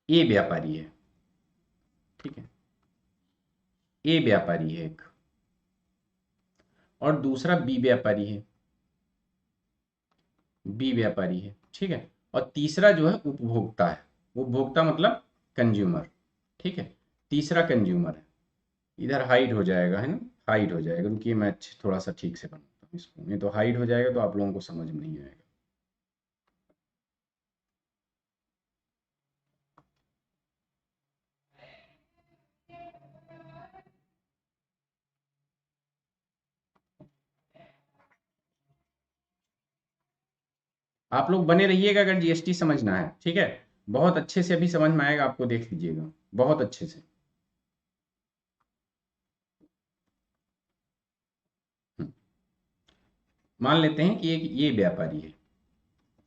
ए व्यापारी है, ठीक है, ए व्यापारी है एक, और दूसरा बी व्यापारी है, बी व्यापारी है, ठीक है, और तीसरा जो है उपभोक्ता है, उपभोक्ता मतलब कंज्यूमर, ठीक है, तीसरा कंज्यूमर है। इधर हाइड हो जाएगा, है ना, हाइड हो जाएगा, क्योंकि मैं थोड़ा सा ठीक से बनाता हूँ इसको, नहीं तो हाइड हो जाएगा तो आप लोगों को समझ में नहीं आएगा। आप लोग बने रहिएगा अगर जीएसटी समझना है, ठीक है, बहुत अच्छे से अभी समझ में आएगा आपको, देख लीजिएगा बहुत अच्छे से। हम्म, मान लेते हैं कि एक ये व्यापारी है,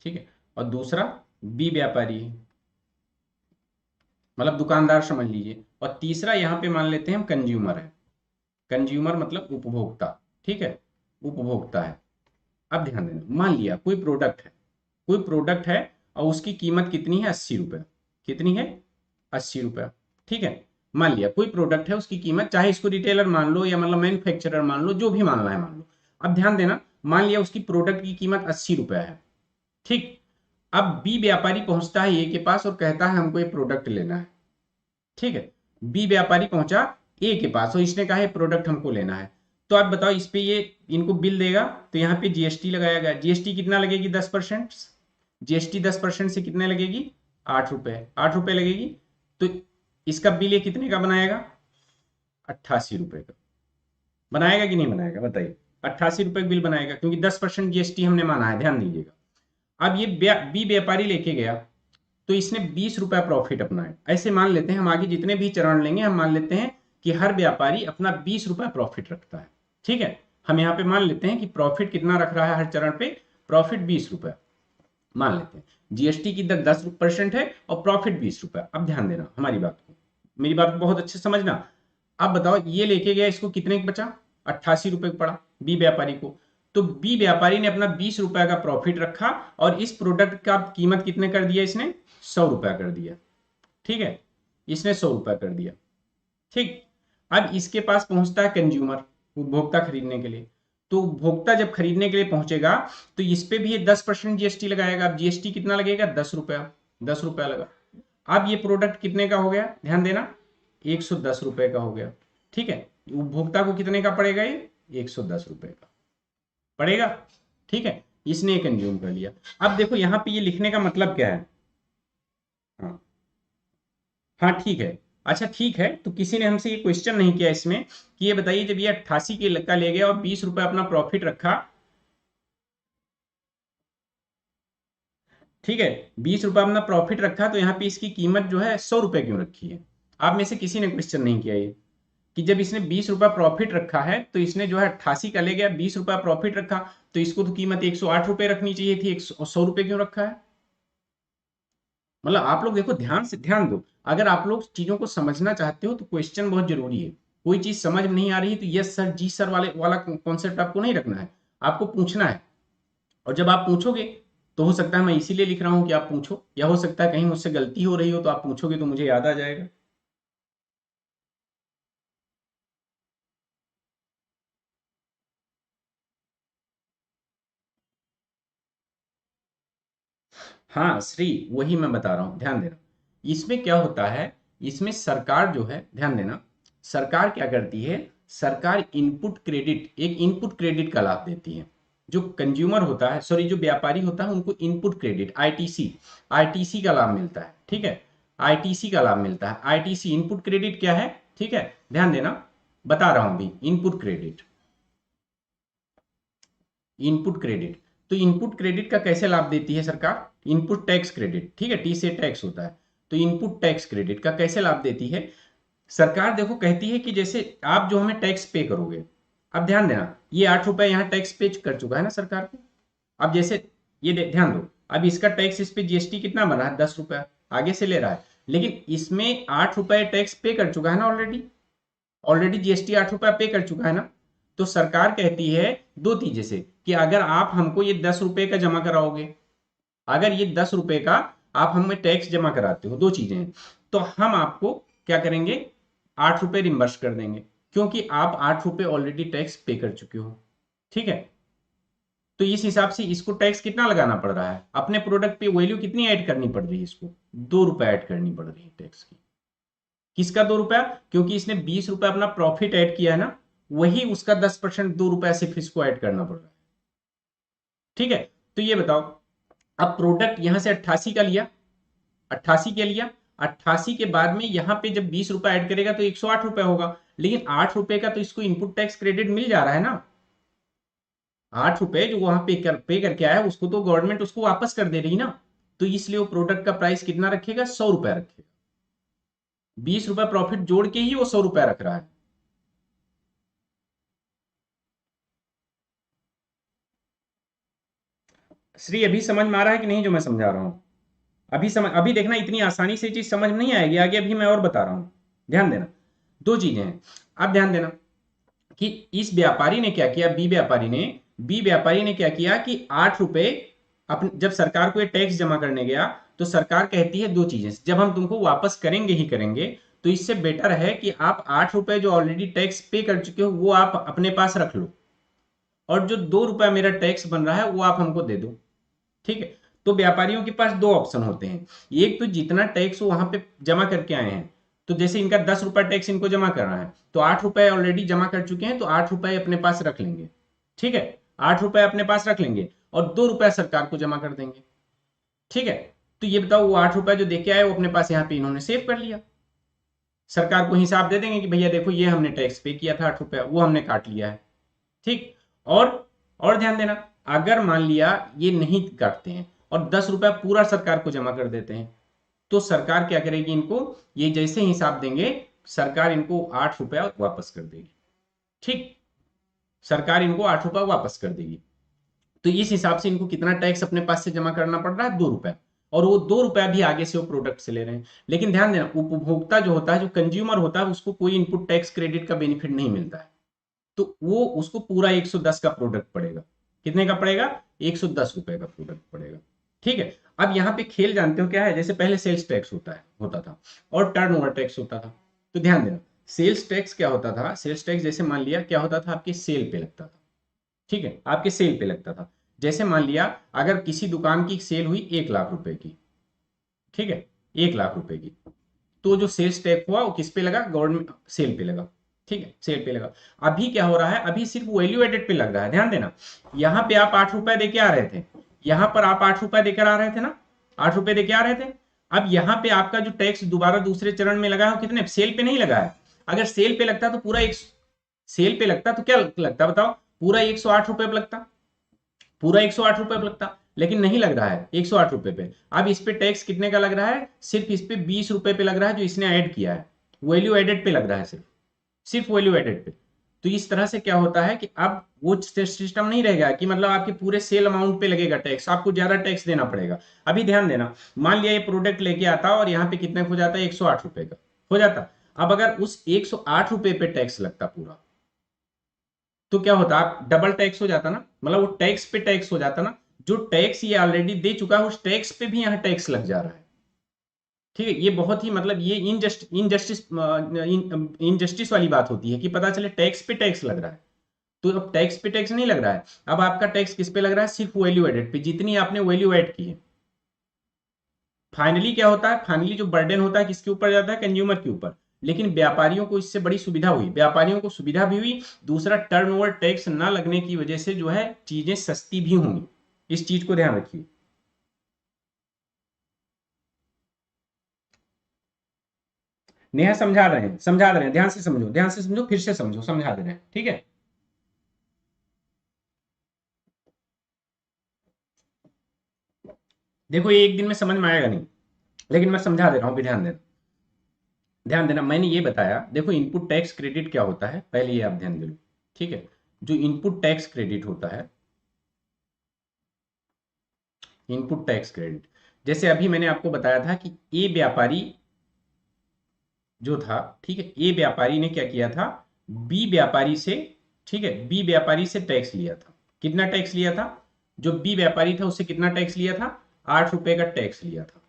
ठीक है, और दूसरा बी व्यापारी है, मतलब दुकानदार समझ लीजिए, और तीसरा यहाँ पे मान लेते हैं हम कंज्यूमर है, कंज्यूमर मतलब उपभोक्ता, ठीक है, उपभोक्ता है। अब ध्यान देना, मान लिया कोई प्रोडक्ट है, कोई प्रोडक्ट है और उसकी कीमत कितनी है, 80 रुपये, कितनी है, 80 रुपये, ठीक है, मान लिया कोई प्रोडक्ट है, उसकी कीमत, चाहे इसको रिटेलर मान लो या मतलब मैन्युफैक्चरर मान लो, जो भी मानना है मान लो। अब ध्यान देना, मान लिया उसकी प्रोडक्ट की कीमत 80 रुपये है, ठीक। अब बी व्यापारी पहुंचता है ए के पास और कहता है हमको ये प्रोडक्ट लेना है, ठीक है, बी व्यापारी पहुंचा ए के पास और इसने कहा ये प्रोडक्ट हमको लेना है। तो आप बताओ इस पे ये इनको बिल देगा, तो यहाँ पे जीएसटी लगाया गया, जीएसटी कितना लगेगी, 10%, जीएसटी 10% से कितने लगेगी, 8 रुपए, 8 रुपए लगेगी। तो इसका बिल ये कितने का बनाएगा, 88 रुपए का बनाएगा कि नहीं बनाएगा, बताइए, 88 रुपए बिल बनाएगा, क्योंकि 10% जीएसटी हमने माना है, ध्यान दीजिएगा। अब ये बी व्यापारी लेके गया, तो इसने 20 रुपया प्रॉफिट अपना है, ऐसे मान लेते हैं हम, आगे जितने भी चरण लेंगे हम मान लेते हैं कि हर व्यापारी अपना 20 रुपया प्रॉफिट रखता है, ठीक है, हम यहाँ पे मान लेते हैं कि प्रॉफिट कितना रख रहा है हर चरण पे, प्रॉफिट 20 रुपया मान लेते हैं, जीएसटी की दर 10% है और प्रॉफिट 20 रुपया। अब ध्यान देना हमारी बात को, मेरी बात को बहुत अच्छे से समझना। अब बताओ ये लेके गया, इसको कितने का बचा, 88 रुपए पड़ा बी व्यापारी को, तो बी व्यापारी ने अपना 20 रुपए का प्रॉफिट रखा और इस प्रोडक्ट का कीमत कितने कर दिया इसने, 100 रुपया कर दिया, ठीक है, इसने 100 रुपया कर दिया, ठीक। अब इसके पास पहुंचता है कंज्यूमर, उपभोक्ता खरीदने के लिए, तो उपभोक्ता जब खरीदने के लिए पहुंचेगा तो इस पे भी ये 10% जीएसटी लगाएगा। अब जीएसटी कितना लगेगा, 10 रुपया, 10 रुपया लगा। अब ये प्रोडक्ट कितने का हो गया, ध्यान देना, 110 रुपए का हो गया, ठीक है, उपभोक्ता को कितने का पड़ेगा, ये 110 रुपए का पड़ेगा, ठीक है, इसने कंज्यूम कर लिया। अब देखो यहाँ पे ये लिखने का मतलब क्या है, हाँ, हाँ ठीक है, अच्छा ठीक है, तो किसी ने हमसे ये क्वेश्चन नहीं किया इसमें कि ये बताइए जब ये 88 के का ले गया और 20 रुपए अपना प्रॉफिट रखा, ठीक है, 20 रुपए अपना प्रॉफिट रखा, तो यहाँ पे इसकी कीमत जो है 100 रुपए क्यों रखी है। आप में से किसी ने क्वेश्चन नहीं किया ये कि जब इसने 20 रुपया प्रॉफिट रखा है तो इसने जो है 88 का ले गया, 20 रुपया प्रॉफिट रखा, तो इसको तो कीमत 108 रुपए रखनी चाहिए थी, 100 रुपए क्यों रखा है। मतलब आप लोग देखो, ध्यान से ध्यान दो, अगर आप लोग चीजों को समझना चाहते हो तो क्वेश्चन बहुत जरूरी है। कोई चीज समझ में नहीं आ रही है तो यस सर जी सर वाला कॉन्सेप्ट आपको नहीं रखना है, आपको पूछना है। और जब आप पूछोगे तो हो सकता है मैं इसीलिए लिख रहा हूं कि आप पूछो, या हो सकता है कहीं मुझसे गलती हो रही हो तो आप पूछोगे तो मुझे याद आ जाएगा। हाँ श्री, वही मैं बता रहा हूँ, ध्यान देना, इसमें क्या होता है, इसमें सरकार जो है, ध्यान देना, सरकार क्या करती है, सरकार इनपुट क्रेडिट, एक इनपुट क्रेडिट का लाभ देती है। जो कंज्यूमर होता है, सॉरी जो व्यापारी होता है उनको इनपुट क्रेडिट, आईटीसी, आईटीसी का लाभ मिलता है, ठीक है, आईटीसी का लाभ मिलता है। आईटीसी इनपुट क्रेडिट क्या है, ठीक है, ध्यान देना, बता रहा हूं भी, इनपुट क्रेडिट, इनपुट क्रेडिट, तो इनपुट क्रेडिट का कैसे लाभ देती है सरकार, इनपुट टैक्स क्रेडिट, ठीक है, टी से टैक्स होता है, तो इनपुट टैक्स क्रेडिट का कैसे लाभ देती है सरकार, देखो कहती है कि जैसे आप जो हमें टैक्स पे करोगे, अब ध्यान देना, ये 8 रुपए यहाँ टैक्स पे कर चुका है ना सरकार को, अब जैसे ये ध्यान दो, अब इसका टैक्स, इस पे जीएसटी कितना बना है, 10 रुपया आगे से ले रहा है, लेकिन इसमें 8 रुपए टैक्स पे कर चुका है ना ऑलरेडी, ऑलरेडी जीएसटी 8 रुपया पे कर चुका है ना। तो सरकार कहती है दो चीजें से कि अगर आप हमको ये 10 रुपए का जमा कराओगे, अगर ये 10 रुपए का आप हमें टैक्स जमा कराते हो, दो चीजें हैं। तो हम आपको क्या करेंगे, 8 रुपए रिम्बर्स कर देंगे, क्योंकि आप 8 रुपए ऑलरेडी टैक्स पे कर चुके हो। ठीक है, तो इस हिसाब से इसको टैक्स कितना लगाना पड़ रहा है, अपने प्रोडक्ट पे वैल्यू कितनी ऐड करनी पड़ रही है, इसको 2 रुपए ऐड करनी पड़ रही है टैक्स की। किसका 2 रुपया, क्योंकि इसने 20 रुपए अपना प्रॉफिट ऐड किया है ना, वही उसका 10% 2 रुपया सिर्फ इसको ऐड करना पड़ रहा है। ठीक है, तो ये बताओ, अब प्रोडक्ट यहां से 88 का लिया, 88 के लिया, 88 के बाद में यहां पे जब 20 रुपए ऐड करेगा तो 108 रुपए होगा, लेकिन 8 रुपए का तो इसको इनपुट टैक्स क्रेडिट मिल जा रहा है ना। 8 रुपए जो वहां पे करके आया उसको तो गवर्नमेंट उसको वापस कर दे रही ना, तो इसलिए वो प्रोडक्ट का प्राइस कितना रखेगा, 100 रुपया रखेगा। 20 रुपए प्रॉफिट जोड़ के ही वो 100 रुपया रख रहा है। श्री अभी समझ में आ रहा है कि नहीं जो मैं समझा रहा हूं, अभी समझ, अभी देखना इतनी आसानी से चीज समझ में नहीं आएगी, आगे अभी मैं और बता रहा हूं, ध्यान देना। दो चीजें हैं, अब ध्यान देना कि इस व्यापारी ने क्या किया, बी व्यापारी ने क्या किया कि 8 रुपए अपने, जब सरकार को ये टैक्स जमा करने गया तो सरकार कहती है दो चीजें, जब हम तुमको वापस करेंगे ही करेंगे, तो इससे बेटर है कि आप 8 रुपए जो ऑलरेडी टैक्स पे कर चुके हो वो आप अपने पास रख लो, और जो 2 रुपया मेरा टैक्स बन रहा है वो आप हमको दे दो। ठीक है, तो व्यापारियों के पास दो ऑप्शन होते हैं, एक तो जितना टैक्स वहां पे जमा करके आए हैं, तो जैसे इनका 10 रुपया टैक्स इनको जमा करना है, तो 8 रुपए ऑलरेडी जमा कर चुके हैं, तो 8 रुपए अपने पास रख लेंगे। ठीक है, 8 रुपए अपने पास रख लेंगे और 2 रुपया सरकार को जमा कर देंगे। ठीक है, तो ये बताओ, वो 8 रुपया जो देके आए वो अपने पास यहाँ पे इन्होंने सेव कर लिया, सरकार को हिसाब दे देंगे कि भैया देखो ये हमने टैक्स पे किया था 8 रुपया, वो हमने काट लिया है। ठीक, और ध्यान देना, अगर मान लिया ये नहीं काटते हैं और 10 रुपया पूरा सरकार को जमा कर देते हैं, तो सरकार क्या करेगी, इनको ये जैसे हिसाब देंगे सरकार इनको 8 रुपया वापस कर देगी। ठीक, सरकार इनको 8 रुपया वापस कर देगी, तो इस हिसाब से इनको कितना टैक्स अपने पास से जमा करना पड़ रहा है, 2 रुपया, और वो 2 रुपया भी आगे से वो प्रोडक्ट से ले रहे हैं। लेकिन ध्यान देना, उपभोक्ता जो होता है, जो कंज्यूमर होता है, उसको कोई इनपुट टैक्स क्रेडिट का बेनिफिट नहीं मिलता है, तो वो उसको पूरा 110 का प्रोडक्ट पड़ेगा। कितने का पड़ेगा, 110 रुपए का प्रोडक्ट पड़ेगा। ठीक है, अब यहाँ पे खेल जानते हो क्या है, जैसे पहले सेल्स टैक्स होता था और टर्नओवर टैक्स होता था। तो ध्यान देना, सेल्स टैक्स क्या होता था, सेल्स टैक्स जैसे मान लिया क्या होता था, आपके सेल पे लगता था। ठीक है, आपके सेल पे लगता था, जैसे मान लिया अगर किसी दुकान की सेल हुई 1 लाख रुपए की, ठीक है, 1 लाख रुपए की, तो जो सेल्स टैक्स हुआ वो किस पे लगा, गवर्नमेंट सेल पे लगा। ठीक है, सेल पे लगा। अभी क्या हो रहा है, अभी सिर्फ वैल्यू एडेड पे लग रहा है। ध्यान देना, यहाँ पे आप 8 रुपए देके आ रहे थे, यहाँ पर आप 8 रुपए देकर आ रहे थे ना, 8 रुपए देके आ रहे थे। अब यहाँ पे आपका जो टैक्स दोबारा दूसरे चरण में लगा है कितने, सेल पे नहीं लगा है। अगर सेल पे लगता तो पूरा एक, सेल पे लगता तो क्या लगता बताओ, पूरा 108 रुपए पे लगता, पूरा 108 रुपए पे लगता, लेकिन नहीं लग रहा है 108 रुपए पे। अब इस पे टैक्स कितने का लग रहा है, सिर्फ इस पे 20 रुपए पे लग रहा है, जो इसने ऐड किया है, वैल्यू एडेड पे लग रहा है, सिर्फ वैल्यू एडेड पे। तो इस तरह से क्या होता है कि अब वो सिस्टम नहीं रहेगा कि मतलब आपके पूरे सेल अमाउंट पे लगेगा टैक्स, आपको ज्यादा टैक्स देना पड़ेगा। अभी ध्यान देना, मान लिया ये प्रोडक्ट लेके आता और यहाँ पे कितने हो जाता है, 108 रुपए का हो जाता। अब अगर उस 108 रुपए पे टैक्स लगता पूरा, तो क्या होता, आप डबल टैक्स हो जाता ना, मतलब वो टैक्स पे टैक्स हो जाता ना, जो टैक्स ये ऑलरेडी दे चुका है उस टैक्स पे भी यहाँ टैक्स लग जा रहा है। ठीक है, ये बहुत ही मतलब ये इनजस्टिस वाली बात होती है कि पता चले टैक्स पे टैक्स लग रहा है। तो अब टैक्स पे टैक्स नहीं लग रहा है, अब आपका टैक्स किस पे लग रहा है, सिर्फ वैल्यू एडेड पे, जितनी आपने वैल्यू एड की है। फाइनली क्या होता है, फाइनली जो बर्डन होता है किसके ऊपर जाता है, कंज्यूमर के ऊपर। लेकिन व्यापारियों को इससे बड़ी सुविधा हुई, व्यापारियों को सुविधा भी हुई, दूसरा टर्नओवर टैक्स ना लगने की वजह से जो है चीजें सस्ती भी होंगी। इस चीज को ध्यान रखिए। नेहा समझा रहे हैं, समझा रहे हैं, ध्यान से समझो, ध्यान से समझो, फिर से समझो, समझा दे रहे हैं। ठीक है, देखो ये एक दिन में समझ में आएगा नहीं, लेकिन मैं समझा दे रहा हूं, भी ध्यान देना, ध्यान देना। मैंने ये बताया, देखो इनपुट टैक्स क्रेडिट क्या होता है, पहले ये आप ध्यान दे लो। ठीक है, जो इनपुट टैक्स क्रेडिट होता है, इनपुट टैक्स क्रेडिट, जैसे अभी मैंने आपको बताया था कि ए व्यापारी जो था, ठीक है, ए व्यापारी ने क्या किया था, बी व्यापारी से, ठीक है, बी व्यापारी से टैक्स लिया था। कितना टैक्स लिया था, जो बी व्यापारी था उससे कितना टैक्स लिया था, 8 रुपए का टैक्स लिया था।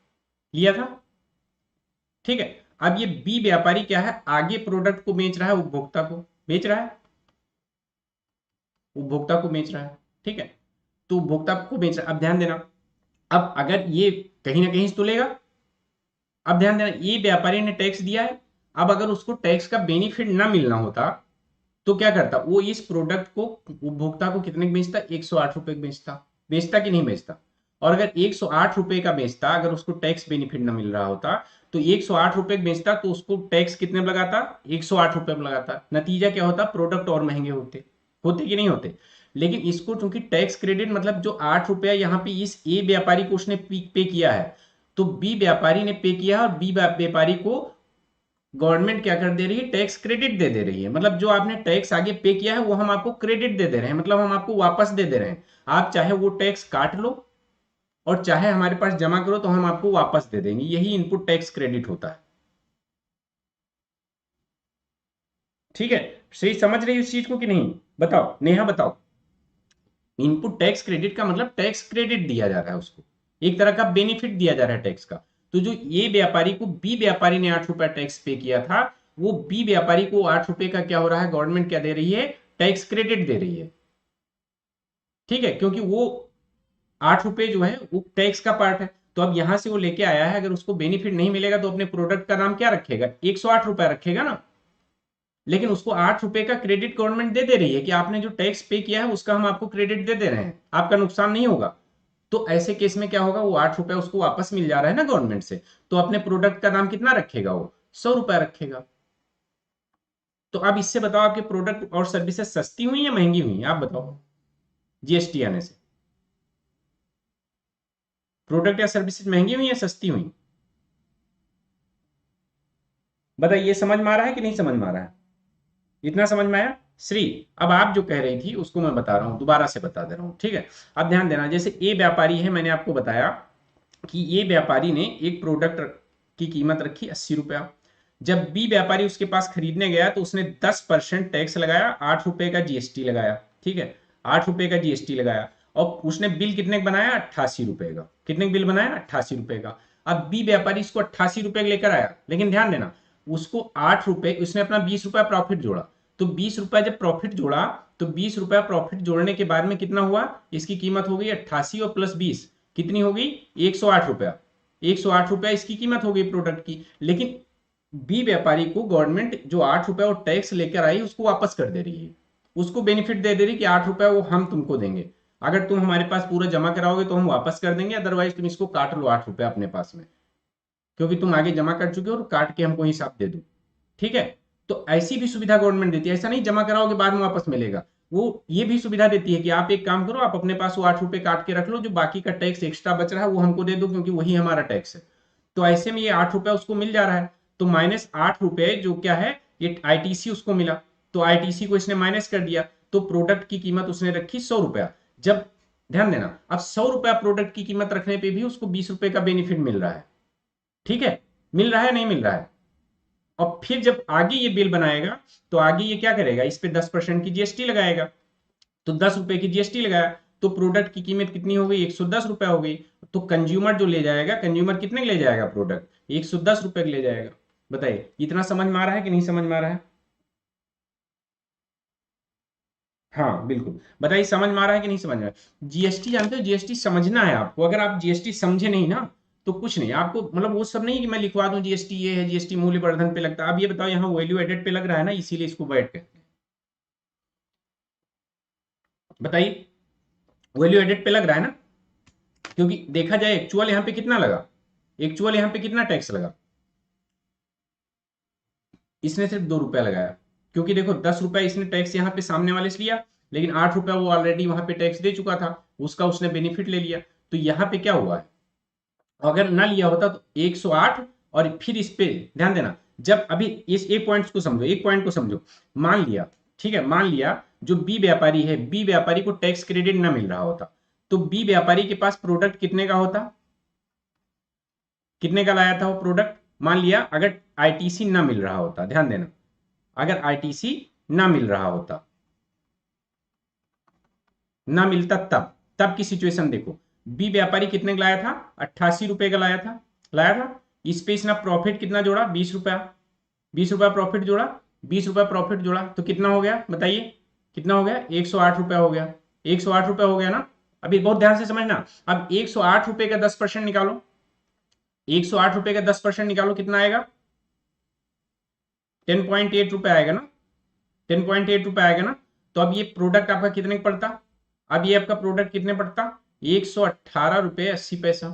लिया था, ठीक है। अब ये बी व्यापारी क्या है, आगे प्रोडक्ट को बेच रहा है, उपभोक्ता को बेच रहा है, उपभोक्ता को बेच रहा है, ठीक है। तो उपभोक्ता को बेच रहा है। अब ध्यान देना, अब अगर ये कहीं ना कहीं से तो लेगा। अब ध्यान देना, ये व्यापारी ने टैक्स दिया है। अब अगर उसको टैक्स का बेनिफिट ना मिलना होता तो क्या करता, वो इस प्रोडक्ट को उपभोक्ता को कितने बेचता, 108 रुपए बेचता, बेचता कि नहीं बेचता। और अगर 108 रुपए का बेचता, अगर उसको टैक्स बेनिफिट ना मिल रहा होता तो 108 रुपए बेचता, तो उसको टैक्स कितने में लगाता, 108 रुपए में लगाता। नतीजा क्या होता, प्रोडक्ट और महंगे होते, होते कि नहीं होते। लेकिन इसको चूंकि टैक्स क्रेडिट मतलब जो 8 रुपया यहाँ पे इस ए व्यापारी को उसने पे किया है, तो बी व्यापारी ने पे किया और बी व्यापारी को गवर्नमेंट क्या कर दे रही है, टैक्स क्रेडिट दे दे रही है। मतलब जो आपने टैक्स आगे पे किया है वो हम आपको क्रेडिट दे दे रहे हैं, मतलब हम आपको वापस दे दे रहे हैं। आप चाहे वो टैक्स काट लो और चाहे हमारे पास जमा करो, तो हम आपको वापस दे देंगे। यही इनपुट टैक्स क्रेडिट होता है, ठीक है। सही समझ रही है इस चीज को कि नहीं, बताओ नेहा बताओ। इनपुट टैक्स क्रेडिट का मतलब टैक्स क्रेडिट दिया जा रहा है उसको, एक तरह का बेनिफिट दिया जा रहा है टैक्स का। तो जो ये व्यापारी को बी व्यापारी ने 8 रुपया टैक्स पे किया था, वो बी व्यापारी को 8 रुपए का क्या हो रहा है, गवर्नमेंट क्या दे रही है, टैक्स क्रेडिट दे रही है, ठीक है। क्योंकि वो 8 रुपए जो है वो टैक्स का पार्ट है। तो अब यहां से वो लेके आया है, अगर उसको बेनिफिट नहीं मिलेगा तो अपने प्रोडक्ट का नाम क्या रखेगा, 108 रुपया रखेगा ना। लेकिन उसको 8 रुपए का क्रेडिट गवर्नमेंट दे दे रही है कि आपने जो टैक्स पे किया है उसका हम आपको क्रेडिट दे दे रहे हैं, आपका नुकसान नहीं होगा। तो ऐसे केस में क्या होगा, वो 8 रुपया उसको वापस मिल जा रहा है ना गवर्नमेंट से, तो अपने प्रोडक्ट का नाम कितना रखेगा, वो 100 रुपया रखेगा। तो अब इससे बताओ, आपके प्रोडक्ट और सर्विसेज सस्ती हुई या महंगी हुई, आप बताओ, जीएसटी आने से प्रोडक्ट या सर्विसेज महंगी हुई या सस्ती हुई, बताइए। समझ में आ रहा है कि नहीं समझ में आ रहा है, इतना समझ में आया श्री। अब आप जो कह रही थी उसको मैं बता रहा हूं, दोबारा से बता दे रहा हूं, ठीक है। अब ध्यान देना, जैसे ए व्यापारी है, मैंने आपको बताया कि ये व्यापारी ने एक प्रोडक्ट की कीमत रखी 80 रुपया। जब बी व्यापारी उसके पास खरीदने गया तो उसने 10% टैक्स लगाया, 8 रुपए का जीएसटी लगाया, ठीक है। 8 रुपए का जीएसटी लगाया और उसने बिल कितने का बनाया, 88 रुपए का। कितने का बिल बनाया, 88 रुपए का। अब बी व्यापारी इसको 88 रुपए लेकर आया, लेकिन ध्यान देना, उसको 8 रुपए, उसने अपना 20 रुपया प्रॉफिट जोड़ा। तो 20 रुपया जब प्रॉफिट जोड़ा, तो 20 रुपया प्रॉफिट जोड़ने के बाद में कितना हुआ, इसकी कीमत हो गई 88 और प्लस 20 कितनी हो गई, 108 रुपया। 108 रुपया इसकी कीमत हो गई प्रोडक्ट की। लेकिन बी व्यापारी को गवर्नमेंट जो 8 रुपया और टैक्स लेकर आई उसको वापस कर दे रही है, उसको बेनिफिट दे दे रही है कि 8 रुपया वो हम तुमको देंगे, अगर तुम हमारे पास पूरा जमा कराओगे तो हम वापस कर देंगे, अदरवाइज तुम इसको काट लो 8 रुपया अपने पास में, क्योंकि तुम आगे जमा कर चुके हो, और काट के हमको हिसाब दे दो, ठीक है। तो ऐसी भी सुविधा गवर्नमेंट देती है, ऐसा नहीं जमा कराओगे बाद में वापस मिलेगा। वो ये भी सुविधा देती है कि आप एक काम करो, आप अपने पास वो 8 रुपए काट के रख लो, जो बाकी का टैक्स एक्स्ट्रा बच रहा है वो हमको दे दो, क्योंकि वही हमारा टैक्स है। तो ऐसे में ये 8 रुपया उसको मिल जा रहा है। तो -8 रुपए जो क्या है, ये आईटीसी उसको मिला, तो आईटीसी को इसने माइनस कर दिया, तो प्रोडक्ट की कीमत उसने रखी 100 रुपया। जब ध्यान देना, अब 100 रुपया प्रोडक्ट की कीमत रखने पे भी उसको 20 रुपए का बेनिफिट मिल रहा है, ठीक है। मिल रहा है नहीं मिल रहा है। और फिर जब आगे ये बिल बनाएगा तो आगे ये क्या करेगा, इस पे 10% की जीएसटी लगाएगा। तो 10 रुपए की जीएसटी लगाया, तो प्रोडक्ट की कीमत कितनी हो गई, 110 रुपया हो गई। तो कंज्यूमर जो ले जाएगा, कंज्यूमर कितने ले जाएगा प्रोडक्ट, 110 रुपए ले जाएगा। बताइए इतना समझ में आ रहा है कि नहीं समझ में आ रहा है। हाँ बिल्कुल, बताइए समझ में आ रहा है कि नहीं समझ में आ रहा है। जीएसटी जानते हो, जीएसटी समझना है आपको, अगर आप जीएसटी समझे नहीं ना तो कुछ नहीं आपको, मतलब वो सब नहीं कि मैं लिखवा दूं जीएसटी ये है, जीएसटी मूल्य वर्धन पे लगता है। अब ये बताओ, यहाँ वैल्यू एडेड पे लग रहा है ना, इसीलिए इसको वैट कहते हैं। बताइए, वैल्यू एडेड पे लग रहा है ना, क्योंकि देखा जाए एक्चुअल यहाँ पे कितना लगा, एक्चुअल यहाँ पे कितना टैक्स लगा, इसने सिर्फ 2 रुपया लगाया। क्योंकि देखो 10 रुपया इसने टैक्स यहाँ पे सामने वाले से लिया, लेकिन 8 रुपया वो ऑलरेडी वहां पे टैक्स दे चुका था, उसका उसने बेनिफिट ले लिया। तो यहाँ पे क्या हुआ है, अगर ना लिया होता तो 108, और फिर इस पे ध्यान देना, जब अभी इस एक पॉइंट को समझो, एक पॉइंट को समझो। मान लिया, ठीक है, मान लिया जो बी व्यापारी है, बी व्यापारी को टैक्स क्रेडिट ना मिल रहा होता, तो बी व्यापारी के पास प्रोडक्ट कितने का होता, कितने का लाया था वो प्रोडक्ट। मान लिया अगर आईटीसी ना मिल रहा होता, ध्यान देना, अगर आईटीसी ना मिल रहा होता, ना मिलता, तब तब की सिचुएशन देखो, बी व्यापारी कितने का लाया था, 88 रुपए का लाया था, लाया था। इस पे इसने प्रॉफिट कितना जोड़ा, 20 रुपया, 20 रुपया प्रॉफिट जोड़ा, 20 रुपया प्रॉफिट जोड़ा, तो कितना हो गया बताइए, कितना हो गया, 108 रुपया हो गया, 108 रुपया हो गया ना। अभी बहुत ध्यान से समझना, अब 108 रुपये का 10% निकालो, 108 रुपये का 10% निकालो, कितना आएगा, 10.8 रुपये आएगा ना, 10.8 रुपये आएगा ना। तो अब ये प्रोडक्ट आपका कितने पड़ता, अब ये आपका प्रोडक्ट कितने पड़ता, 118 रुपये 80 पैसा।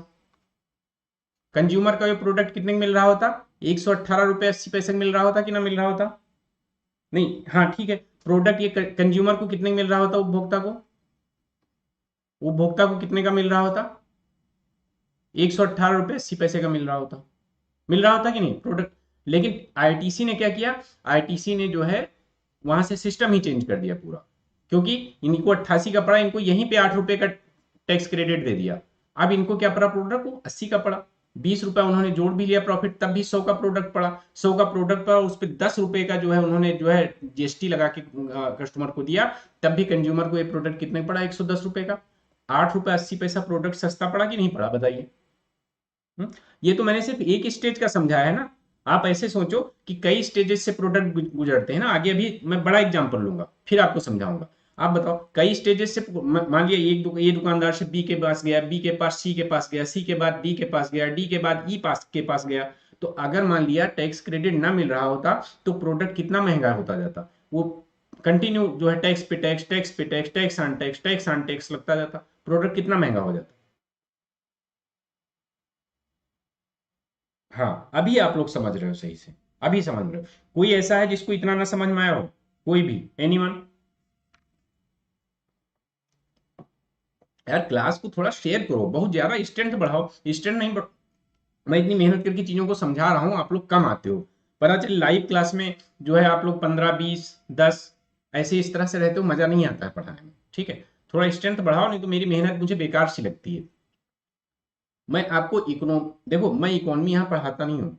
कंज्यूमर का ये प्रोडक्ट कितने मिल रहा होता, 118 रुपये 80 पैसे मिल रहा होता कि ना मिल रहा होता, नहीं, हाँ ठीक है। प्रोडक्ट ये कंज्यूमर को कितने मिल रहा होता, उपभोक्ता को, उपभोक्ता को कितने का मिल रहा होता, 118 रुपये 80 पैसे का मिल रहा होता, मिल रहा होता कि नहीं प्रोडक्ट। लेकिन आईटीसी ने क्या किया, आईटीसी ने जो है वहां से सिस्टम ही चेंज कर दिया पूरा, क्योंकि इनको 88 का पड़ा, इनको यहीं पे 8 रुपए का टैक्स क्रेडिट दे दिया। अब इनको क्या पड़ा, प्रोडक्ट को 80 का पड़ा, 20 रुपया उन्होंने जोड़ भी लिया प्रॉफिट, तब भी 100 का प्रोडक्ट पड़ा, 100 का प्रोडक्ट पड़ा, उस पर 10 रुपए का जो है उन्होंने जो है जीएसटी लगा के कस्टमर को दिया, तब भी कंज्यूमर को ये प्रोडक्ट कितने पड़ा, 110 रुपए का। 8 रुपया 80 पैसा प्रोडक्ट सस्ता पड़ा कि नहीं पड़ा बताइए। ये तो मैंने सिर्फ एक स्टेज का समझाया है ना। आप ऐसे सोचो कि कई स्टेजेस से प्रोडक्ट गुजरते हैं ना, आगे अभी मैं बड़ा एग्जांपल लूंगा फिर आपको समझाऊंगा। आप बताओ, कई स्टेजेस से, मान लिया ये दुकानदार से बी के पास गया, बी के पास सी के पास गया, सी के बाद डी के पास गया, डी के बाद ई पास के पास गया। तो अगर मान लिया टैक्स क्रेडिट ना मिल रहा होता तो प्रोडक्ट कितना महंगा होता जाता, वो कंटिन्यू जो है टैक्स पे टैक्स, टैक्स पे tax, tax on tax, tax on tax लगता जाता, प्रोडक्ट कितना महंगा हो जाता। हाँ, अभी आप लोग समझ रहे हो सही से, अभी समझ रहे हो। कोई ऐसा है जिसको इतना ना समझ में आया हो, कोई भी, एनीवन। यार क्लास को थोड़ा शेयर करो, बहुत ज्यादा स्ट्रेंथ बढ़ाओ, स्ट्रेंथ नहीं बढ़... मैं इतनी मेहनत करके चीजों को समझा रहा हूँ, आप लोग कम आते हो। पता चले लाइव क्लास में जो है आप लोग 15 20 10 ऐसे इस तरह से रहते हो, मजा नहीं आता है पढ़ाने में, ठीक है। थोड़ा स्ट्रेंथ बढ़ाओ, नहीं तो मेरी मेहनत मुझे बेकार सी लगती है। मैं आपको देखो, मैं इकोनॉमी यहाँ पढ़ाता नहीं हूँ,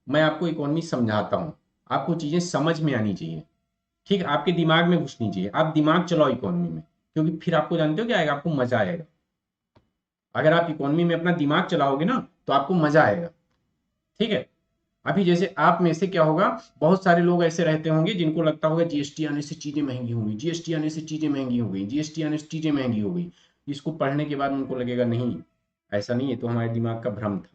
मैं आपको इकोनॉमी समझाता हूँ। आपको चीजें समझ में आनी चाहिए, ठीक है, आपके दिमाग में घुसनी चाहिए, आप दिमाग चलाओ इकोनॉमी में, क्योंकि फिर आपको जानते हो क्या आएगा, आपको मजा आएगा। अगर आप इकोनॉमी में अपना दिमाग चलाओगे ना तो आपको मजा आएगा, ठीक है। अभी जैसे आप में से क्या होगा, बहुत सारे लोग ऐसे रहते होंगे जिनको लगता होगा जीएसटी आने से चीजें महंगी हो गई, जीएसटी आने से चीजें महंगी हो गई, जीएसटी आने से चीजें महंगी हो गई। इसको पढ़ने के बाद उनको लगेगा नहीं, ऐसा नहीं है, तो हमारे दिमाग का भ्रम था।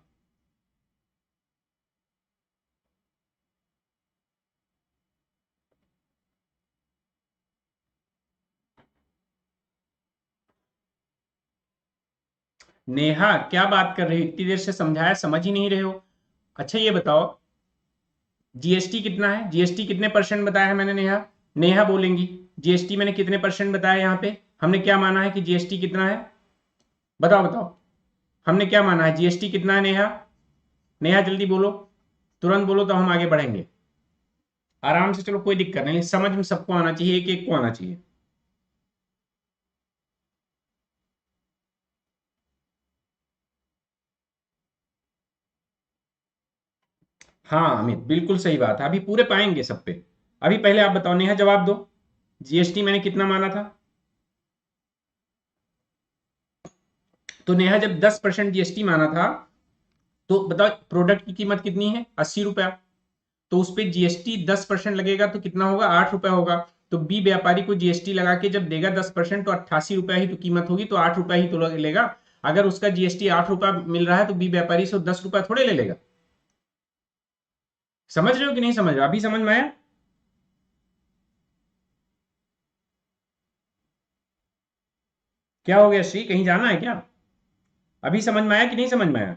नेहा क्या बात कर रही हो, इतनी देर से समझाया समझ ही नहीं रहे हो। अच्छा ये बताओ, जीएसटी कितना है, जीएसटी कितने परसेंट बताया है मैंने, नेहा, नेहा बोलेंगी, जीएसटी मैंने कितने परसेंट बताया यहाँ पे, हमने क्या माना है कि जीएसटी कितना है, बताओ बताओ, हमने क्या माना है, जीएसटी कितना है नेहा, नेहा जल्दी बोलो, तुरंत बोलो तो हम आगे बढ़ेंगे आराम से। चलो कोई दिक्कत नहीं, समझ में सबको आना चाहिए, एक एक को आना चाहिए। हाँ अमित, बिल्कुल सही बात है, अभी पूरे पाएंगे सब पे। अभी पहले आप बताओ नेहा, जवाब दो, जीएसटी मैंने कितना माना था। तो नेहा जब 10% जीएसटी माना था, तो बताओ प्रोडक्ट की कीमत कितनी है, 80 रुपया, तो उस पर जीएसटी 10% लगेगा तो कितना होगा, 8 रुपया होगा। तो बी व्यापारी को जीएसटी लगा के जब देगा 10%, तो 88 रुपया ही तो कीमत होगी, तो 8 रुपया ही तो लेगा। अगर उसका जीएसटी 8 रुपया मिल रहा है तो बी व्यापारी से 10 रुपया थोड़े ले लेगा। समझ रहे हो कि नहीं समझ रहे हो, अभी समझ में आया। क्या हो गया श्री, कहीं जाना है क्या, अभी समझ में आया कि नहीं समझ में आया।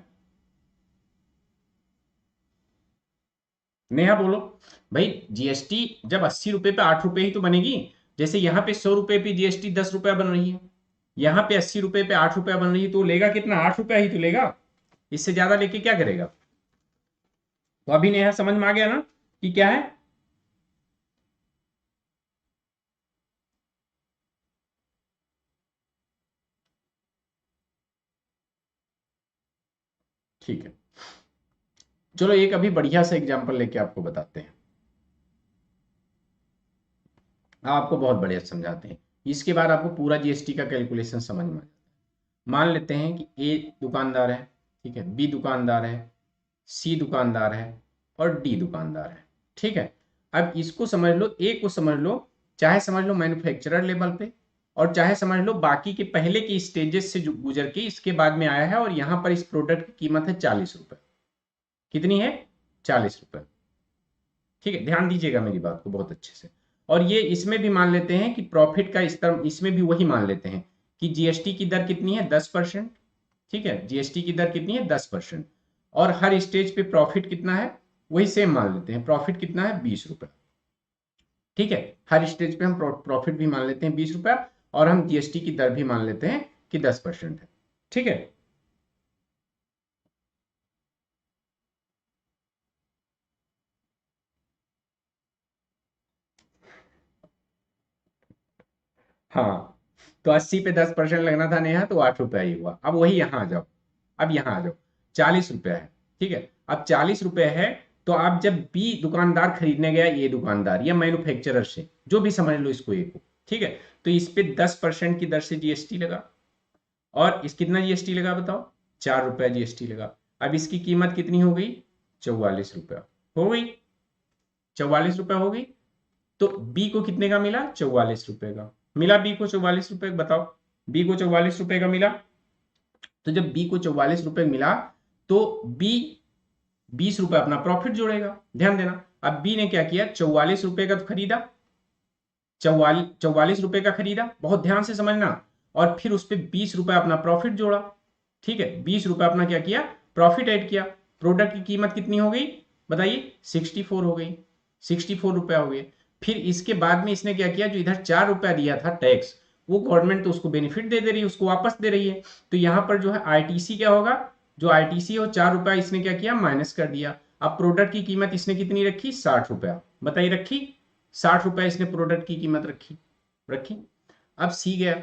नेहा बोलो, भाई जीएसटी जब 80 रुपए पे 8 रुपए ही तो बनेगी। जैसे यहाँ पे 100 रुपए पे जीएसटी 10 रुपया बन रही है, यहाँ पे 80 रुपए पे 8 रुपया बन रही है, तो लेगा कितना, 8 रुपया ही तो लेगा, इससे ज्यादा लेके क्या करेगा। तो अभी नेहा समझ में आ गया ना कि क्या है। ठीक है, चलो एक अभी बढ़िया सा एग्जांपल लेके आपको बताते हैं, आपको बहुत बढ़िया समझाते हैं। इसके बाद आपको पूरा जीएसटी का कैलकुलेशन समझ में आ जाता है। मान लेते हैं कि ए दुकानदार है, ठीक है, बी दुकानदार है, सी दुकानदार है और डी दुकानदार है। ठीक है, अब इसको समझ लो, ए को समझ लो, चाहे समझ लो मैन्युफैक्चरर लेवल पे, और चाहे समझ लो बाकी के पहले के स्टेजेस से जो गुजर के इसके बाद में आया है, और यहां पर इस प्रोडक्ट की कीमत है 40 रुपए। कितनी है? 40 रुपए। ठीक है, ध्यान दीजिएगा मेरी बात को बहुत अच्छे से। और ये इसमें भी मान लेते हैं कि प्रॉफिट का स्तर, इसमें भी वही मान लेते हैं कि जीएसटी की दर कितनी है? 10%। ठीक है, जीएसटी की दर कितनी है? 10%। और हर स्टेज पे प्रॉफिट कितना है? वही सेम मान लेते हैं, प्रॉफिट कितना है? 20 रुपए। ठीक है, हर स्टेज पे हम प्रॉफिट भी मान लेते हैं 20 रुपया, और हम जीएसटी की दर भी मान लेते हैं कि 10% है। ठीक है, हाँ, तो 80 पे 10% लगना था नेहा, तो 8 रुपया ही हुआ। अब वही यहाँ आ जाओ, अब यहाँ आ जाओ, 40 रुपया है। ठीक है, अब 40 रुपये है, तो आप जब बी दुकानदार खरीदने गया ए दुकानदार या मैन्युफैक्चरर से, जो भी समझ लो इसको, ए को, ठीक है, तो इस पे 10% की दर से जीएसटी लगा। और इस कितना जीएसटी लगा बताओ? 4 रुपया जीएसटी लगा। अब इसकी कीमत कितनी हो गई? 44 रुपया हो गई। 44 रुपया हो गई। तो बी को कितने का मिला? 44 रुपए का मिला। बी को 44 रुपए, बताओ, बी को 44 रुपए का मिला। तो जब बी को 44 रुपए मिला, तो बी 20 रुपए अपना प्रॉफिट जोड़ेगा। ध्यान देना, अब बी ने क्या किया? 44 रुपए का तो खरीदा, 44 रुपए का खरीदा, बहुत ध्यान से समझना, और फिर उस पर 20 रुपए अपना प्रॉफिट जोड़ा। ठीक है, 20 रुपए अपना क्या किया? प्रॉफिट ऐड किया। प्रोडक्ट की कीमत कितनी हो गई बताइए? 64 हो गई, 64 रुपया हो गए। फिर इसके बाद में इसने क्या किया? जो इधर 4 रुपया दिया था टैक्स, वो गवर्नमेंट तो उसको बेनिफिट दे रही है, उसको वापस दे रही है। तो यहां पर जो है आईटीसी क्या होगा? जो आईटीसी हो 4 रुपया इसने क्या किया? माइनस कर दिया। अब प्रोडक्ट की कीमत इसने कितनी रखी? 60 रुपया। बताइए, रखी? 60 रुपया इसने प्रोडक्ट की कीमत रखी, रखी। अब सी गया,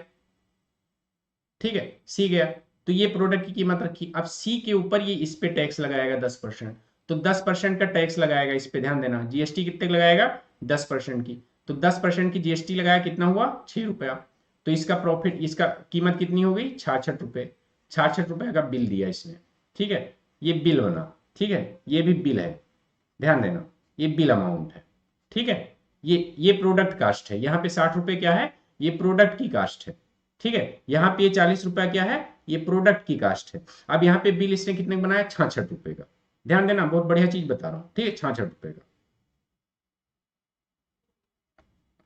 ठीक है, सी गया, तो ये प्रोडक्ट की कीमत रखी। अब सी के ऊपर ये इस पे टैक्स लगाएगा 10%। तो 10% का टैक्स लगाएगा इस पे, ध्यान देना, जीएसटी कितने लगाएगा? 10% की। तो 10% की जीएसटी लगाया, कितना हुआ? 6 रुपया। तो इसका प्रॉफिट, इसका कीमत कितनी हो गई? 66 रुपए। 66 रुपए का बिल दिया इसने। ठीक है, ये बिल बना। ठीक है, ये भी बिल है, ध्यान देना, ये बिल अमाउंट है। ठीक है, ये प्रोडक्ट कास्ट है। यहाँ पे 60 रुपए क्या है? ये प्रोडक्ट की कास्ट है। ठीक है, यहाँ पे 40 रुपया क्या है? ये प्रोडक्ट की कास्ट है। अब यहाँ पे बिल इसने कितने बनाया? 66 रुपए का। ध्यान देना, बहुत बढ़िया चीज बता रहा हूँ। ठीक है, 66 रुपए का।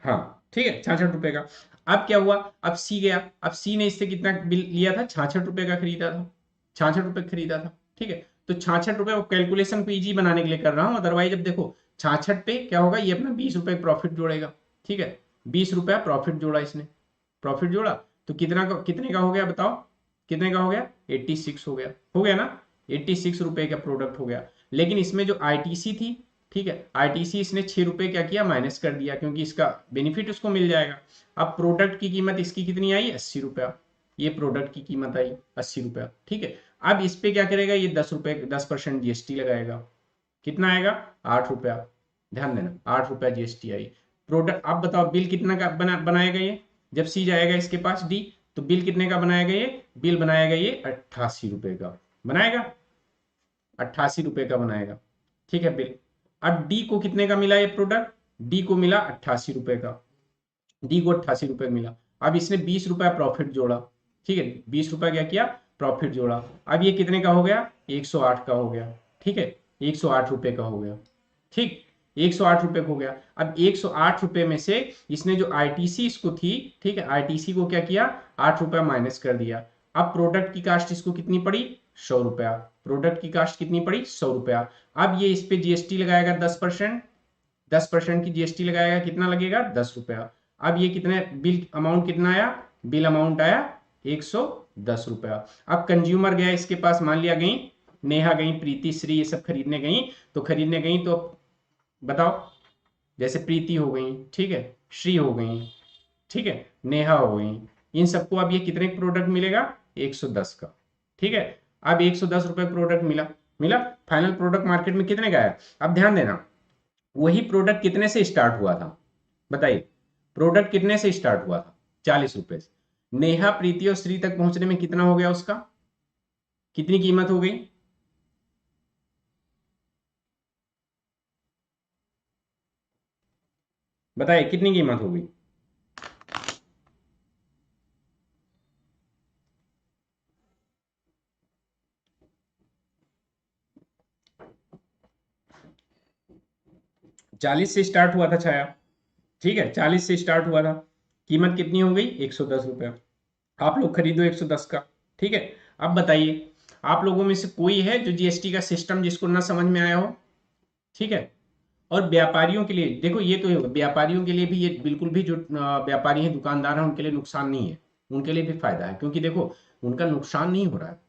हाँ, ठीक है, 66 रुपए का। अब क्या हुआ? अब सी गया। अब सी ने इससे कितना बिल लिया था? 66 रुपए का खरीदा था, 66 रुपए खरीदा था। ठीक है, तो 66 रुपए कैलकुलेशन को इजी बनाने के लिए कर रहा हूं, अदरवाइज अब देखो 66 पे क्या होगा? ये अपना 20 रुपए प्रॉफिट जोड़ेगा। ठीक है, 20 रुपया प्रॉफिट जोड़ा इसने, प्रॉफिट जोड़ा, तो कितने का हो गया बताओ? कितने का हो गया? 86 हो गया, हो गया ना? 86 रुपए का प्रोडक्ट हो गया। लेकिन इसमें जो आईटीसी थी, ठीक है, आईटीसी इसने 6 रुपए क्या किया? माइनस कर दिया, क्योंकि इसका बेनिफिट उसको मिल जाएगा। अब प्रोडक्ट की कीमत इसकी कितनी आई? 80 रुपया। ये प्रोडक्ट की कीमत आई 80 रुपया। ठीक है, अब इस पे क्या करेगा? ये 10 रुपए, 10% जीएसटी लगाएगा। कितना आएगा? 8 रुपया। ध्यान देना, 8 रुपया जीएसटी आई। प्रोडक्ट, अब बताओ बिल कितना का बनाएगा ये? जब सी जाएगा इसके पास डी, तो बिल कितने का बनाएगा ये? बिल बनाएगा ये 88 रुपए का बनाएगा, 88 रुपए का बनाएगा। ठीक है, बिल। अब डी को कितने का मिला ये प्रोडक्ट? डी को मिला 88 रुपए का, डी को 88 रुपए मिला। अब इसने 20 रुपया प्रॉफिट जोड़ा। ठीक है, 20 रुपया क्या किया? प्रॉफिट जोड़ा। अब ये कितने का हो गया? 108 का हो गया। ठीक है, 108 रुपए का हो गया। ठीक, 108 रुपए का हो गया। अब 108 रुपए में से इसने जो आईटीसी इसको थी, ठीक है, आईटीसी को क्या किया? 8 रुपया माइनस कर दिया। अब प्रोडक्ट की कास्ट इसको कितनी पड़ी? 100 रुपया। प्रोडक्ट की कास्ट कितनी पड़ी? 100 रुपया। अब ये इस पे जीएसटी लगाएगा 10%, 10% की जीएसटी लगाएगा, कितना लगेगा? 10 रुपया। अब ये कितने बिल अमाउंट कितना आया? बिल अमाउंट आया 110 रुपया। अब कंज्यूमर गया इसके पास, मान लिया गई नेहा गई, प्रीति, श्री, ये सब खरीदने गई। तो खरीदने गई तो बताओ, जैसे प्रीति हो गई, ठीक है, श्री हो गई, ठीक है, नेहा हो गई, इन सबको अब ये कितने प्रोडक्ट मिलेगा? 110 का। ठीक है, अब 110 रुपए प्रोडक्ट मिला, मिला। फाइनल प्रोडक्ट मार्केट में कितने का है? अब ध्यान देना, वही प्रोडक्ट कितने से स्टार्ट हुआ था बताइए? प्रोडक्ट कितने से स्टार्ट हुआ था? 40 रुपए से। नेहा, प्रीति और श्री तक पहुंचने में कितना हो गया उसका? कितनी कीमत हो गई? बताइए कितनी कीमत होगी? चालीस से स्टार्ट हुआ था छाया, ठीक है, 40 से स्टार्ट हुआ था। कीमत कितनी हो गई? 110 रुपया। आप लोग खरीदो 110 का, ठीक है। अब बताइए, आप लोगों में से कोई है जो जीएसटी का सिस्टम जिसको ना समझ में आया हो? ठीक है। और व्यापारियों के लिए देखो, ये तो व्यापारियों के लिए भी ये बिल्कुल भी, जो व्यापारी हैं, दुकानदार हैं, उनके लिए नुकसान नहीं है, उनके लिए भी फायदा है, क्योंकि देखो उनका नुकसान नहीं हो रहा है।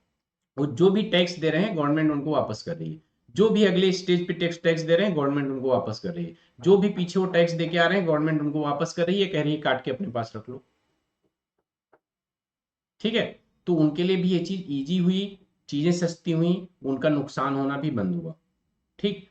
वो जो भी टैक्स दे रहे हैं गवर्नमेंट उनको वापस कर रही है, जो भी अगले स्टेज पे टैक्स टैक्स दे रहे हैं गवर्नमेंट उनको वापस कर रही है, जो भी पीछे वो टैक्स दे के आ रहे हैं गवर्नमेंट उनको वापस कर रही है, कह रही है काट के अपने पास रख लो। ठीक है। तो उनके लिए भी ये चीज इजी हुई, चीजें सस्ती हुई, उनका नुकसान होना भी बंद हुआ। ठीक।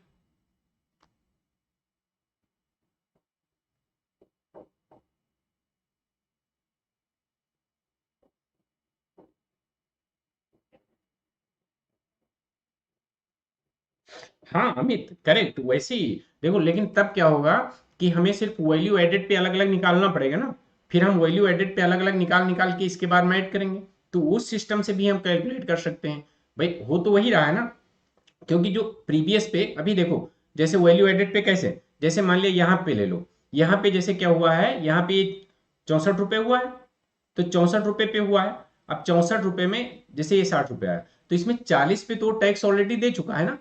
हाँ अमित, करेक्ट, वैसे ही देखो, लेकिन तब क्या होगा कि हमें सिर्फ वैल्यू एडेड पे अलग अलग निकालना पड़ेगा ना, फिर हम वैल्यू एडेड पे अलग अलग निकाल निकाल के इसके बाद में ऐड करेंगे, तो उस सिस्टम से भी हम कैलकुलेट कर सकते हैं। भाई हो तो वही रहा है ना, क्योंकि जो प्रीवियस पे अभी देखो, जैसे वैल्यू एडेड पे कैसे, जैसे मान लिया यहाँ पे ले लो, यहाँ पे जैसे क्या हुआ है, यहाँ पे 64 रुपये हुआ है, तो 64 रुपये पे हुआ है। अब 64 रुपये में जैसे ये 60 रुपया है, तो इसमें 40 पे तो टैक्स ऑलरेडी दे चुका है ना,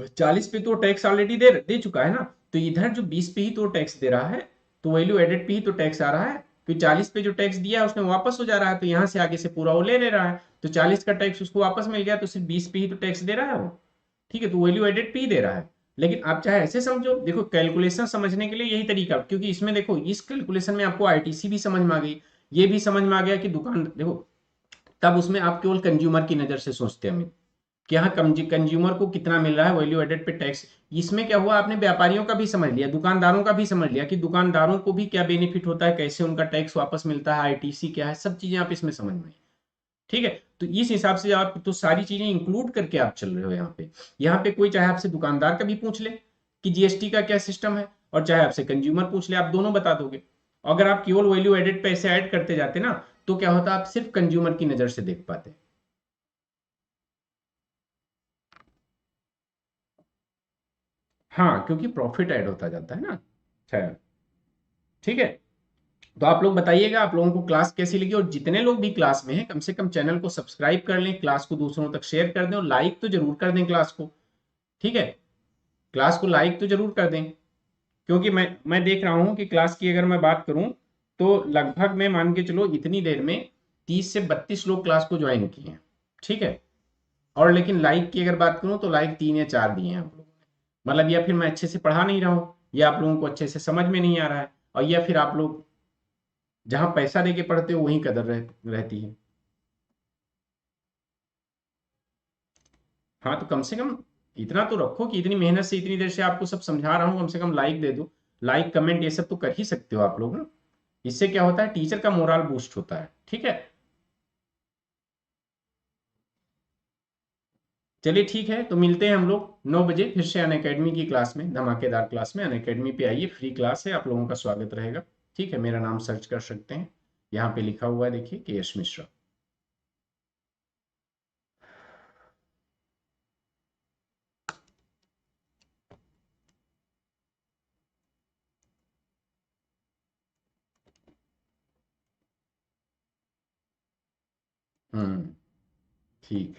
40 पे तो टैक्स ऑलरेडी दे दे चुका है ना, तो इधर जो 20 पे ही तो टैक्स दे रहा है, तो वैल्यू एडेड पे ही तो टैक्स आ रहा है, तो 40 पे जो टैक्स दिया है उसमें वापस हो जा रहा है, तो यहाँ से आगे से पूरा वो ले रहा है, तो 40 का टैक्स उसको वापस मिल गया, तो सिर्फ 20 पे ही तो टैक्स दे रहा है वो। ठीक है, तो वैल्यू एडेड पे ही दे रहा है। लेकिन आप चाहे ऐसे समझो, देखो कैलकुलेशन समझने के लिए यही तरीका, क्योंकि इसमें देखो इस कैलकुलेशन में आपको आईटीसी भी समझ में आ गई, ये भी समझ में आ गया कि दुकान देखो, तब उसमें आप केवल कंज्यूमर की नजर से सोचते हैं कि हाँ कंज्यूमर को कितना मिल रहा है वैल्यू एडेड पे टैक्स। इसमें क्या हुआ, आपने व्यापारियों का भी समझ लिया, दुकानदारों का भी समझ लिया कि दुकानदारों को भी क्या बेनिफिट होता है, कैसे उनका टैक्स वापस मिलता है, आईटीसी क्या है, सब चीजें आप इसमें समझ में आई। ठीक है। तो इस हिसाब से आप तो सारी चीजें इंक्लूड करके आप चल रहे हो यहाँ पे। यहाँ पे कोई चाहे आपसे दुकानदार का भी पूछ ले कि जीएसटी का क्या सिस्टम है, और चाहे आपसे कंज्यूमर पूछ ले, आप दोनों बता दोगे। अगर आप केवल वैल्यू एडेड पे ऐसे ऐड करते जाते ना, तो क्या होता, आप सिर्फ कंज्यूमर की नजर से देख पाते। हाँ, क्योंकि प्रॉफिट ऐड होता जाता है ना। अच्छा, ठीक है। तो आप लोग बताइएगा आप लोगों को क्लास कैसी लगी, और जितने लोग भी क्लास में हैं कम से कम चैनल को सब्सक्राइब कर लें, क्लास को दूसरों तक शेयर कर दें, और लाइक तो जरूर कर दें क्लास को। ठीक है, क्लास को लाइक तो जरूर कर दें, क्योंकि मैं देख रहा हूं कि क्लास की अगर मैं बात करूं, तो लगभग मैं मान के चलो इतनी देर में 30 से 32 लोग क्लास को ज्वाइन किए हैं। ठीक है। और लेकिन लाइक की अगर बात करूं तो लाइक 3 या 4 दिए हैं आप लोगों ने, मतलब या फिर मैं अच्छे से पढ़ा नहीं रहा हूं, या आप लोगों को अच्छे से समझ में नहीं आ रहा है, और या फिर आप लोग जहां पैसा देके पढ़ते हो वहीं कदर रहती है। हाँ, तो कम से कम इतना तो रखो कि इतनी मेहनत से इतनी देर से आपको सब समझा रहा हूँ, कम से कम लाइक दे दो। लाइक कमेंट ये सब तो कर ही सकते हो आप लोग ना, इससे क्या होता है, टीचर का मोरल बूस्ट होता है। ठीक है। चलिए ठीक है, तो मिलते हैं हम लोग 9 बजे फिर से अनअकैडमी की क्लास में, धमाकेदार क्लास में। अनअकैडमी पे आइए, फ्री क्लास है, आप लोगों का स्वागत रहेगा। ठीक है, मेरा नाम सर्च कर सकते हैं, यहाँ पे लिखा हुआ है देखिए, के एस मिश्रा। ठीक।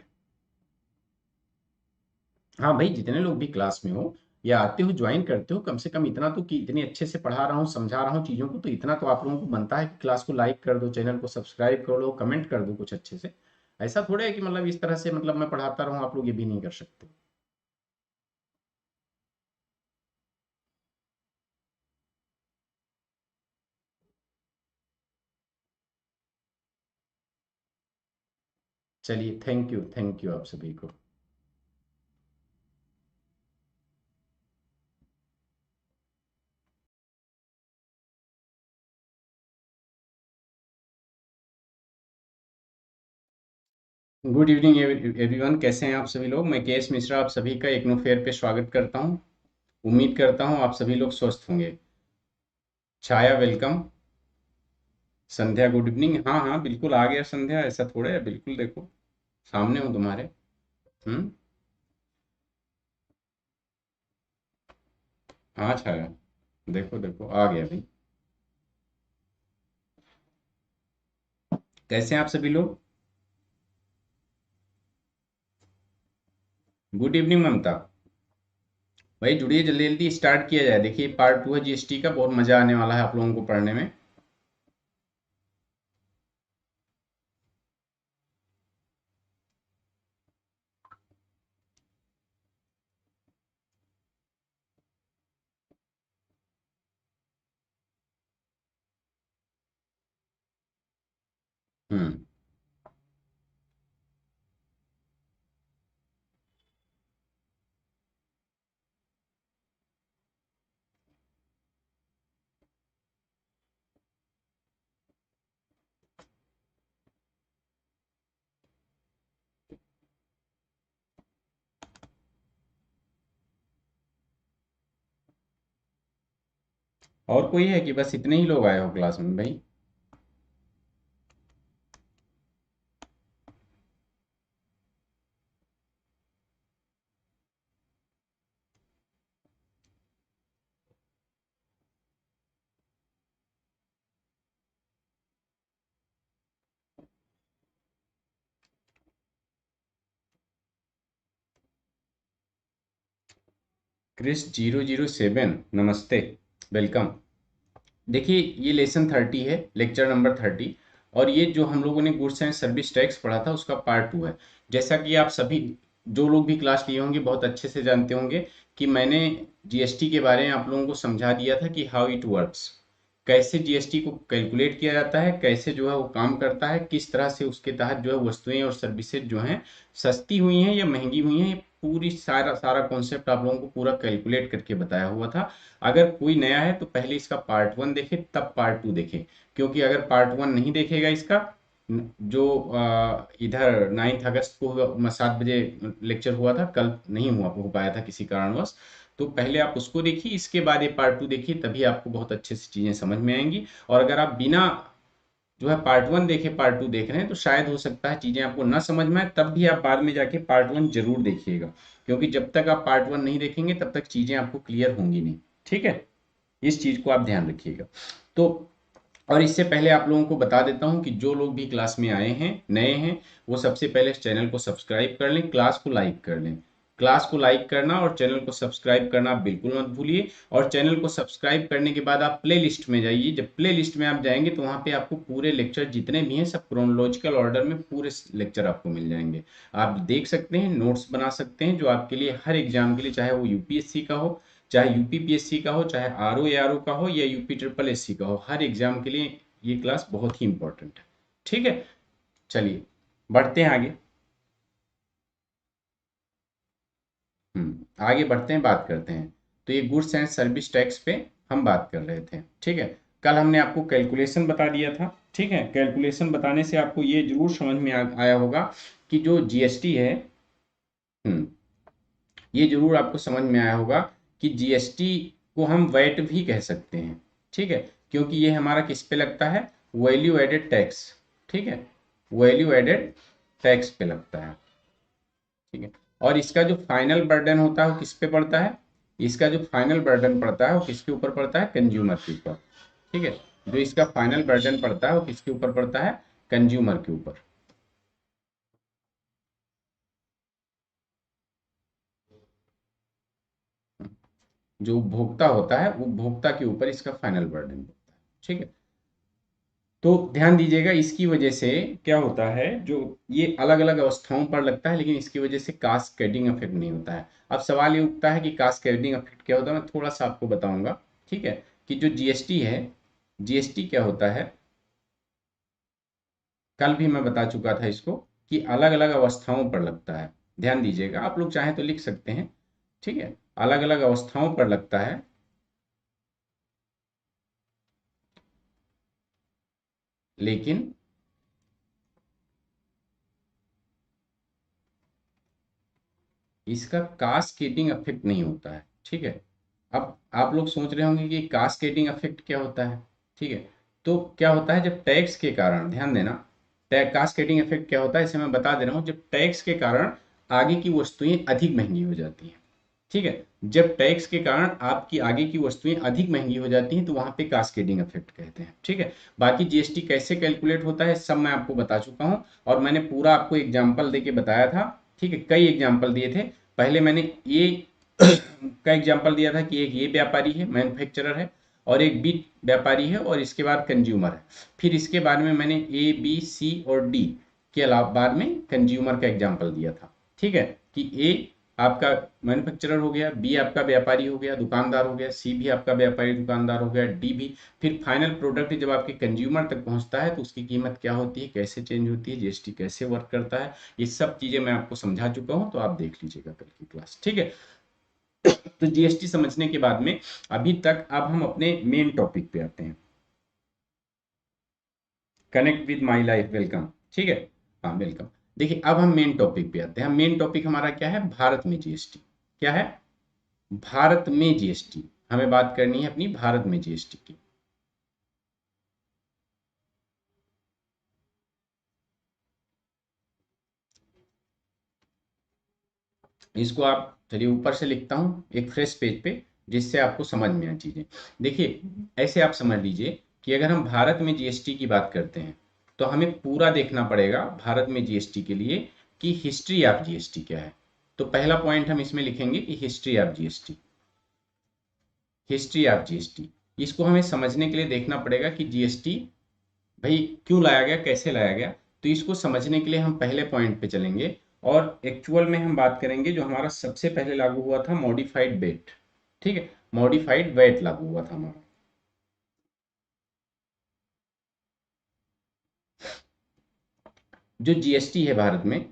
हाँ भाई, जितने लोग भी क्लास में हो या आते हो ज्वाइन करते हो, कम से कम इतना तो कि इतने अच्छे से पढ़ा रहा हूँ समझा रहा हूँ चीज़ों को, तो इतना तो आप लोगों को बनता है कि क्लास को लाइक कर दो, चैनल को सब्सक्राइब कर लो, कमेंट कर दो कुछ अच्छे से। ऐसा थोड़ा है कि मतलब इस तरह से मतलब मैं पढ़ाता रहूँ, आप लोग ये भी नहीं कर सकते। चलिए, थैंक यू आप सभी को। गुड इवनिंग एवरीवन, कैसे हैं आप सभी लोग? मैं के एस मिश्रा आप सभी का एकनो फेयर पे स्वागत करता हूं। उम्मीद करता हूं आप सभी लोग स्वस्थ होंगे। छाया वेलकम। संध्या गुड इवनिंग। हाँ हाँ बिल्कुल आ गया संध्या, ऐसा थोड़े है, बिल्कुल देखो सामने हूँ तुम्हारे। हम्म। हाँ छाया, देखो देखो आ गया भाई। कैसे हैं आप सभी लोग? गुड इवनिंग ममता। भाई जुड़िए, जल्दी जल्दी स्टार्ट किया जाए। देखिए पार्ट 2 है जीएसटी का, बहुत मजा आने वाला है आप लोगों को पढ़ने में। हम्म। और कोई है कि बस इतने ही लोग आए हो क्लास में भाई? क्रिस 007 नमस्ते, वेलकम। देखिए ये लेसन 30 है, लेक्चर नंबर 30। और ये जो हम लोगों ने गुड्स एंड सर्विस टैक्स पढ़ा था उसका पार्ट 2 है। जैसा कि आप सभी जो लोग भी क्लास लिए होंगे बहुत अच्छे से जानते होंगे कि मैंने जीएसटी के बारे में आप लोगों को समझा दिया था कि हाउ इट वर्क्स, कैसे जीएसटी को कैलकुलेट किया जाता है, कैसे जो है वो काम करता है, किस तरह से उसके तहत जो है वस्तुएं और सर्विसेज जो हैं सस्ती हुई हैं या महंगी हुई हैं, ये पूरी सारा सारा कॉन्सेप्ट आप लोगों को पूरा कैलकुलेट करके बताया हुआ था। अगर कोई नया है तो पहले इसका पार्ट 1 देखे तब पार्ट 2 देखे, क्योंकि अगर पार्ट 1 नहीं देखेगा इसका, जो इधर 9 अगस्त को 7 बजे लेक्चर हुआ था, कल नहीं हुआ हो पाया था किसी कारणवश, तो पहले आप उसको देखिए, इसके बाद ये पार्ट 2 देखिए, तभी आपको बहुत अच्छे से चीज़ें समझ में आएंगी। और अगर आप बिना जो है पार्ट 1 देखे पार्ट 2 देख रहे हैं तो शायद हो सकता है चीज़ें आपको ना समझ में आए, तब भी आप बाद में जाके पार्ट 1 जरूर देखिएगा, क्योंकि जब तक आप पार्ट 1 नहीं देखेंगे तब तक चीज़ें आपको क्लियर होंगी नहीं। ठीक है, इस चीज़ को आप ध्यान रखिएगा। तो और इससे पहले आप लोगों को बता देता हूं कि जो लोग भी क्लास में आए हैं नए हैं, वो सबसे पहले इस चैनल को सब्सक्राइब कर लें, क्लास को लाइक कर लें। क्लास को लाइक करना और चैनल को सब्सक्राइब करना आप बिल्कुल मत भूलिए। और चैनल को सब्सक्राइब करने के बाद आप प्ले लिस्ट में जाइए, जब प्ले लिस्ट में आप जाएंगे तो वहाँ पे आपको पूरे लेक्चर जितने भी हैं सब क्रोनोलॉजिकल ऑर्डर में पूरे लेक्चर आपको मिल जाएंगे। आप देख सकते हैं, नोट्स बना सकते हैं, जो आपके लिए हर एग्जाम के लिए, चाहे वो यूपीएससी का हो, चाहे यूपीपीएससी का हो, चाहे आरओ का हो या यूपी ट्रिपल एससी का हो, हर एग्जाम के लिए ये क्लास बहुत ही इंपॉर्टेंट है। ठीक है, चलिए बढ़ते हैं आगे। आगे बढ़ते हैं, बात करते हैं। तो ये गुड्स एंड सर्विस टैक्स पे हम बात कर रहे थे। ठीक है, कल हमने आपको कैलकुलेशन बता दिया था। ठीक है, कैलकुलेशन बताने से आपको ये जरूर समझ में आया होगा कि जो जीएसटी है, हम्म, ये जरूर आपको समझ में आया होगा कि जीएसटी को हम वैट भी कह सकते हैं। ठीक है, क्योंकि ये हमारा किस पे लगता है? Value added tax. ठीक है, वैल्यू एडेड टैक्स पे लगता है। ठीक है, और इसका जो फाइनल बर्डन होता है वो किस पे पड़ता है? इसका जो फाइनल बर्डन पड़ता है वो किसके ऊपर पड़ता है? कंज्यूमर के ऊपर। ठीक है, जो इसका फाइनल बर्डन पड़ता है वो किसके ऊपर पड़ता है? कंज्यूमर के ऊपर। जो उपभोक्ता होता है वो उपभोक्ता के ऊपर इसका फाइनल बर्डन होता है। ठीक है, तो ध्यान दीजिएगा, इसकी वजह से क्या होता है, जो ये अलग अलग अवस्थाओं पर लगता है लेकिन इसकी वजह से कास्केडिंग इफेक्ट नहीं होता है। अब सवाल ये उठता है कि कास्केडिंग इफेक्ट क्या होता है, मैं थोड़ा सा आपको बताऊंगा। ठीक है, कि जो जीएसटी है, जीएसटी क्या होता है, कल भी मैं बता चुका था इसको, कि अलग अलग अवस्थाओं पर लगता है। ध्यान दीजिएगा, आप लोग चाहें तो लिख सकते हैं। ठीक है, अलग अलग अवस्थाओं पर लगता है, लेकिन इसका कास्केडिंग इफेक्ट नहीं होता है। ठीक है, अब आप लोग सोच रहे होंगे कि कास्केडिंग इफेक्ट क्या होता है, ठीक है। तो क्या होता है जब टैक्स के कारण, ध्यान देना, कास्केडिंग इफेक्ट क्या होता है इसे मैं बता दे रहा हूँ। जब टैक्स के कारण आगे की वस्तुएं अधिक महंगी हो जाती हैं, ठीक है। जब टैक्स के कारण आपकी आगे की वस्तुएं अधिक महंगी हो जाती हैं तो वहां पे कास्केडिंग इफेक्ट कहते हैं, ठीक है। बाकी जीएसटी कैसे कैलकुलेट होता है सब मैं आपको बता चुका हूं, और मैंने पूरा आपको एग्जाम्पल देके बताया था, ठीक है। कई एग्जाम्पल दिए थे। पहले मैंने ये का एग्जाम्पल दिया था कि एक ये व्यापारी है, मैन्युफैक्चरर है, और एक बी व्यापारी है, और इसके बाद कंज्यूमर है। फिर इसके बाद में मैंने ए बी सी और डी के अलावा बाद में कंज्यूमर का एग्जाम्पल दिया था, ठीक है। कि ए आपका मैन्युफैक्चरर हो गया, बी आपका व्यापारी हो गया, दुकानदार हो गया, सी भी आपका व्यापारी दुकानदार हो गया, डी भी। फिर फाइनल प्रोडक्ट जब आपके कंज्यूमर तक पहुंचता है तो उसकी कीमत क्या होती है, कैसे चेंज होती है, जीएसटी कैसे वर्क करता है, ये सब चीजें मैं आपको समझा चुका हूं, तो आप देख लीजिएगा कल की क्लास, ठीक है। तो जीएसटी समझने के बाद में अभी तक अब हम अपने मेन टॉपिक पे आते हैं। Connect with my life, welcome, ठीक है। हाँ वेलकम। देखिए अब हम मेन टॉपिक पे आते हैं। मेन टॉपिक हमारा क्या है, भारत में जीएसटी क्या है, भारत में जीएसटी। हमें बात करनी है अपनी भारत में जीएसटी की। इसको आप चलिए ऊपर से लिखता हूं एक फ्रेश पेज पे, जिससे आपको समझ में आए चीजें। देखिए ऐसे आप समझ लीजिए कि अगर हम भारत में जीएसटी की बात करते हैं तो हमें पूरा देखना पड़ेगा भारत में जीएसटी के लिए कि हिस्ट्री ऑफ जीएसटी क्या है। तो पहला पॉइंट हम इसमें लिखेंगे कि history of GST, history of GST. इसको हमें समझने के लिए देखना पड़ेगा कि जीएसटी भाई क्यों लाया गया, कैसे लाया गया। तो इसको समझने के लिए हम पहले पॉइंट पे चलेंगे, और एक्चुअल में हम बात करेंगे जो हमारा सबसे पहले लागू हुआ था, मॉडिफाइड वेट, ठीक है। मॉडिफाइड वेट लागू हुआ था हमारा। जो जीएसटी है भारत में,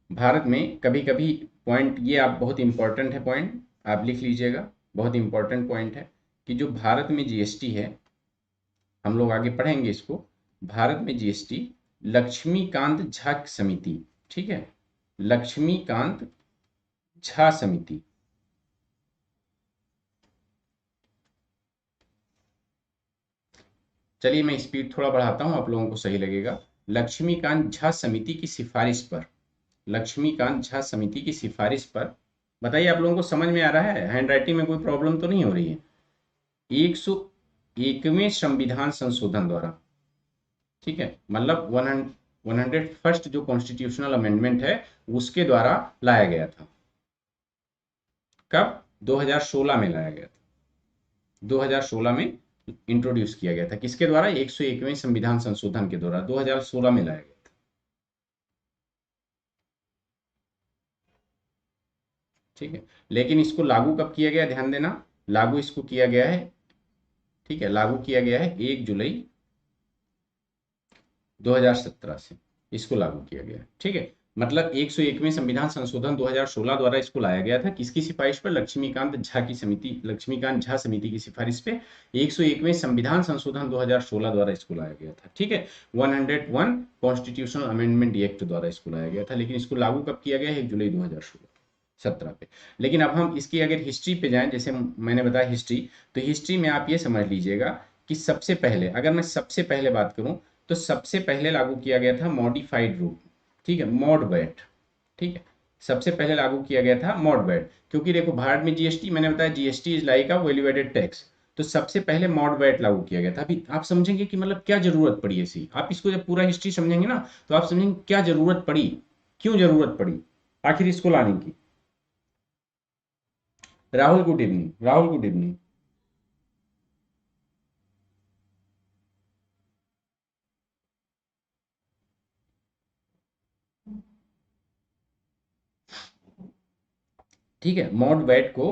भारत में कभी कभी पॉइंट, ये आप बहुत इंपॉर्टेंट है पॉइंट, आप लिख लीजिएगा, बहुत इंपॉर्टेंट पॉइंट है कि जो भारत में जीएसटी है, हम लोग आगे पढ़ेंगे इसको। भारत में जीएसटी लक्ष्मीकांत झा समिति, ठीक है, लक्ष्मीकांत झा समिति, चलिए मैं स्पीड थोड़ा बढ़ाता हूं, आप लोगों को सही लगेगा। लक्ष्मीकांत झा समिति की सिफारिश पर, लक्ष्मीकांत झा समिति की सिफारिश पर, बताइए आप लोगों को समझ में आ रहा है, हैंड राइटिंग में कोई प्रॉब्लम तो नहीं हो रही है। 101वें संविधान संशोधन द्वारा, ठीक है, मतलब 101st जो कॉन्स्टिट्यूशनल अमेंडमेंट है उसके द्वारा लाया गया था। कब, 2016 में लाया गया था, 2016 में इंट्रोड्यूस किया गया था, किसके द्वारा, 101वें संविधान संशोधन के द्वारा 2016 में लाया गया था, ठीक है। लेकिन इसको लागू कब किया गया, ध्यान देना, लागू इसको किया गया है, ठीक है, लागू किया गया है 1 जुलाई 2017 से इसको लागू किया गया, ठीक है। मतलब 101वें संविधान संशोधन 2016 द्वारा इसको लाया गया था, किसकी सिफारिश पर, लक्ष्मीकांत झा की समिति, लक्ष्मीकांत झा समिति की सिफारिश पे 101वें संविधान संशोधन 2016 द्वारा इसको लाया गया था, ठीक है। 101 कॉन्स्टिट्यूशनल अमेंडमेंट एक्ट द्वारा इसको लाया गया था, लेकिन इसको लागू कब किया गया, 1 जुलाई 2017 पे। लेकिन अब हम इसकी अगर हिस्ट्री पे जाएं, जैसे मैंने बताया हिस्ट्री, तो हिस्ट्री में आप ये समझ लीजिएगा कि सबसे पहले, अगर मैं सबसे पहले बात करूं तो सबसे पहले लागू किया गया था मॉडिफाइड रूट, ठीक है, मॉड वैट, ठीक है। सबसे पहले लागू किया गया था मॉड वैट, क्योंकि देखो भारत में जीएसटी, मैंने बताया GST is like a value added tax, तो सबसे पहले मॉड वैट लागू किया गया था। अभी आप समझेंगे कि मतलब क्या जरूरत पड़ी ऐसी, आप इसको जब पूरा हिस्ट्री समझेंगे ना तो आप समझेंगे क्या जरूरत पड़ी, क्यों जरूरत पड़ी आखिर इसको लाने की। Rahul good evening, Rahul good evening. ठीक है, मॉड वैट को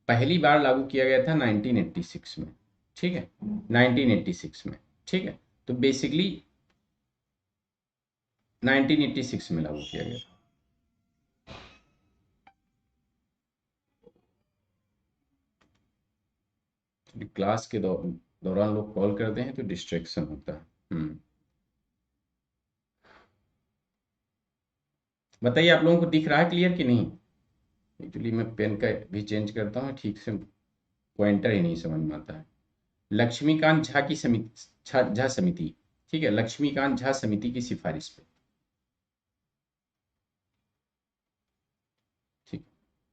पहली बार लागू किया गया था 1986 में, ठीक है, 1986 में, ठीक है। तो बेसिकली 1986 में लागू किया गया था। क्लास के दौरान लोग कॉल करते हैं तो डिस्ट्रैक्शन होता है। बताइए आप लोगों को दिख रहा है क्लियर कि नहीं। एक्चुअली मैं पेन का भी चेंज करता हूँ, ठीक से पॉइंटर ही नहीं समझ में आता है। लक्ष्मीकांत झा की समिति, झा समिति, ठीक है, लक्ष्मीकांत झा समिति की सिफारिश पे, ठीक।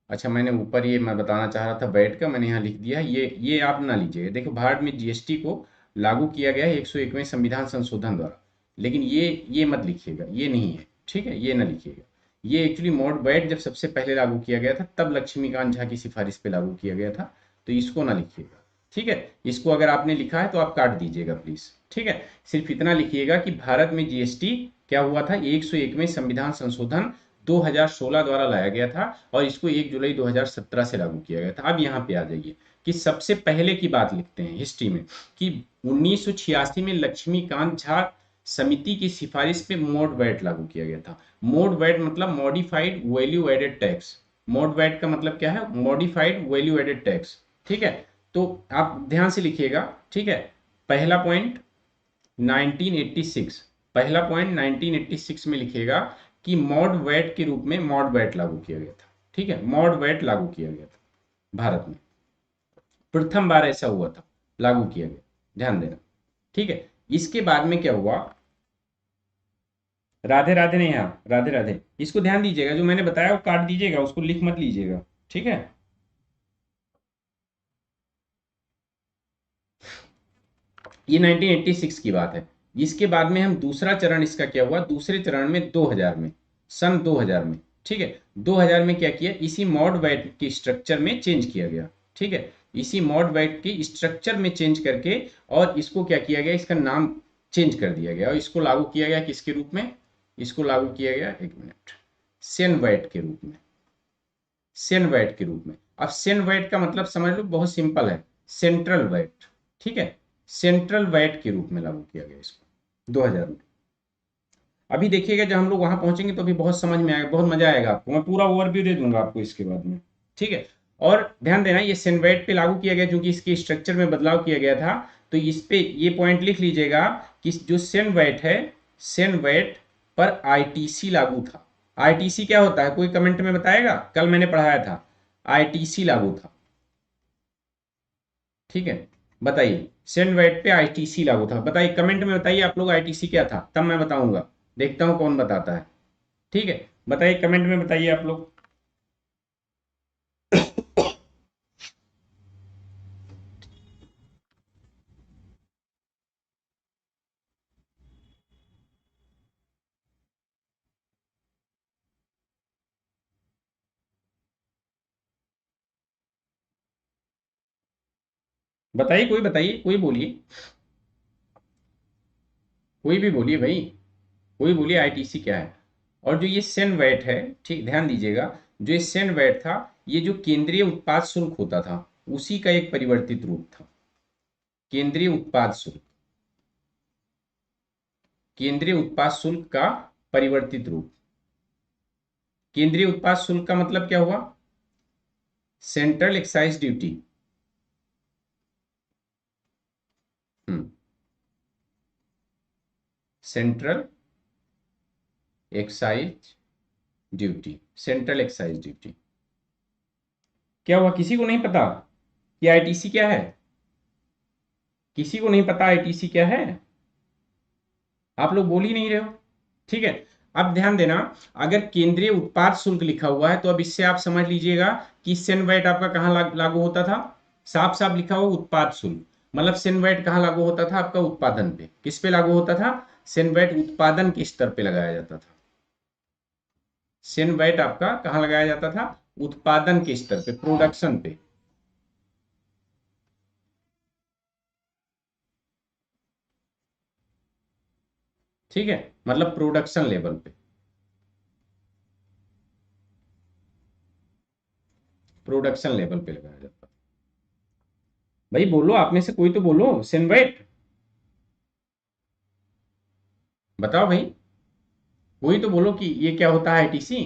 अच्छा, मैंने ऊपर ये मैं बताना चाह रहा था बैट का, मैंने यहाँ लिख दिया है, ये आप ना लीजिएगा। देखो, भारत में जीएसटी को लागू किया गया है 101वें संविधान संशोधन द्वारा, लेकिन ये मत लिखिएगा, ये नहीं है, ठीक है, ये ना लिखिएगा। ये एक्चुअली मॉड बैट जब सबसे पहले लागू किया गया था तब लक्ष्मीकांत झा की सिफारिश पे लागू किया गया था, तो इसको ना लिखिएगा, ठीक है। इसको अगर आपने लिखा है तो आप काट दीजिएगा प्लीज, ठीक है। सिर्फ इतना लिखिएगा कि भारत में जीएसटी क्या हुआ था, 101वें संविधान संशोधन 2016 द्वारा लाया गया था और इसको 1 जुलाई 2017 से लागू किया गया था। अब यहाँ पे आ जाइए कि सबसे पहले की बात लिखते हैं हिस्ट्री में कि 1986 में लक्ष्मीकांत झा समिति की सिफारिश पे मोड वैट लागू किया गया था। मोड वैट मतलब modified value added tax. Mod VAT का मतलब क्या है, मॉडिफाइड वैल्यू एडेड टैक्स, ठीक है। तो आप ध्यान से लिखिएगा, ठीक है। पहला पॉइंट 1986, पहला पॉइंट 1986 में लिखिएगा कि मॉड वैट के रूप में मॉड वैट लागू किया गया था, ठीक है। मॉड वैट लागू किया गया था भारत में, प्रथम बार ऐसा हुआ था, लागू किया गया, ध्यान देना, ठीक है। इसके बाद में क्या हुआ, राधे राधे नहीं, हाँ राधे राधे, इसको ध्यान दीजिएगा, जो मैंने बताया वो काट दीजिएगा, उसको लिख मत लीजिएगा, ठीक है। ये 1986 की बात है। इसके बाद में हम दूसरा चरण इसका क्या हुआ, दूसरे चरण में 2000 में, सन 2000 में, ठीक है। 2000 में क्या किया, इसी मॉड वैट के स्ट्रक्चर में चेंज किया गया, ठीक है। इसी मॉड वैट के स्ट्रक्चर में चेंज करके और इसको क्या किया गया, इसका नाम चेंज कर दिया गया और इसको लागू किया गया किसके रूप में, इसको लागू किया गया, एक मिनट, सेन वैट के रूप में, सेन वैट के रूप में। अब सेन वैट का मतलब समझ लो, बहुत सिंपल है, सेंट्रल वैट, ठीक है। सेंट्रल वैट के रूप में लागू किया गया इसको 2000 में। अभी देखिएगा जब हम लोग वहां पहुंचेंगे तो अभी बहुत समझ में आएगा, बहुत मजा आएगा आपको, मैं पूरा ओवरव्यू दे दूंगा आपको इसके बाद में, ठीक है। और ध्यान देना, ये सेनवैट पे लागू किया गया क्योंकि इसके स्ट्रक्चर में बदलाव किया गया था, तो इस पे ये पॉइंट लिख लीजिएगा कि जो सेनवैट है, सेनवैट पर आईटीसी लागू था। आईटीसी क्या होता है, कोई कमेंट में बताएगा, कल मैंने पढ़ाया था, आईटीसी लागू था, ठीक है। बताइए, सेनवैट पे आईटीसी लागू था, बताइए कमेंट में, बताइए आप लोग आईटीसी क्या था, तब मैं बताऊंगा, देखता हूं कौन बताता है, ठीक है। बताइए कमेंट में, बताइए आप लोग। बताइए, कोई बताइए, कोई बोलिए, कोई भी बोलिए भाई, कोई बोलिए आईटीसी क्या है। और जो ये सेन वैट है, ठीक ध्यान दीजिएगा, जो ये सेन वैट था, ये जो केंद्रीय उत्पाद शुल्क होता था उसी का एक परिवर्तित रूप था, केंद्रीय उत्पाद शुल्क, केंद्रीय उत्पाद शुल्क का परिवर्तित रूप। केंद्रीय उत्पाद शुल्क का मतलब क्या हुआ, central excise duty, central excise duty, central excise duty. क्या हुआ, किसी को नहीं पता कि आईटीसी क्या है, किसी को नहीं पता आईटीसी क्या है, आप लोग बोल ही नहीं रहे हो, ठीक है। अब ध्यान देना, अगर केंद्रीय उत्पाद शुल्क लिखा हुआ है तो अब इससे आप समझ लीजिएगा कि सेनवैट आपका कहाँ लागू होता था, साफ साफ लिखा हुआ उत्पाद शुल्क, मतलब सेनवैट कहाँ लागू होता था, आपका उत्पादन पे, किस पे लागू होता था, सेनवैट उत्पादन के स्तर पे लगाया जाता था। सेनवैट आपका कहाँ लगाया जाता था, उत्पादन के स्तर पे, प्रोडक्शन पे, ठीक है, मतलब प्रोडक्शन लेवल पे, प्रोडक्शन लेवल पे लगाया जाता है। भाई बोलो, आप में से कोई तो बोलो, सेनवेट बताओ भाई, कोई तो बोलो कि ये क्या होता है आईटीसी।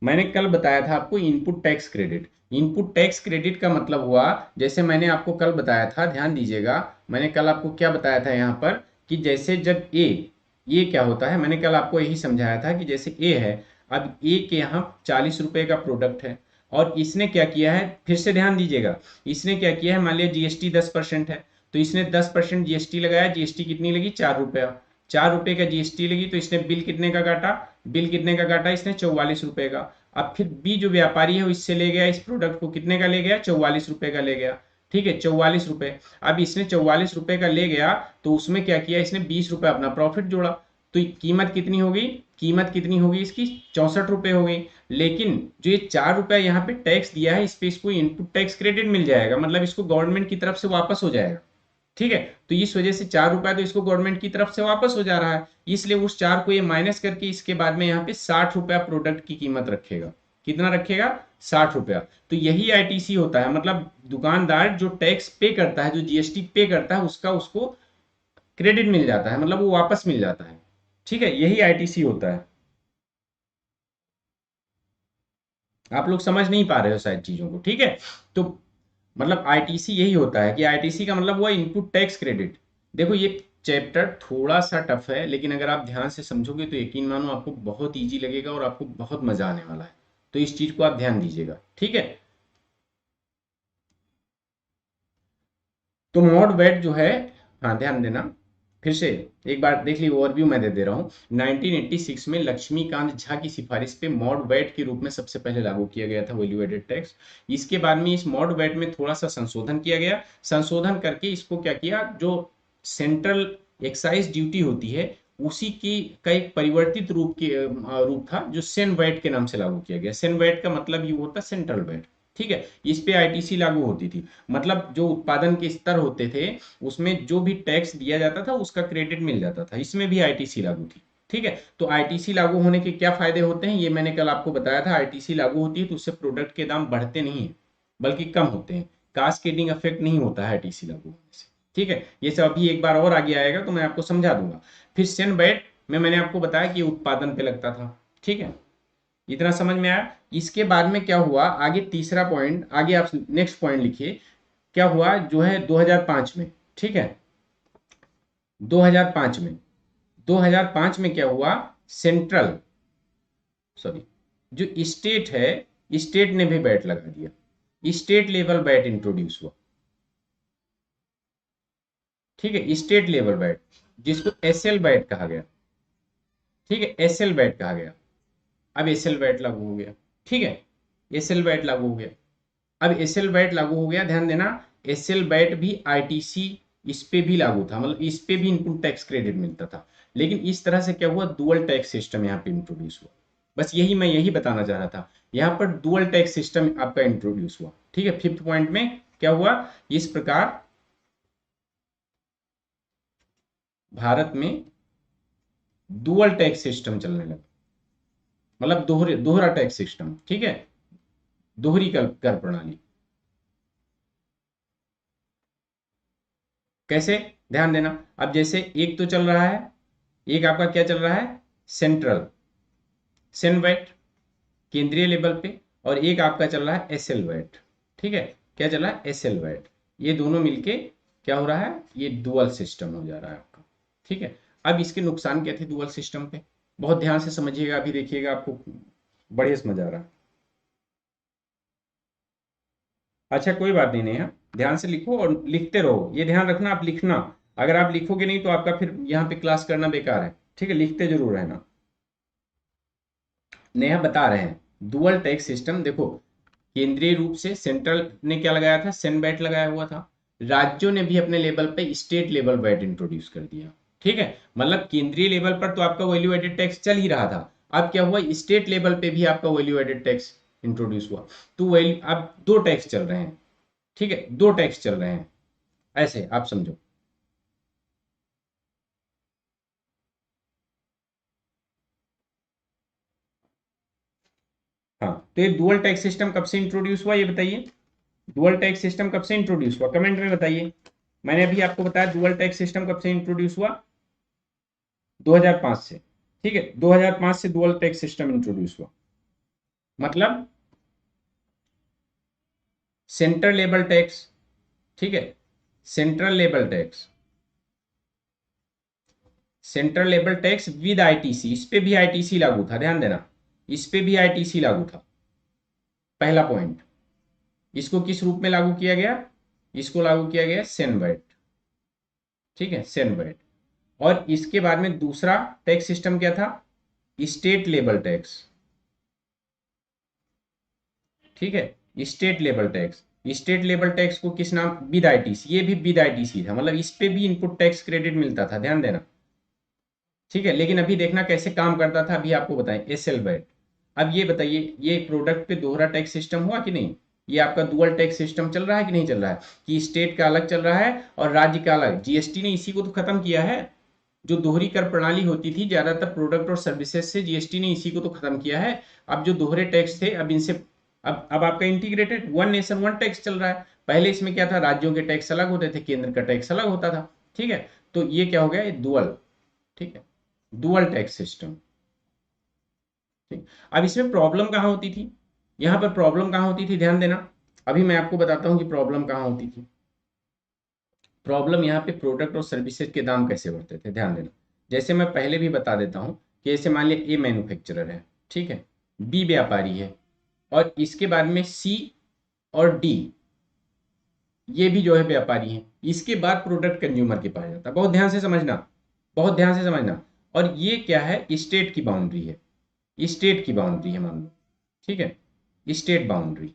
मैंने कल बताया था आपको input tax credit, input tax credit का मतलब हुआ, जैसे मैंने आपको कल बताया था, ध्यान दीजिएगा, मैंने कल आपको क्या बताया था यहाँ पर कि जैसे जब ए क्या होता है, मैंने कल आपको यही समझाया था कि जैसे ए है, अब ए के यहाँ 40 रुपए का प्रोडक्ट है और इसने क्या किया है, फिर से ध्यान दीजिएगा, इसने क्या किया है, मान लिया जीएसटी 10% है, तो इसने 10% जीएसटी लगाया, जीएसटी कितनी लगी, 4 रुपया, 4 रुपए का जीएसटी लगी, तो इसने बिल कितने का काटा, बिल कितने का काटा इसने, 44 रुपए का। अब फिर बी जो व्यापारी है वो इससे ले गया इस प्रोडक्ट को, कितने का ले गया, 44 रुपए का ले गया, ठीक है, 44 रुपए। अब इसने 44 रुपए का ले गया, तो उसमें क्या किया इसने, 20 रुपए अपना प्रॉफिट जोड़ा, तो कीमत कितनी हो गई, कीमत कितनी होगी इसकी, 64 रुपए हो गई। लेकिन जो ये 4 रुपया यहाँ पे टैक्स दिया है, इस पे इसको इनपुट टैक्स क्रेडिट मिल जाएगा, मतलब इसको गवर्नमेंट की तरफ से वापस हो जाएगा, ठीक है। तो इस वजह से 4 रुपया तो इसको गवर्नमेंट की तरफ से वापस हो जा रहा है, इसलिए उस 4 को ये माइनस करके इसके बाद में यहाँ पे 60 रुपया प्रोडक्ट की कीमत रखेगा, कितना रखेगा, 60 रुपया। तो यही आईटीसी होता है, मतलब दुकानदार जो टैक्स पे करता है, जो जीएसटी पे करता है, उसका उसको क्रेडिट मिल जाता है, मतलब वो वापस मिल जाता है, ठीक है, यही आईटीसी होता है। आप लोग समझ नहीं पा रहे हो शायद चीजों को, ठीक है। तो मतलब आईटीसी यही होता है कि आईटीसी का मतलब वो इनपुट टैक्स क्रेडिट। देखो ये चैप्टर थोड़ा सा टफ है, लेकिन अगर आप ध्यान से समझोगे तो यकीन मानो आपको बहुत इजी लगेगा और आपको बहुत मजा आने वाला है, तो इस चीज को आप ध्यान दीजिएगा, ठीक है। तो मॉड वेट जो है, हाँ ध्यान देना, फिर से एक बार देख ली, ओवरव्यू मैं दे दे रहा हूँ। 1986 में लक्ष्मीकांत झा की सिफारिश पे मॉड वेट के रूप में सबसे पहले लागू किया गया था वैल्यू एडेड टैक्स। इसके बाद में इस मॉड वेट में थोड़ा सा संशोधन किया गया, संशोधन करके इसको क्या किया, जो सेंट्रल एक्साइज ड्यूटी होती है उसी की का एक परिवर्तित रूप था, जो सेन वेट के नाम से लागू किया गया। सेन वेट का मतलब ये होता है सेंट्रल वेट, ठीक है। इस पे आईटीसी लागू होती थी, मतलब जो उत्पादन के स्तर होते थे उसमें जो भी टैक्स दिया जाता था उसका क्रेडिट मिल जाता था, इसमें भी आईटीसी लागू थी, ठीक है। तो आईटीसी लागू होने के क्या फायदे होते हैं, ये मैंने कल आपको बताया था। आईटीसी लागू होती है तो उससे प्रोडक्ट के दाम बढ़ते नहीं है, बल्कि कम होते हैं, कास्केडिंग इफेक्ट नहीं होता है आईटीसी लागू होने से, ठीक है। ये सब अभी एक बार और आगे आएगा तो मैं आपको समझा दूंगा। फिर सेन वेट में मैंने आपको बताया कि उत्पादन पे लगता था, ठीक है, इतना समझ में आया। इसके बाद में क्या हुआ, आगे तीसरा पॉइंट, आगे आप नेक्स्ट पॉइंट लिखिए, क्या हुआ जो है 2005 में, ठीक है, 2005 में, 2005 में क्या हुआ, सेंट्रल, सॉरी, जो स्टेट है, स्टेट ने भी बैट लगा दिया, स्टेट लेवल बैट इंट्रोड्यूस हुआ, ठीक है, स्टेट लेवल बैट, जिसको एसएल बैट कहा गया, ठीक है, एसएल बैट कहा गया। अब एसएल बैट लागू हो गया, ठीक है, एसएल बैट लागू हो गया। अब एसएल बैट लागू हो गया, ध्यान देना, एसएल बैट भी आईटीसी इस पे भी लागू था, मतलब इस पे भी इनपुट टैक्स क्रेडिट मिलता था। लेकिन इस तरह से क्या हुआ, डुअल टैक्स सिस्टम यहाँ पे इंट्रोड्यूस हुआ। बस यही मैं यही बताना चाह रहा था, यहाँ पर डुअल टैक्स सिस्टम आपका इंट्रोड्यूस हुआ, ठीक है। फिफ्थ पॉइंट में क्या हुआ, इस प्रकार भारत में डुअल टैक्स सिस्टम चलने लगा, मतलब दोहरा टैक्स सिस्टम, ठीक है, दोहरी कर प्रणाली। कैसे, ध्यान देना, अब जैसे एक तो चल रहा है, एक आपका क्या चल रहा है, सेंट्रल सेन वैट केंद्रीय लेवल पे, और एक आपका चल रहा है एसएल वैट, ठीक है, क्या चल रहा है, एसएल वैट। ये दोनों मिलके क्या हो रहा है, ये डुअल सिस्टम हो जा रहा है आपका, ठीक है। अब इसके नुकसान क्या थे डुअल सिस्टम पे, बहुत ध्यान से समझिएगा, अभी देखिएगा आपको बढ़िया समझ आ रहा है। अच्छा कोई बात नहीं, नेहा ध्यान से लिखो और लिखते रहो, ये ध्यान रखना आप लिखना, अगर आप लिखोगे नहीं तो आपका फिर यहाँ पे क्लास करना बेकार है, ठीक है, लिखते जरूर रहना। नेहा बता रहे हैं डुअल टैक्स सिस्टम, देखो केंद्रीय रूप से सेंट्रल ने क्या लगाया था, सेन वैट लगाया हुआ था, राज्यों ने भी अपने लेवल पे स्टेट लेवल वैट इंट्रोड्यूस कर दिया, ठीक है। मतलब केंद्रीय लेवल पर तो आपका वैल्यू एडेड टैक्स चल ही रहा था, अब क्या हुआ, स्टेट लेवल पे भी आपका वैल्यू एडेड टैक्स इंट्रोड्यूस हुआ। तो वैल्यू, अब दो टैक्स चल रहे हैं, ठीक है, दो टैक्स चल रहे हैं, ऐसे आप समझो। हाँ, तो ये डुअल टैक्स सिस्टम कब से इंट्रोड्यूस हुआ ये बताइए, डुअल टैक्स सिस्टम कब से इंट्रोड्यूस हुआ, कमेंट में बताइए। मैंने अभी आपको बताया डुअल टैक्स सिस्टम कब से इंट्रोड्यूस हुआ, 2005 से, ठीक है, 2005 से डुअल टैक्स सिस्टम इंट्रोड्यूस हुआ। मतलब सेंट्रल लेवल टैक्स, ठीक है, central level tax, central level tax with ITC, इस पे भी आईटीसी लागू था, ध्यान देना, इस पे भी आईटीसी लागू था, पहला पॉइंट, इसको किस रूप में लागू किया गया, इसको लागू किया गया सेन वैट, ठीक है, सेन वैट। और इसके बाद में दूसरा टैक्स सिस्टम क्या था, स्टेट लेवल टैक्स, ठीक है, state level tax. State level tax को किस नाम, विद आईटीसी, ये भी विद आईटीसी था, मतलब इस पे भी इनपुट टैक्स क्रेडिट मिलता था, ध्यान देना, ठीक है। लेकिन अभी देखना कैसे काम करता था, अभी आपको बताएं, एसएल वैट। अब ये बताइए, ये प्रोडक्ट पे दोहरा टैक्स सिस्टम हुआ कि नहीं, ये आपका डुअल टैक्स सिस्टम चल रहा है कि नहीं चल रहा है, कि स्टेट का अलग चल रहा है और राज्य का अलग। जीएसटी ने इसी को तो खत्म किया है, जो दोहरी कर प्रणाली होती थी ज्यादातर प्रोडक्ट और सर्विसेज से, जीएसटी ने इसी को तो खत्म किया है। अब जो दोहरे टैक्स थे, अब इनसे अब आपका integrated one nation one tax चल रहा है। पहले इसमें क्या था, राज्यों के टैक्स अलग होते थे, केंद्र का टैक्स अलग होता था, ठीक है। तो ये क्या हो गया, ये डुअल, ठीक है, डुअल टैक्स सिस्टम, ठीक। अब इसमें प्रॉब्लम कहाँ होती थी, यहाँ पर प्रॉब्लम कहाँ होती थी, ध्यान देना। अभी मैं आपको बताता हूँ कि प्रॉब्लम कहाँ होती थी। प्रॉब्लम यहाँ पे प्रोडक्ट और सर्विसेज के दाम कैसे बढ़ते थे, ध्यान देना। जैसे मैं पहले भी बता देता हूँ कि जैसे मान लिया ए मैन्युफैक्चरर है, ठीक है, बी व्यापारी है, और इसके बाद में सी और डी, ये भी जो है व्यापारी हैं। इसके बाद प्रोडक्ट कंज्यूमर के पास जाता है, बहुत ध्यान से समझना, बहुत ध्यान से समझना। और ये क्या है, स्टेट की बाउंड्री है, स्टेट की बाउंड्री है मान लो, ठीक है, स्टेट बाउंड्री,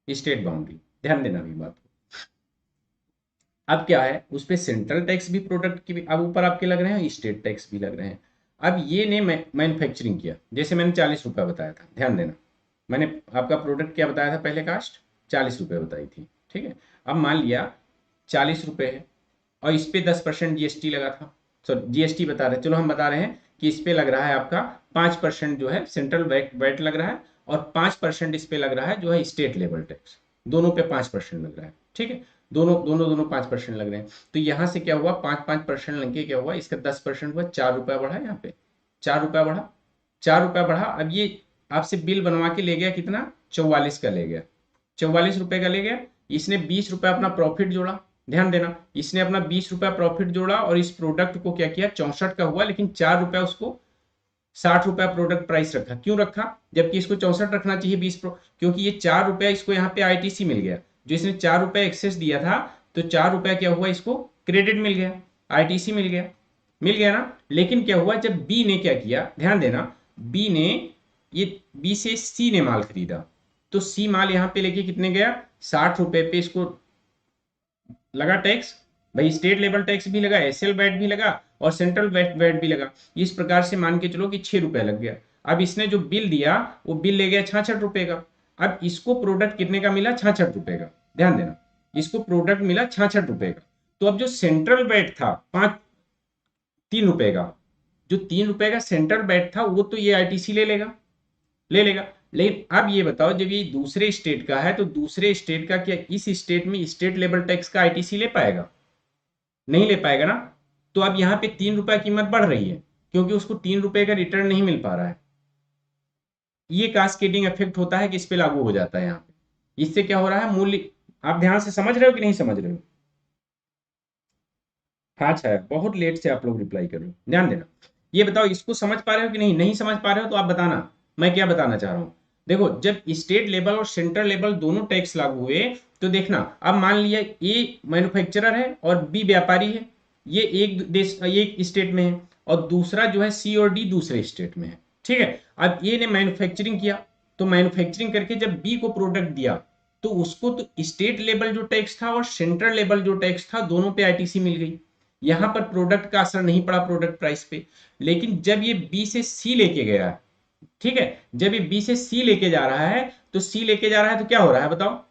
स्टेट बाउंड्री, ध्यान देना अभी बात को। अब क्या है, उस पर सेंट्रल टैक्स भी प्रोडक्ट की भी अब ऊपर आपके लग रहे हैं, स्टेट टैक्स भी लग रहे हैं। अब ये ने मैन्युफैक्चरिंग किया, जैसे मैंने 40 रुपये बताया था, ध्यान देना, मैंने आपका प्रोडक्ट क्या बताया था पहले, कास्ट 40 रुपये बताई थी, ठीक है। अब मान लिया 40 रुपये है, और इस पर 10% जीएसटी लगा था, सॉरी जीएसटी बता रहे, चलो हम बता रहे हैं कि इस पे लग रहा है आपका 5% जो है सेंट्रल वैट लग रहा है, और 5% इस पे लग रहा है जो है स्टेट लेवल टैक्स, दोनों पे 5% लग रहा है, ठीक है। दोनों दोनों दोनों 5% लग रहे हैं। तो यहाँ से क्या हुआ, 5% लग के क्या हुआ, इसका 10% हुआ, 4 रुपया बढ़ा, यहाँ पे 4 रुपया बढ़ा, 4 रुपया बढ़ा। अब ये आपसे बिल बनवा के ले गया कितना, 44 का ले गया, 44 रुपए का ले गया। इसने 20 रुपए अपना प्रॉफिट जोड़ा, ध्यान देना, इसने अपना 20 रुपया प्रॉफिट जोड़ा, और इस प्रोडक्ट को क्या किया, 64 का हुआ, लेकिन 4 रुपया उसको 60 रुपया प्रोडक्ट प्राइस रखा, क्यों रखा, जबकि इसको 64 रखना चाहिए 20 क्योंकि ये 4 रुपया इसको यहाँ पे आईटीसी मिल गया, जो इसने 4 रुपया एक्सेस दिया था, तो 4 रुपया क्या हुआ, इसको क्रेडिट मिल गया, आईटीसी मिल गया, मिल गया ना। लेकिन क्या हुआ, जब बी ने क्या किया, ध्यान देना, बी ने ये बी से सी ने माल खरीदा, तो सी माल यहाँ पे लेके कितने गया, 60 रुपए पे इसको लगा टैक्स, भाई स्टेट लेवल टैक्स भी लगा, एसएल वैट भी लगा, और सेंट्रल वैट भी लगा। इस प्रकार से मान के चलो कि 6 रुपया लग गया। अब इसने जो बिल दिया, वो बिल ले गया 66 रुपए का। अब इसको प्रोडक्ट कितने का मिला, 66 रुपए का, ध्यान देना, इसको प्रोडक्ट मिला 66 रुपए का। तो अब जो सेंट्रल वैट था 3 रुपए का, जो 3 रुपए का सेंट्रल वैट था, वो तो ये आईटीसी ले लेगा, ले लेगा। लेकिन अब ये बताओ, जब ये दूसरे स्टेट का है, तो दूसरे स्टेट का क्या इस स्टेट में स्टेट लेवल टैक्स का आईटीसी ले पाएगा, नहीं ले पाएगा ना। तो अब यहाँ पे 3 रुपया कीमत बढ़ रही है, क्योंकि उसको 3 रुपए का रिटर्न नहीं मिल पा रहा है। ये कास्केडिंग इफेक्ट होता है कि इस पे लागू हो जाता है यहाँ पे। इससे क्या हो रहा है, मूल्य, आप ध्यान से समझ रहे हो कि नहीं समझ रहे हो, हाँ अच्छा है, बहुत लेट से आप लोग रिप्लाई कर रहे हो, ध्यान देना। ये बताओ, इसको समझ पा रहे हो कि नहीं, नहीं समझ पा रहे हो तो आप बताना मैं क्या बताना चाह रहा हूँ। देखो, जब स्टेट लेवल और सेंट्रल लेवल दोनों टैक्स लागू हुए, तो देखना, अब मान लिया ए मैन्युफैक्चरर है और बी व्यापारी है, ये एक देश एक स्टेट में है, और दूसरा जो है सी और डी दूसरे स्टेट में है, ठीक है। अब ए ने मैन्युफैक्चरिंग किया, तो मैन्युफैक्चरिंग करके जब बी को प्रोडक्ट दिया, तो उसको तो स्टेट लेवल जो टैक्स था और सेंट्रल लेवल जो टैक्स था, दोनों पे आईटीसी मिल गई। यहां पर प्रोडक्ट का असर नहीं पड़ा प्रोडक्ट प्राइस पे। लेकिन जब ये बी से सी लेके गया, ठीक है, जब ये बी से सी लेके जा रहा है, तो सी लेके जा रहा है, तो क्या हो रहा है बताओ,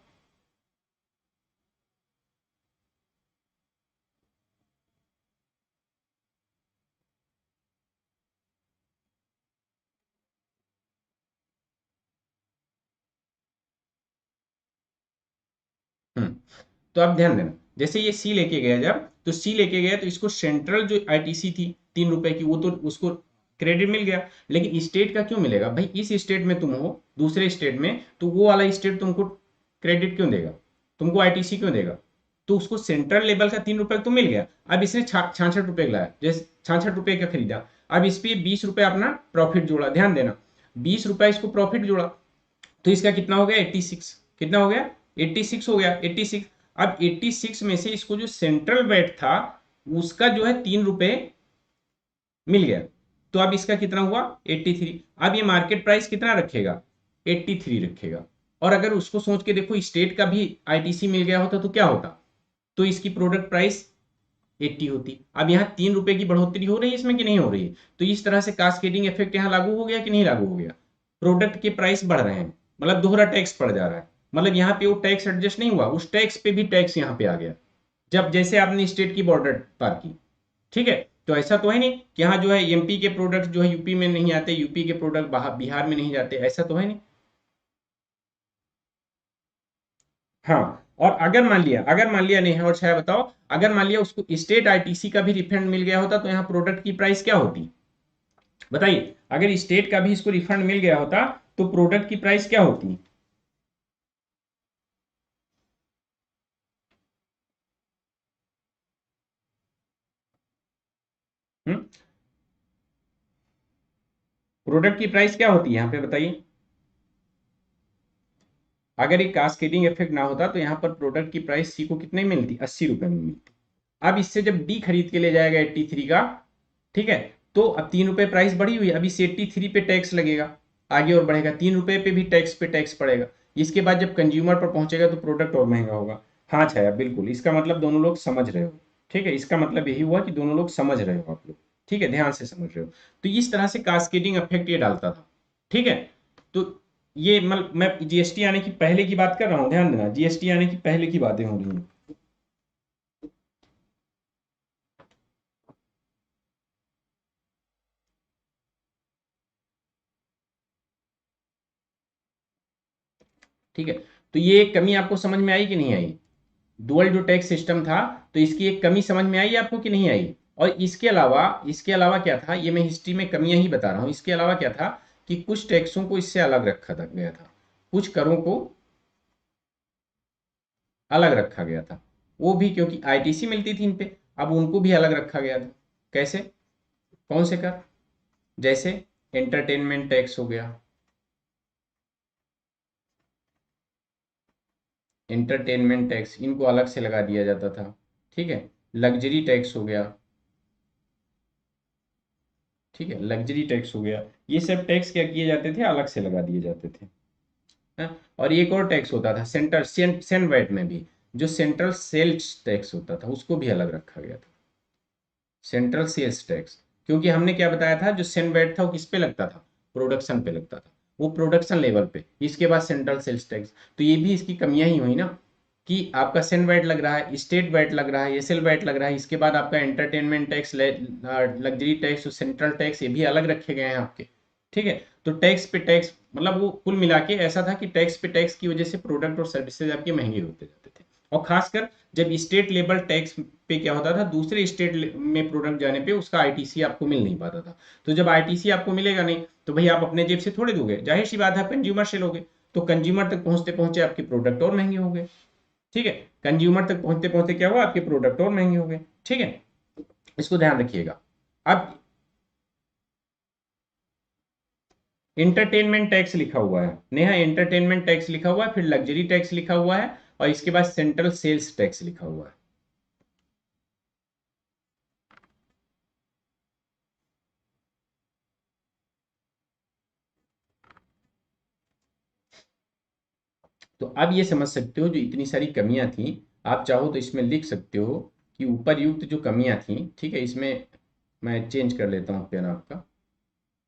हम्म तो आप ध्यान देना, जैसे ये सी लेके गया, जब तो सी लेके गया, तो इसको सेंट्रल जो आईटीसी थी 3 रुपए की, वो तो उसको क्रेडिट मिल गया। लेकिन स्टेट का क्यों मिलेगा भाई, इस स्टेट में तुम हो, दूसरे स्टेट में, तो वो वाला स्टेट तुमको क्रेडिट क्यों देगा, तुमको आईटीसी क्यों देगा। तो उसको सेंट्रल लेवल का 3 रुपए तो मिल गया। अब इसने 66 रुपए का लाया, जैसे 66 रुपए का खरीदा, अब इस पे 20 रुपए अपना प्रॉफिट जोड़ा, ध्यान देना, 20 रुपए इसको प्रॉफिट जोड़ा, तो इसका कितना हो गया 86, कितना हो गया 86 हो गया 86। अब 86 में से इसको जो सेंट्रल वेट था उसका जो है 3 रुपए मिल गया, तो अब इसका कितना हुआ 83। अब ये मार्केट प्राइस कितना रखेगा 83 रखेगा। और अगर उसको सोच के देखो स्टेट का भी आईटीसी मिल गया होता तो क्या होता, तो इसकी प्रोडक्ट प्राइस 80 होती। अब यहाँ 3 रुपए की बढ़ोतरी हो रही है इसमें कि नहीं हो रही है, तो इस तरह से कास्केडिंग इफेक्ट यहाँ लागू हो गया कि नहीं लागू हो गया, प्रोडक्ट के प्राइस बढ़ रहे हैं मतलब दोहरा टैक्स पड़ जा रहा है, मतलब यहाँ पे वो टैक्स एडजस्ट नहीं हुआ, उस टैक्स पे भी टैक्स यहाँ पे आ गया जब जैसे आपने स्टेट की बॉर्डर पार की। ठीक है, तो ऐसा तो है नहीं कि यहाँ जो है एमपी के प्रोडक्ट जो है यूपी में नहीं आते, यूपी के प्रोडक्ट बिहार में नहीं जाते, ऐसा तो है नहीं। हाँ, और अगर मान लिया नहीं है, और छाया बताओ, अगर मान लिया उसको स्टेट आईटीसी का भी रिफंड मिल गया होता तो यहाँ प्रोडक्ट की प्राइस क्या होती, बताइए। अगर स्टेट का भी इसको रिफंड मिल गया होता तो प्रोडक्ट की प्राइस क्या होती। हम्म, प्रोडक्ट की प्राइस क्या होती है यहाँ पे बताइए। अगर ये कास्केडिंग इफेक्ट ना होता तो यहाँ पर प्रोडक्ट की प्राइस सी को कितने में मिलती, 80 रुपए में मिलती। अब इससे जब डी खरीद के ले जाएगा 83 का, ठीक है, तो अब 3 रुपए प्राइस बढ़ी हुई है, अब इस 83 पे टैक्स लगेगा, आगे और बढ़ेगा, 3 रुपए पे भी टैक्स पे टैक्स पड़ेगा। इसके बाद जब कंज्यूमर पर पहुंचेगा तो प्रोडक्ट और महंगा होगा। हाँ छाया बिल्कुल, इसका मतलब दोनों लोग समझ रहे हो। ठीक है, इसका मतलब यही हुआ कि दोनों लोग समझ रहे हो आप लोग। ठीक है, ध्यान से समझ रहे हो। तो इस तरह से कास्केडिंग इफेक्ट ये डालता था। ठीक है, तो ये मतलब मैं जीएसटी आने की पहले की बात कर रहा हूँ, ध्यान देना, जीएसटी आने की पहले की बातें हो रही हैं। ठीक है, तो ये एक कमी आपको समझ में आई कि नहीं आई, डुअल जो टैक्स सिस्टम था, तो इसकी एक कमी समझ में आई आपको कि नहीं आई। और इसके अलावा क्या था, ये मैं हिस्ट्री में कमियां ही बता रहा हूं, इसके अलावा क्या था कि कुछ टैक्सों को इससे अलग रखा था गया था, कुछ करों को अलग रखा गया था, वो भी क्योंकि आईटीसी मिलती थी इन पे, अब उनको भी अलग रखा गया था। कैसे, कौन से कर, जैसे एंटरटेनमेंट टैक्स हो गया, एंटरटेनमेंट टैक्स इनको अलग से लगा दिया जाता था। ठीक है, लग्जरी टैक्स हो गया, ठीक है, लग्जरी टैक्स हो गया, ये सब टैक्स क्या किए जाते थे, अलग से लगा दिए जाते थे। हाँ? और एक और टैक्स होता था सेंटर सेन वैट में भी, जो सेंट्रल सेल्स टैक्स होता था उसको भी अलग रखा गया था, सेंट्रल सेल्स टैक्स। क्योंकि हमने क्या बताया था, जो सेन वैट था वो किस पे लगता था, प्रोडक्शन पे लगता था, वो प्रोडक्शन लेवल पे, इसके बाद सेंट्रल सेल्स टैक्स। तो ये भी इसकी कमियां ही हुई ना, कि आपका सेन वैट लग रहा है, स्टेट वैट लग रहा है, एसएल वैट लग रहा है, इसके बाद आपका एंटरटेनमेंट टैक्स, लग्जरी टैक्स और सेंट्रल टैक्स ये भी अलग रखे गए हैं आपके। ठीक है, तो टैक्स पे टैक्स मतलब वो कुल मिला के ऐसा था कि टैक्स पे टैक्स की वजह से प्रोडक्ट और सर्विसेज आपके महंगे होते जाते थे। और खासकर जब स्टेट लेवल टैक्स पे क्या होता था, दूसरे स्टेट में प्रोडक्ट जाने पे उसका आईटीसी आपको मिल नहीं पाता था। तो जब आईटीसी आपको मिलेगा नहीं तो भाई आप अपने जेब से थोड़े दोगे, जाहिर सी बात है कंज्यूमर से लोगे, तो कंज्यूमर तक पहुंचते पहुंचे आपके प्रोडक्ट और महंगे हो गए। ठीक है, कंज्यूमर तक पहुंचते पहुंचते क्या हुआ, आपके प्रोडक्ट और महंगे हो गए। ठीक है, इसको ध्यान रखिएगा। अब इंटरटेनमेंट टैक्स लिखा हुआ है, नेहा एंटरटेनमेंट टैक्स लिखा हुआ है, फिर लग्जरी टैक्स लिखा हुआ है, और इसके बाद सेंट्रल सेल्स टैक्स लिखा हुआ है। तो अब ये समझ सकते हो जो इतनी सारी कमियां थी, आप चाहो तो इसमें लिख सकते हो कि उपरयुक्त जो कमियां थी, ठीक है, इसमें मैं चेंज कर लेता हूँ पेन आपका,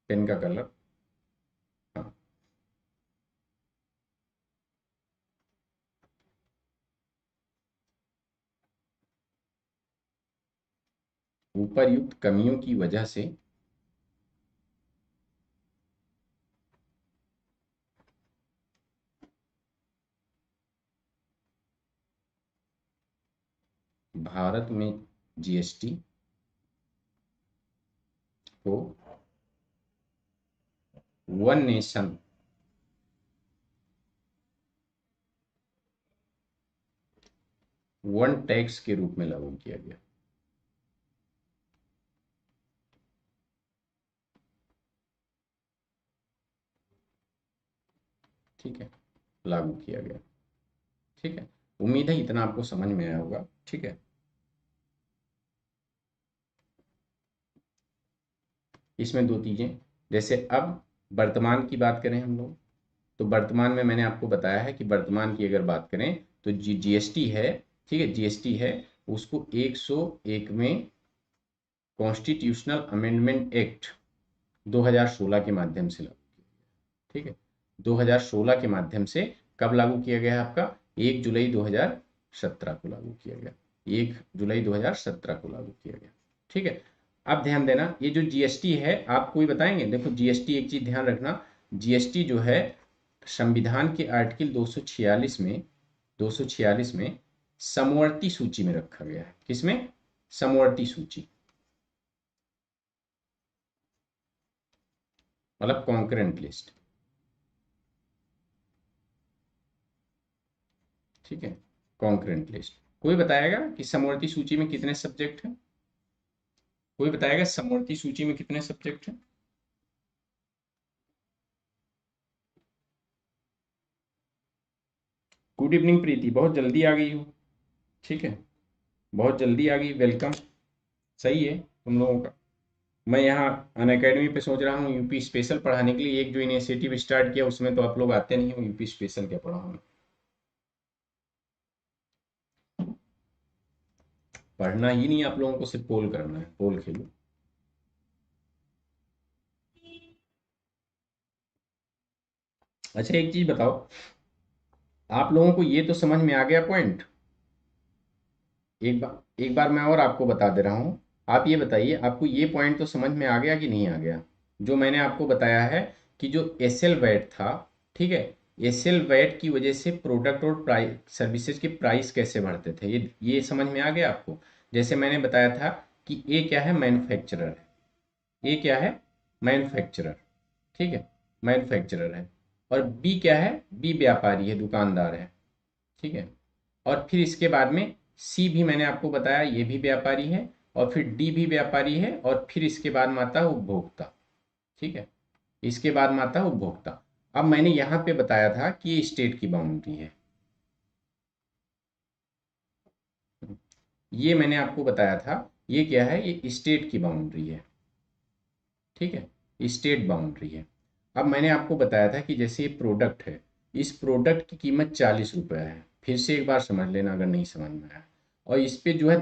पेन का कलर। हाँ, उपरयुक्त कमियों की वजह से भारत में जीएसटी को वन नेशन वन टैक्स के रूप में लागू किया गया। ठीक है, लागू किया गया। ठीक है, उम्मीद है इतना आपको समझ में आया होगा। ठीक है, इसमें दो चीजें, जैसे अब वर्तमान की बात करें हम लोग, तो वर्तमान में मैंने आपको बताया है कि वर्तमान की अगर बात करें तो जीएसटी है, ठीक है, जीएसटी है, उसको 101 में कॉन्स्टिट्यूशनल अमेंडमेंट एक्ट 2016 के माध्यम से लागू किया गया। ठीक है, 2016 के माध्यम से कब लागू किया गया है आपका? 1 जुलाई 2017 को लागू किया गया, 1 जुलाई 2017 को लागू किया गया। ठीक है, अब ध्यान देना, ये जो जीएसटी है आप कोई बताएंगे? देखो जीएसटी, एक चीज ध्यान रखना, जीएसटी जो है संविधान के आर्टिकल 246 में समवर्ती सूची में रखा गया है। किसमें? समवर्ती सूची, मतलब कॉन्करेंट लिस्ट। ठीक है, कॉन्करेंट लिस्ट। कोई बताएगा कि समवर्ती सूची में कितने सब्जेक्ट हैं? कोई बताएगा समवर्ती सूची में कितने सब्जेक्ट हैं? गुड इवनिंग प्रीति, बहुत जल्दी आ गई हो। ठीक है, बहुत जल्दी आ गई, वेलकम। सही है तुम लोगों का। मैं यहाँ अनअकैडमी पे सोच रहा हूँ यूपी स्पेशल पढ़ाने के लिए, एक जो इनिशिएटिव स्टार्ट किया उसमें तो आप लोग आते नहीं हो, यूपी स्पेशल क्या पढ़ाऊँ? पढ़ना ही नहीं आप लोगों को, सिर्फ पोल करना है, पोल खेलो। अच्छा एक चीज बताओ, आप लोगों को ये तो समझ में आ गया पॉइंट? एक बार मैं और आपको बता दे रहा हूँ, आप ये बताइए आपको ये पॉइंट तो समझ में आ गया कि नहीं आ गया? जो मैंने आपको बताया है कि जो एसएल वैट था, ठीक है, एसएल वैट की वजह से प्रोडक्ट और प्राइस, सर्विसेज के प्राइस कैसे बढ़ते थे, ये समझ में आ गया आपको? जैसे मैंने बताया था कि ए क्या है? मैन्युफैक्चरर है। ए क्या है? मैन्युफैक्चरर। ठीक है, मैन्युफैक्चरर है। और बी क्या है? बी व्यापारी है, दुकानदार है। ठीक है, और फिर इसके बाद में सी भी मैंने आपको बताया, ये भी व्यापारी है, और फिर डी भी व्यापारी है, और फिर इसके बाद में आता है उपभोक्ता। ठीक है, इसके बाद में आता है उपभोक्ता। अब मैंने यहाँ पे बताया था कि ये स्टेट की बाउंड्री है, ये मैंने आपको बताया था, ये क्या है? ये स्टेट की बाउंड्री है। ठीक है, स्टेट बाउंड्री है। अब मैंने आपको बताया था कि जैसे ये प्रोडक्ट है, इस प्रोडक्ट की कीमत 40 रुपये है। फिर से एक बार समझ लेना अगर नहीं समझ में आया। और इस पे जो है,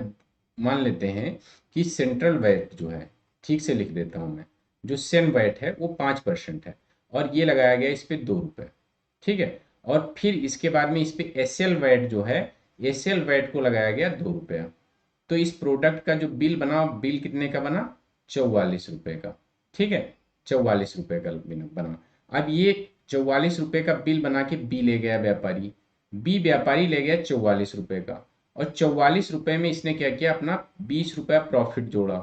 मान लेते हैं कि सेंट्रल वैट जो है, ठीक से लिख देता हूँ मैं, जो सेन वैट है वो 5% है, और ये लगाया गया इस पे 2 रुपये। ठीक है, और फिर इसके बाद में इस पे एसएल वैट जो है, एसएल वैट को लगाया गया 2 रुपये। तो इस प्रोडक्ट का जो बिल बना, बिल कितने का बना? 44 रुपये का। ठीक है, 44 रुपये का बिल बना। अब ये 44 रुपये का बिल बना के बी ले गया व्यापारी, बी व्यापारी ले गया 44 रुपये का, और 44 रुपये में इसने क्या किया? अपना 20 रुपया प्रॉफिट जोड़ा।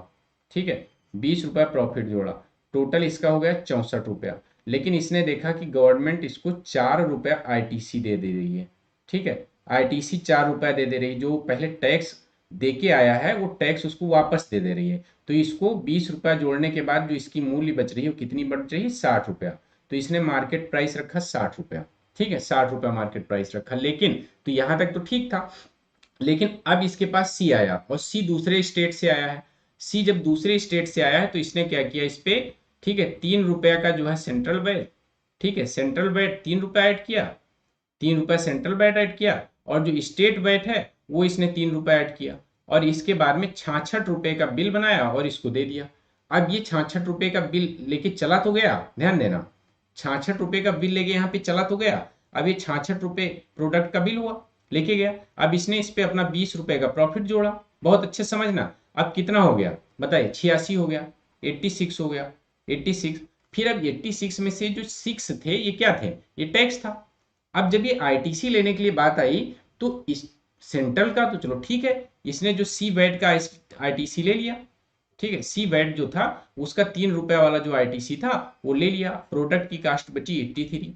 ठीक है, 20 रुपया प्रॉफिट जोड़ा, टोटल इसका हो गया 64 रुपया। लेकिन इसने देखा कि गवर्नमेंट इसको 4 रुपया आईटीसी दे रही है। ठीक है, आईटीसी 4 रुपया दे रही है, जो पहले टैक्स दे के आया है वो टैक्स उसको वापस दे रही है। तो इसको 20 रुपया जोड़ने के बाद जो इसकी मूल्य बच रही है वो कितनी बच रही है? 60 रुपया। तो इसने मार्केट प्राइस रखा 60 रुपया। ठीक है, 60 रुपया मार्केट प्राइस रखा। लेकिन तो यहां तक तो ठीक था, लेकिन अब इसके पास सी आया, और सी दूसरे स्टेट से आया है। सी जब दूसरे स्टेट से आया है तो इसने क्या किया इस पे? ठीक है, 3 रुपया का जो है सेंट्रल वैट, ठीक है, सेंट्रल वैट 3 रुपया ऐड किया, 3 रुपया सेंट्रल वैट ऐड किया, और जो स्टेट वैट है वो इसने 3 रुपया ऐड किया, और इसके बाद में 66 रुपये का बिल बनाया और इसको दे दिया। अब ये 66 रुपये का बिल लेके चला तो गया, ध्यान देना, 66 रुपये का बिल लेके यहाँ पे चला तो गया। अब ये 66 रुपये प्रोडक्ट का बिल हुआ, लेके गया। अब इसने इस पे अपना 20 रुपये का प्रॉफिट जोड़ा। बहुत अच्छे समझना। अब कितना हो गया बताइए? 86 हो गया, 86 हो गया, 86। फिर अब 86 में से जो 6 थे ये क्या थे? ये टैक्स था। अब जब ये आईटीसी लेने के लिए बात आई तो इस सेंट्रल का तो चलो ठीक है, इसने जो सी वैट का आईटीसी ले लिया। ठीक है, सी वैट जो था उसका 3 रुपया वाला जो आईटीसी था वो ले लिया, प्रोडक्ट की कास्ट बची 83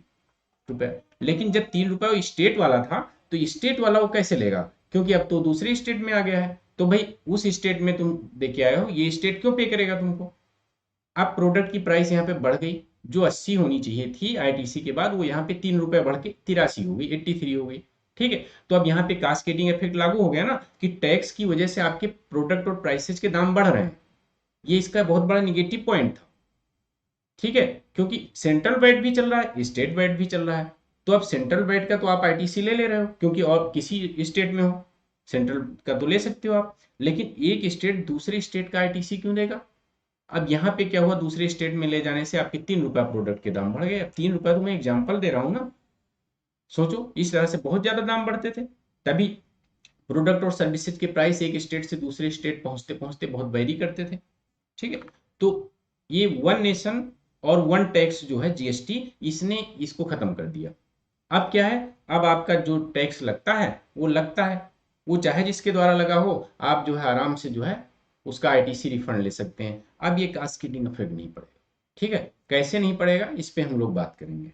रुपए। लेकिन जब 3 रुपया स्टेट वाला था तो स्टेट वाला वो कैसे लेगा? क्योंकि अब तो दूसरे स्टेट में आ गया है, तो भाई उस स्टेट में तुम देके आए हो, ये स्टेट क्यों पे करेगा तुमको? अब प्रोडक्ट की प्राइस यहाँ पे बढ़ गई, जो 80 होनी चाहिए थी आईटीसी के बाद, वो यहाँ पे 3 रुपए बढ़ के 83 हो गई, 83 हो गई। ठीक है, तो अब यहाँ पे कास्केडिंग इफेक्ट लागू हो गया ना, कि टैक्स की वजह से आपके प्रोडक्ट और प्राइसेस के दाम बढ़ रहे हैं। ये इसका बहुत बड़ा निगेटिव पॉइंट था। ठीक है, क्योंकि सेंट्रल वैट भी चल रहा है, स्टेट वैट भी चल रहा है। तो अब सेंट्रल वैट का तो आप आईटीसी ले रहे हो, क्योंकि और किसी स्टेट में हो, सेंट्रल का तो ले सकते हो आप, लेकिन एक स्टेट दूसरे स्टेट का आईटीसी क्यों देगा? अब यहाँ पे क्या हुआ, दूसरे स्टेट में ले जाने से आपके 3 रुपया प्रोडक्ट के दाम बढ़ गए। अब 3 रुपया तो मैं एग्जाम्पल दे रहा हूँ ना, सोचो इस तरह से बहुत ज्यादा दाम बढ़ते थे। तभी प्रोडक्ट और सर्विसेज के प्राइस एक स्टेट से दूसरे स्टेट पहुंचते पहुंचते बहुत वेरी करते थे। ठीक है, तो ये वन नेशन और वन टैक्स जो है जीएसटी, इसने इसको खत्म कर दिया। अब क्या है, अब आपका जो टैक्स लगता है वो लगता है, वो चाहे जिसके द्वारा लगा हो, आप जो है आराम से जो है उसका आईटीसी रिफंड ले सकते हैं। अब ये कास्केडिंग इफेक्ट नहीं पड़ेगा। ठीक है, कैसे नहीं पड़ेगा इस पे हम लोग बात करेंगे।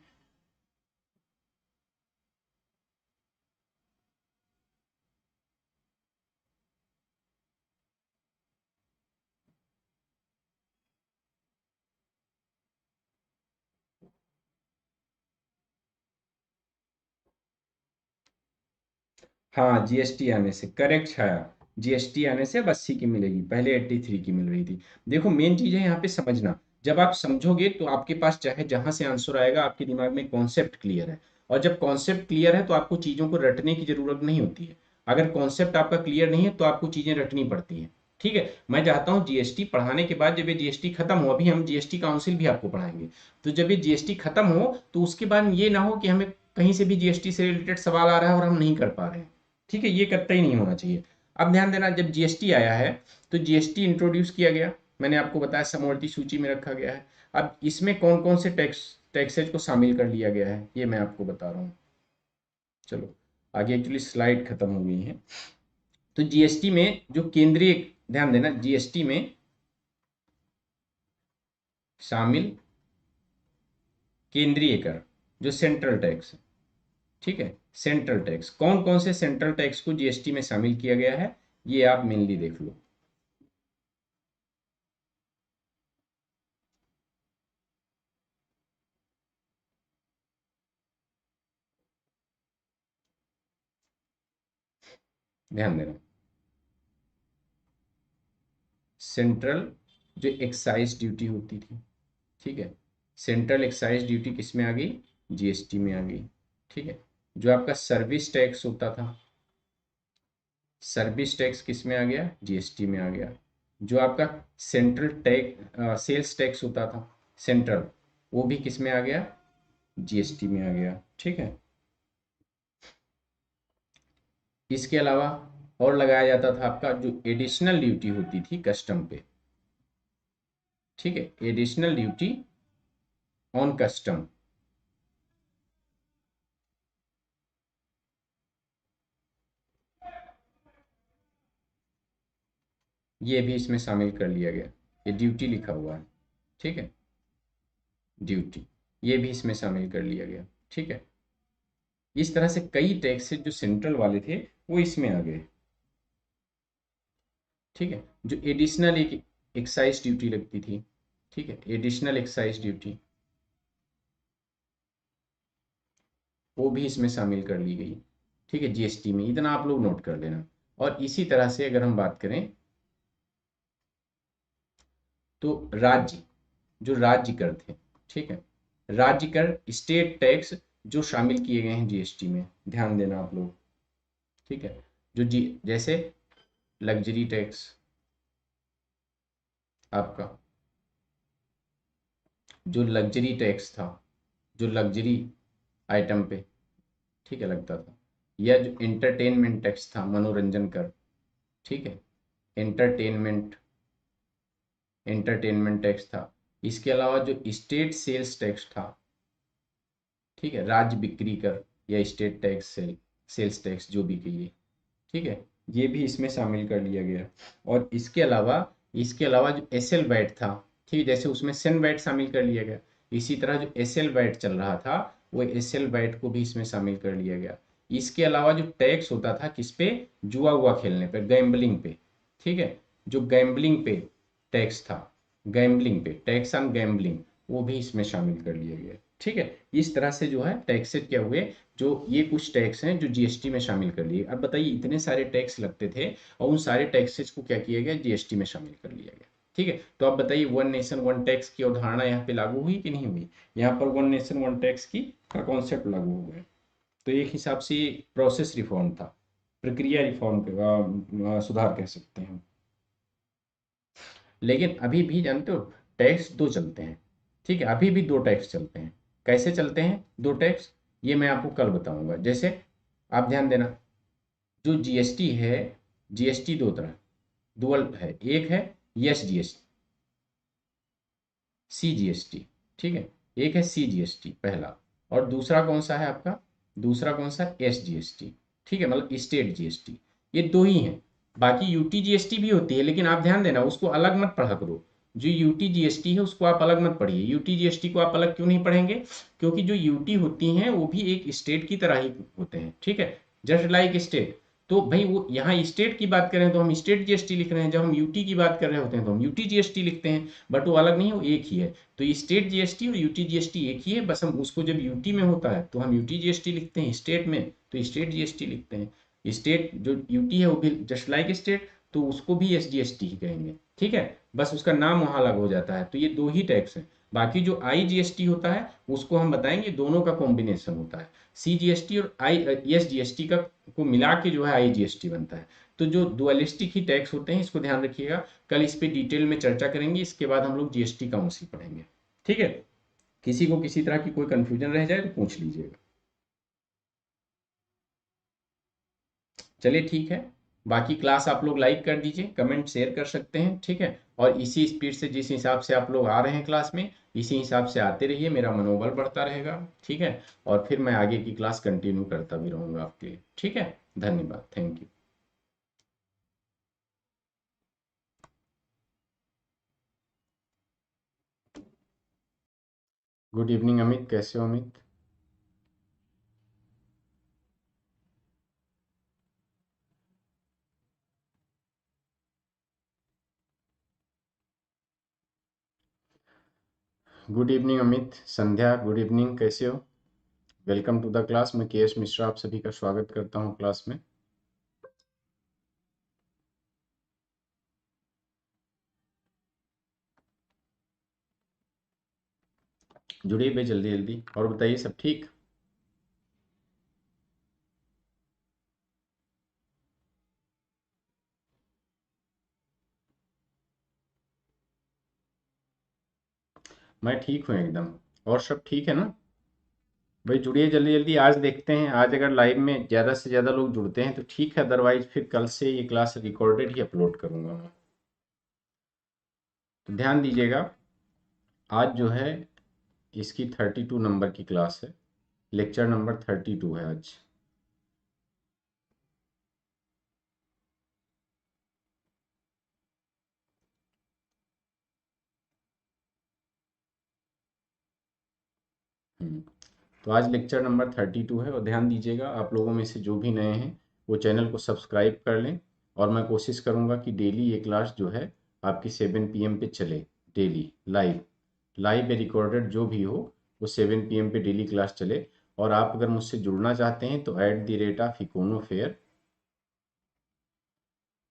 हाँ, जीएसटी आने से, करेक्ट छाया, जीएसटी आने से अब 80 की मिलेगी, पहले 83 की मिल रही थी। देखो मेन चीज है यहाँ पे समझना, जब आप समझोगे तो आपके पास चाहे जहां से आंसर आएगा, आपके दिमाग में कॉन्सेप्ट क्लियर है। और जब कॉन्सेप्ट क्लियर है तो आपको चीजों को रटने की जरूरत नहीं होती है। अगर कॉन्सेप्ट आपका क्लियर नहीं है तो आपको चीजें रटनी पड़ती हैं। ठीक है, मैं चाहता हूँ जीएसटी पढ़ाने के बाद जब ये जीएसटी खत्म हो, अभी हम जीएसटी काउंसिल भी आपको पढ़ाएंगे, तो जब ये जीएसटी खत्म हो तो उसके बाद ये ना हो कि हमें कहीं से भी जीएसटी से रिलेटेड सवाल आ रहा है और हम नहीं कर पा रहे हैं। ठीक है, ये कतई नहीं होना चाहिए। अब ध्यान देना, जब जीएसटी आया है तो जीएसटी इंट्रोड्यूस किया गया, मैंने आपको बताया समवर्ती सूची में रखा गया है। अब इसमें कौन कौन से टैक्सेज को शामिल कर लिया गया है ये मैं आपको बता रहा हूँ। चलो आगे, एक्चुअली स्लाइड खत्म हो गई है। तो जीएसटी में जो केंद्रीय, ध्यान देना, जीएसटी में शामिल केंद्रीय कर, जो सेंट्रल टैक्स है। ठीक है, सेंट्रल टैक्स, कौन कौन से सेंट्रल टैक्स को जीएसटी में शामिल किया गया है, ये आप मेनली देख लो। ध्यान देना, सेंट्रल जो एक्साइज ड्यूटी होती थी, ठीक है, सेंट्रल एक्साइज ड्यूटी किस में आ गई, जीएसटी में आ गई। ठीक है, जो आपका सर्विस टैक्स होता था, सर्विस टैक्स किस में आ गया, जीएसटी में आ गया। जो आपका सेंट्रल टैक्स सेल्स टैक्स होता था सेंट्रल, वो भी किस में आ गया, जीएसटी में आ गया। ठीक है, इसके अलावा और लगाया जाता था आपका जो एडिशनल ड्यूटी होती थी कस्टम पे। ठीक है, एडिशनल ड्यूटी ऑन कस्टम, ये भी इसमें शामिल कर लिया गया। ये ड्यूटी लिखा हुआ है, ठीक है, ड्यूटी, ये भी इसमें शामिल कर लिया गया। ठीक है, इस तरह से कई टैक्सेस जो सेंट्रल वाले थे वो इसमें आ गए। ठीक है, जो एडिशनल एक एक्साइज ड्यूटी लगती थी, ठीक है, एडिशनल एक्साइज ड्यूटी, वो भी इसमें शामिल कर ली गई। ठीक है, जीएसटी में, इतना आप लोग नोट कर लेना। और इसी तरह से अगर हम बात करें तो राज्य, जो राज्य कर थे, ठीक है, राज्य कर, स्टेट टैक्स जो शामिल किए गए हैं जीएसटी में, ध्यान देना आप लोग। ठीक है, जो जी जैसे लग्जरी टैक्स आपका, जो लग्जरी टैक्स था, जो लग्जरी आइटम पे, ठीक है, लगता था, या जो एंटरटेनमेंट टैक्स था, मनोरंजन कर, ठीक है, एंटरटेनमेंट एंटरटेनमेंट टैक्स था। इसके अलावा जो स्टेट सेल्स टैक्स था, ठीक है, राज्य बिक्री कर या स्टेट टैक्स, सेल्स टैक्स जो भी कहिए, ठीक है, ये भी इसमें शामिल कर लिया गया। और इसके अलावा जो एसएल वैट था, ठीक है, जैसे उसमें सेन वैट शामिल कर लिया गया, इसी तरह जो एसएल वैट चल रहा था वो एसएल वैट को भी इसमें शामिल कर लिया गया। इसके अलावा जो टैक्स होता था किस पे, जुआ हुआ खेलने पे, गैम्बलिंग पे, ठीक है, जो गैम्बलिंग पे टैक्स था, गैम्बलिंग पे, टैक्स ऑन गैम्बलिंग, वो भी इसमें शामिल कर लिया गया। ठीक है, इस तरह से जो है टैक्सेस क्या हुए, जो ये कुछ टैक्स हैं जो जीएसटी में शामिल कर लिए। अब बताइए इतने सारे टैक्स लगते थे और उन सारे टैक्सेस को क्या किया गया, जीएसटी में शामिल कर लिया गया। ठीक है, तो अब बताइए वन नेशन वन टैक्स की अवधारणा यहाँ पे लागू हुई कि नहीं हुई? यहाँ पर वन नेशन वन टैक्स की का कॉन्सेप्ट लागू हो गया। तो एक हिसाब से प्रोसेस रिफॉर्म था, प्रक्रिया रिफॉर्म का सुधार कह सकते हैं। लेकिन अभी भी जानते हो टैक्स दो चलते हैं। ठीक है, अभी भी दो टैक्स चलते हैं। कैसे चलते हैं दो टैक्स, ये मैं आपको कल बताऊंगा। जैसे आप ध्यान देना, जो जीएसटी है, जीएसटी दो तरह डुअल है। एक है यस जीएसटी, सी जीएसटी। ठीक है, एक है सी जीएसटी पहला, और दूसरा कौन सा है आपका, दूसरा कौन सा, एस जीएसटी। ठीक है, मतलब स्टेट जीएसटी। ये दो ही हैं। बाकी यूटी जीएसटी भी होती है, लेकिन आप ध्यान देना उसको अलग मत पढ़ा करो। जो यूटी जीएसटी है उसको आप अलग मत पढ़िए। यूटी जीएसटी को आप अलग क्यों नहीं पढ़ेंगे, क्योंकि जो यूटी होती हैं वो भी एक स्टेट की तरह ही होते हैं। ठीक है, जस्ट लाइक स्टेट। तो भाई वो यहाँ स्टेट की बात कर रहे हैं तो हम स्टेट जीएसटी लिख रहे हैं, जब हम यूटी की बात कर रहे होते हैं तो हम यूटी जीएसटी लिखते हैं। बट वो अलग नहीं है, वो एक ही है। तो स्टेट जीएसटी और यूटी जीएसटी एक ही है, बस हम उसको जब यूटी में होता है तो हम यूटी जीएसटी लिखते हैं, स्टेट में तो स्टेट जीएसटी लिखते हैं। स्टेट जो यूटी है वो भी जस्ट लाइक स्टेट, तो उसको भी एस जीएसटी ही कहेंगे। ठीक है, बस उसका नाम वहाँ अलग हो जाता है। तो ये दो ही टैक्स हैं। बाकी जो आई जीएसटी होता है उसको हम बताएंगे, दोनों का कॉम्बिनेशन होता है। सी जीएसटी और आई एस जीएसटी का को मिला के जो है आई जीएसटी बनता है। तो जो डुअलिस्टिक ही टैक्स होते हैं इसको ध्यान रखिएगा। कल इस पे डिटेल में चर्चा करेंगे, इसके बाद हम लोग जीएसटी काउंसिल पढ़ेंगे। ठीक है, किसी को किसी तरह की कोई कंफ्यूजन रह जाए तो पूछ लीजिएगा। चलिए ठीक है, बाकी क्लास आप लोग लाइक कर दीजिए, कमेंट शेयर कर सकते हैं। ठीक है, और इसी स्पीड से जिस हिसाब से आप लोग आ रहे हैं क्लास में, इसी हिसाब से आते रहिए, मेरा मनोबल बढ़ता रहेगा। ठीक है, और फिर मैं आगे की क्लास कंटिन्यू करता भी रहूँगा आपके लिए। ठीक है, धन्यवाद, thank you. Good evening Amit, कैसे हो Amit? Good evening Amit, Sandhya good evening, कैसे हो? Welcome to the class. मैं के एस मिश्रा आप सभी का स्वागत करता हूँ क्लास में। जुड़िए भाई जल्दी जल्दी, और बताइए सब ठीक? मैं ठीक हूँ एकदम। और सब ठीक है ना? भाई जुड़िए जल्दी जल्दी, आज देखते हैं, आज अगर लाइव में ज़्यादा से ज़्यादा लोग जुड़ते हैं तो ठीक है, अदरवाइज फिर कल से ये क्लास रिकॉर्डेड ही अपलोड करूँगा मैं। तो ध्यान दीजिएगा, आज जो है इसकी 32 नंबर की क्लास है, लेक्चर नंबर 32 है आज। हम्म, तो आज लेक्चर नंबर 32 है। और ध्यान दीजिएगा, आप लोगों में से जो भी नए हैं वो चैनल को सब्सक्राइब कर लें। और मैं कोशिश करूँगा कि डेली ये क्लास जो है आपकी 7 PM पे चले, डेली लाइव। लाइव या रिकॉर्डेड जो भी हो, वो 7 PM पे डेली क्लास चले। और आप अगर मुझसे जुड़ना चाहते हैं तो @ऑफ इकोनो फेयर,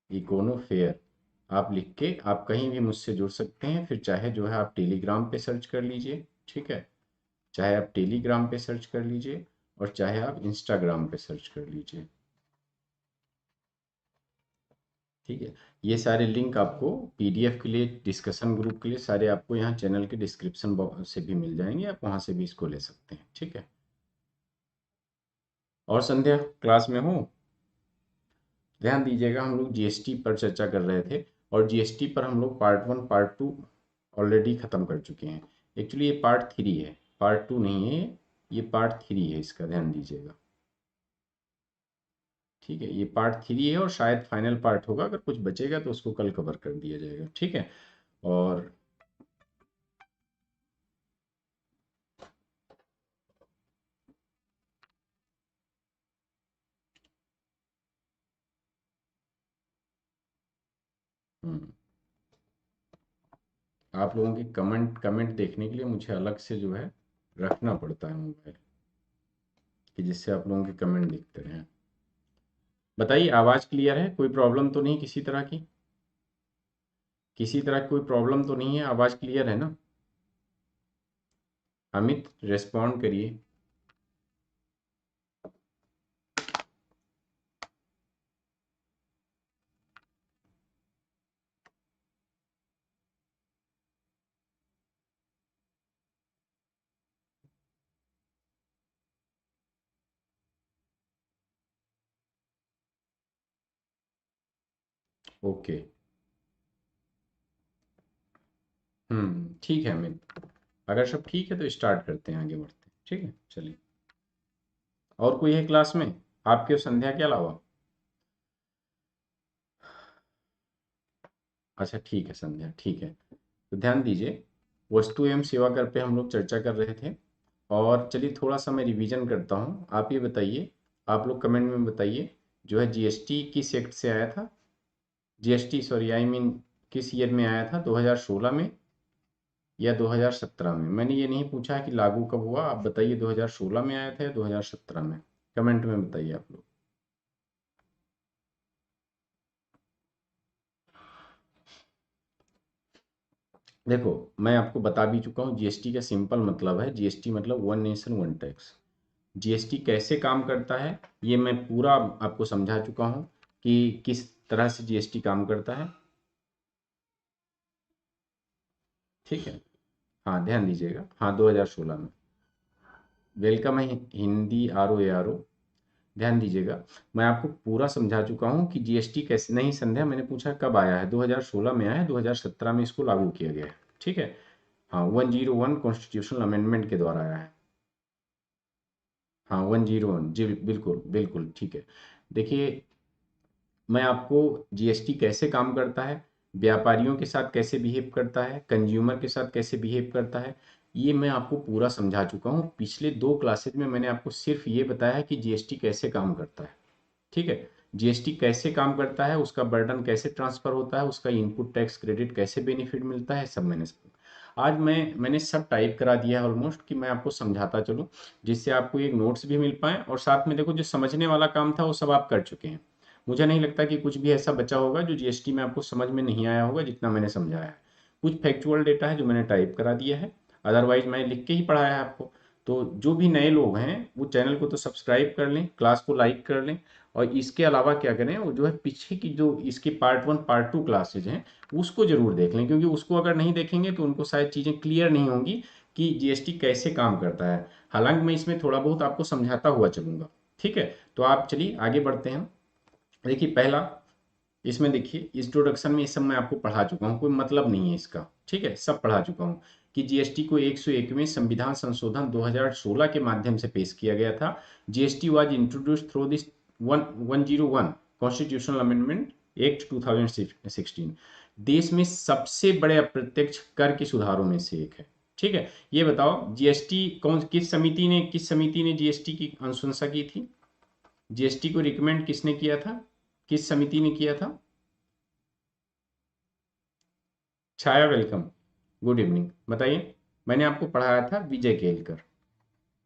इकोनो फेयर आप लिख के आप कहीं भी मुझसे जुड़ सकते हैं। फिर चाहे जो है आप टेलीग्राम पे सर्च कर लीजिए। ठीक है, चाहे आप टेलीग्राम पे सर्च कर लीजिए और चाहे आप इंस्टाग्राम पे सर्च कर लीजिए। ठीक है, ये सारे लिंक आपको पीडीएफ के लिए, डिस्कशन ग्रुप के लिए, सारे आपको यहाँ चैनल के डिस्क्रिप्शन बॉक्स से भी मिल जाएंगे, आप वहाँ से भी इसको ले सकते हैं। ठीक है, और संध्या क्लास में हो? ध्यान दीजिएगा, हम लोग जीएसटी पर चर्चा कर रहे थे, और जीएसटी पर हम लोग पार्ट 1 पार्ट 2 ऑलरेडी ख़त्म कर चुके हैं। एक्चुअली ये पार्ट 3 है, पार्ट 2 नहीं है, ये पार्ट 3 है इसका, ध्यान दीजिएगा। ठीक है, ये पार्ट 3 है और शायद फाइनल पार्ट होगा, अगर कुछ बचेगा तो उसको कल कवर कर दिया जाएगा। ठीक है, और हम्म, आप लोगों के कमेंट देखने के लिए मुझे अलग से जो है रखना पड़ता है मोबाइल, कि जिससे आप लोगों के कमेंट दिखते रहें। बताइए, आवाज़ क्लियर है? कोई प्रॉब्लम तो नहीं किसी तरह की? किसी तरह की कोई प्रॉब्लम तो नहीं है? आवाज़ क्लियर है ना? अमित रेस्पॉन्ड करिए। ओके। ठीक है अमित, अगर सब ठीक है तो स्टार्ट करते हैं, आगे बढ़ते हैं। ठीक है, चलिए। और कोई है क्लास में आपके और संध्या के अलावा? अच्छा ठीक है संध्या, ठीक है। तो ध्यान दीजिए, वस्तु एवं सेवा कर पे हम लोग चर्चा कर रहे थे। और चलिए थोड़ा सा मैं रिवीजन करता हूँ। आप ये बताइए, आप लोग कमेंट में बताइए, जो है जीएसटी किस एक्ट से आया था? जीएसटी सॉरी आई मीन किस ईयर में आया था, 2016 में या 2017 में? मैंने ये नहीं पूछा कि लागू कब हुआ, आप बताइए 2016 में आया था या 2017 में? कमेंट में बताइए आप लोग। देखो, मैं आपको बता भी चुका हूँ, जीएसटी का सिंपल मतलब है, जीएसटी मतलब one nation one tax. GST कैसे काम करता है ये मैं पूरा आपको समझा चुका हूँ, कि किस तरह से जीएसटी काम करता है। ठीक है, हाँ ध्यान दीजिएगा, हाँ 2016 में। वेलकम है हिंदी आर ओ। ध्यान दीजिएगा, मैं आपको पूरा समझा चुका हूँ कि जीएसटी कैसे। नहीं संध्या, मैंने पूछा कब आया है, 2016 में आया है, 2017 में इसको लागू किया गया है। ठीक है, हाँ 101 कॉन्स्टिट्यूशनल अमेंडमेंट के द्वारा आया है। हाँ 101 जी, बिल्कुल बिल्कुल ठीक है। देखिए, मैं आपको जीएसटी कैसे काम करता है, व्यापारियों के साथ कैसे बिहेव करता है, कंज्यूमर के साथ कैसे बिहेव करता है, ये मैं आपको पूरा समझा चुका हूँ। पिछले 2 क्लासेज में मैंने आपको सिर्फ ये बताया है कि जीएसटी कैसे काम करता है। ठीक है, जीएसटी कैसे काम करता है, उसका बर्डन कैसे ट्रांसफर होता है, उसका इनपुट टैक्स क्रेडिट कैसे बेनिफिट मिलता है, सब आज मैंने सब टाइप करा दिया है ऑलमोस्ट, कि मैं आपको समझाता चलूँ, जिससे आपको एक नोट्स भी मिल पाए, और साथ में देखो जो समझने वाला काम था वो सब आप कर चुके हैं। मुझे नहीं लगता कि कुछ भी ऐसा बचा होगा जो जीएसटी में आपको समझ में नहीं आया होगा, जितना मैंने समझाया है। कुछ फैक्चुअल डेटा है जो मैंने टाइप करा दिया है, अदरवाइज मैंने लिख के ही पढ़ाया है आपको। तो जो भी नए लोग हैं वो चैनल को तो सब्सक्राइब कर लें, क्लास को लाइक कर लें, और इसके अलावा क्या करें, वो जो है पीछे की जो इसकी पार्ट 1 पार्ट 2 क्लासेज हैं उसको जरूर देख लें, क्योंकि उसको अगर नहीं देखेंगे तो उनको शायद चीज़ें क्लियर नहीं होंगी कि जीएसटी कैसे काम करता है। हालांकि मैं इसमें थोड़ा बहुत आपको समझाता हुआ चलूंगा। ठीक है, तो आप चलिए आगे बढ़ते हैं। देखिए पहला, इसमें देखिए इंट्रोडक्शन में ये सब मैं आपको पढ़ा चुका हूँ, कोई मतलब नहीं है इसका। ठीक है, सब पढ़ा चुका हूँ कि जीएसटी को 101वें संविधान संशोधन 2016 के माध्यम से पेश किया गया था। GST was introduced through this 101 constitutional amendment act 2016। देश में सबसे बड़े अप्रत्यक्ष कर के सुधारों में से एक है। ठीक है, ये बताओ जीएसटी किस समिति ने जीएसटी की अनुशंसा की थी? जीएसटी को रिकमेंड किसने किया था? किस समिति ने किया था? छाया वेलकम, गुड इवनिंग। बताइए, मैंने आपको पढ़ाया था विजय केलकर।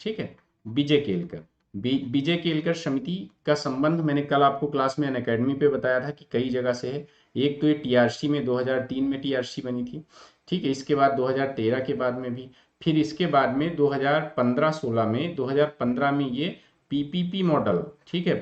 ठीक है, विजय केलकर, विजय केलकर समिति का संबंध मैंने कल आपको क्लास में अनअकैडमी पे बताया था कि कई जगह से है। एक तो ये टीआरसी में 2003 में टीआरसी बनी थी। ठीक है, इसके बाद 2013 के बाद में भी, फिर इसके बाद में 2015-16 में, 2015 में ये पीपीपी मॉडल, ठीक है,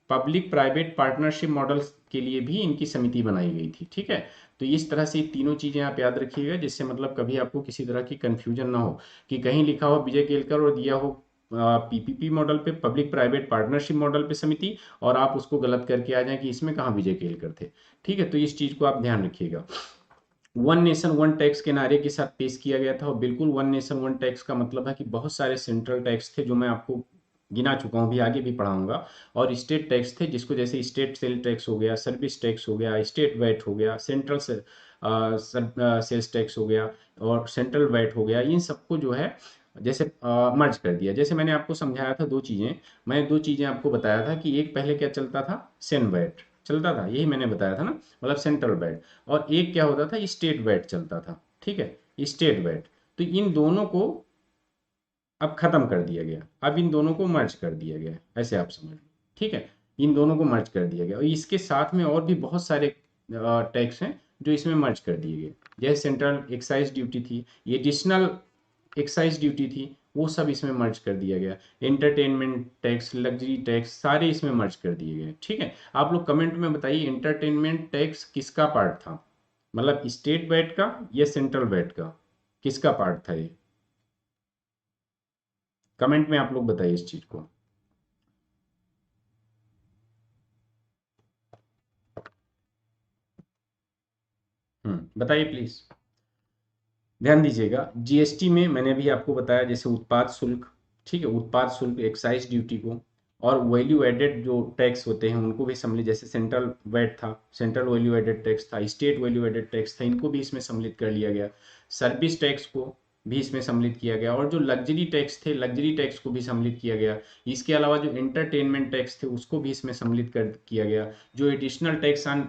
पब्लिक प्राइवेट पार्टनरशिप मॉडल के लिए भी इनकी समिति बनाई गई थी। ठीक है, तो इस तरह से तीनों चीजें आप याद रखिएगा, जिससे मतलब कभी आपको किसी तरह की कंफ्यूजन ना हो कि कहीं लिखा हो विजय केलकर और दिया हो पीपीपी मॉडल पे, पब्लिक प्राइवेट पार्टनरशिप मॉडल पे समिति, और आप उसको गलत करके आ जाएं कि इसमें कहाँ विजय केलकर थे। ठीक है, तो इस चीज को आप ध्यान रखिएगा। वन नेशन वन टैक्स के नारे के साथ पेश किया गया था, और बिल्कुल वन नेशन वन टैक्स का मतलब है कि बहुत सारे सेंट्रल टैक्स थे जो मैं आपको गिना चुका हूँ, भी आगे भी पढ़ाऊंगा, और स्टेट टैक्स थे, जिसको जैसे स्टेट सेल टैक्स हो गया, सर्विस टैक्स हो गया, स्टेट वैट हो गया, सेंट्रल सेल्स टैक्स हो गया, और सेंट्रल वैट हो गया। इन सबको जो है जैसे मर्ज कर दिया। जैसे मैंने आपको समझाया था दो चीजें आपको बताया था कि एक पहले क्या चलता था, सेन वैट चलता था, यही मैंने बताया था ना, मतलब सेंट्रल वैट। और एक क्या होता था, स्टेट वैट चलता था। ठीक है, स्टेट वैट। तो इन दोनों को अब खत्म कर दिया गया, अब इन दोनों को मर्ज कर दिया गया, ऐसे आप समझ लो, ठीक है। इन दोनों को मर्ज कर दिया गया और इसके साथ में और भी बहुत सारे टैक्स हैं जो इसमें मर्ज कर दिए गए, जैसे सेंट्रल एक्साइज ड्यूटी थी, एडिशनल एक्साइज ड्यूटी थी, वो सब इसमें मर्ज कर दिया गया। एंटरटेनमेंट टैक्स, लग्जरी टैक्स, सारे इसमें मर्ज कर दिए गए, ठीक है। आप लोग कमेंट में बताइए एंटरटेनमेंट टैक्स किसका पार्ट था, मतलब स्टेट वैट का या सेंट्रल वैट का, किसका पार्ट था ये, कमेंट में आप लोग बताइए इस चीज को। बताइए प्लीज, ध्यान दीजिएगा। जीएसटी में मैंने भी आपको बताया जैसे उत्पाद शुल्क, ठीक है, उत्पाद शुल्क, एक्साइज ड्यूटी को, और वैल्यू एडेड जो टैक्स होते हैं उनको भी सम्मिलित, जैसे सेंट्रल वैट था, सेंट्रल वैल्यू एडेड टैक्स था, स्टेट वैल्यू एडेड टैक्स था, इनको भी इसमें सम्मिलित कर लिया गया। सर्विस टैक्स को भी इसमें सम्मिलित किया गया, और जो लग्जरी टैक्स थे, लग्जरी टैक्स को भी सम्मिलित किया गया। इसके अलावा जो एंटरटेनमेंट टैक्स थे उसको भी इसमें सम्मिलित कर किया गया। जो एडिशनल टैक्स ऑन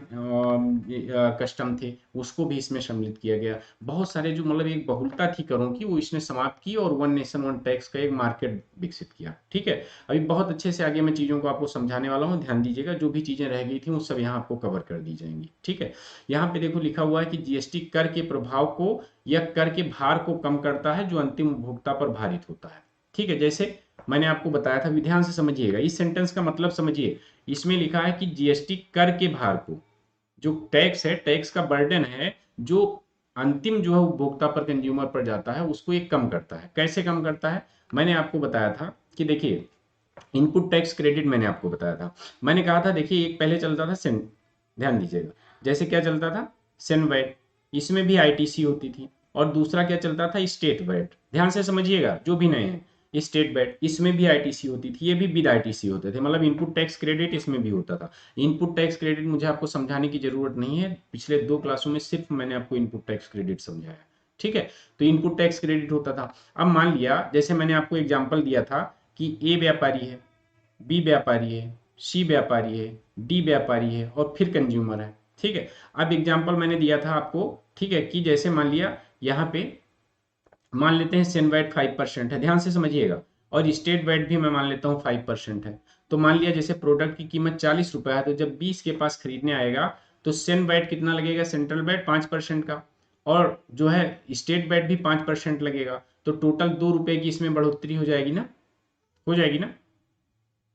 कस्टम थे उसको भी इसमें सम्मिलित किया गया। बहुत सारे जो मतलब एक बहुलता थी करों की वो इसने समाप्त की और वन नेशन वन टैक्स का एक मार्केट विकसित किया, ठीक है। अभी बहुत अच्छे से आगे मैं चीज़ों को आपको समझाने वाला हूँ, ध्यान दीजिएगा। जो भी चीज़ें रह गई थी वो सब यहाँ आपको कवर कर दी जाएंगी, ठीक है। यहाँ पे देखो लिखा हुआ है कि जीएसटी कर के प्रभाव को या कर के भार को कम करता है जो अंतिम उपभोक्ता पर भारित होता है, ठीक है। जैसे मैंने आपको बताया था, ध्यान से समझिएगा, इस सेंटेंस का मतलब समझिए। इसमें लिखा है कि जीएसटी कर के भार को, जो टैक्स है, टैक्स का बर्डन है जो अंतिम जो है उपभोक्ता पर, कंज्यूमर पर जाता है, उसको ये कम करता है। कैसे कम करता है, मैंने आपको बताया था कि देखिए इनपुट टैक्स क्रेडिट मैंने आपको बताया था। मैंने कहा था देखिए एक पहले चलता था सेन, ध्यान दीजिएगा, जैसे क्या चलता था, सेन वैट, इसमें भी आईटीसी होती थी। और दूसरा क्या चलता था, स्टेट वैट, ध्यान से समझिएगा जो भी नए हैं, स्टेट वैट, इसमें भी आईटीसी होती थी, ये भी विद आईटीसी होते थे, मतलब इनपुट टैक्स क्रेडिट इसमें भी होता था। इनपुट टैक्स क्रेडिट मुझे आपको समझाने की जरूरत नहीं है, पिछले 2 क्लासों में सिर्फ मैंने आपको इनपुट टैक्स क्रेडिट समझाया, ठीक है। तो इनपुट टैक्स क्रेडिट होता था। अब मान लिया जैसे मैंने आपको एग्जांपल दिया था कि ए व्यापारी है, बी व्यापारी है, सी व्यापारी है, डी व्यापारी है और फिर कंज्यूमर है, ठीक है। अब एग्जांपल मैंने दिया था आपको, ठीक है, कि जैसे मान लिया यहाँ पे मान लेते हैं सेन वैट 5% है, ध्यान से समझिएगा, और स्टेट वैट भी मैं मान लेता हूँ 5% है। तो मान लिया जैसे प्रोडक्ट की कीमत 40 रुपए है, तो जब 20 के पास खरीदने आएगा तो सेन वैट कितना लगेगा, सेंट्रल वैट 5% का, और जो है स्टेट वैट भी 5% लगेगा। तो टोटल 2 रुपए की इसमें बढ़ोतरी हो जाएगी ना, हो जाएगी ना,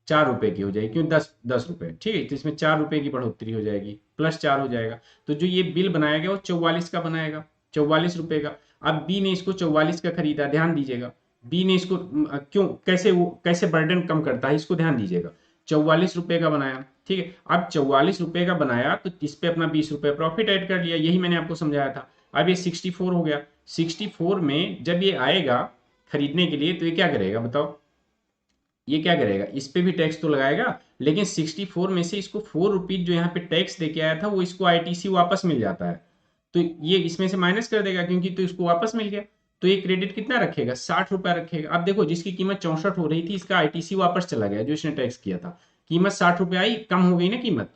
4 रुपए की हो जाएगी, क्यों, 10 रुपए, ठीक है। तो इसमें 4 रुपए की बढ़ोतरी हो जाएगी, +4 हो जाएगा। तो जो ये बिल बनाया गया वो 44 का बनाएगा, 44 रुपए का। अब बी ने इसको 44 का खरीदा, ध्यान दीजिएगा, बी ने इसको क्यों, कैसे वो कैसे बर्डन कम करता है, इसको ध्यान दीजिएगा। 44 रुपए का बनाया, ठीक है। अब 44 रुपए का बनाया तो इस पे अपना 20 रुपए प्रॉफिट ऐड कर लिया, यही मैंने आपको समझाया था। अब ये 64 हो गया। 64 में जब ये आएगा खरीदने के लिए तो ये क्या करेगा बताओ, ये क्या करेगा, इस पे भी टैक्स तो लगाएगा, लेकिन 64 में से इसको 4 रुपीज जो यहाँ पे टैक्स देके आया था वो इसको आईटीसी वापस मिल जाता है, तो ये इसमें से माइनस कर देगा क्योंकि तो इसको वापस मिल गया। तो ये क्रेडिट कितना रखेगा, 60 रुपया रखेगा। अब देखो जिसकी कीमत 64 हो रही थी इसका आईटीसी वापस चला गया जो इसने टैक्स किया था, कीमत 60 रुपया आई, कम हो गई ना कीमत,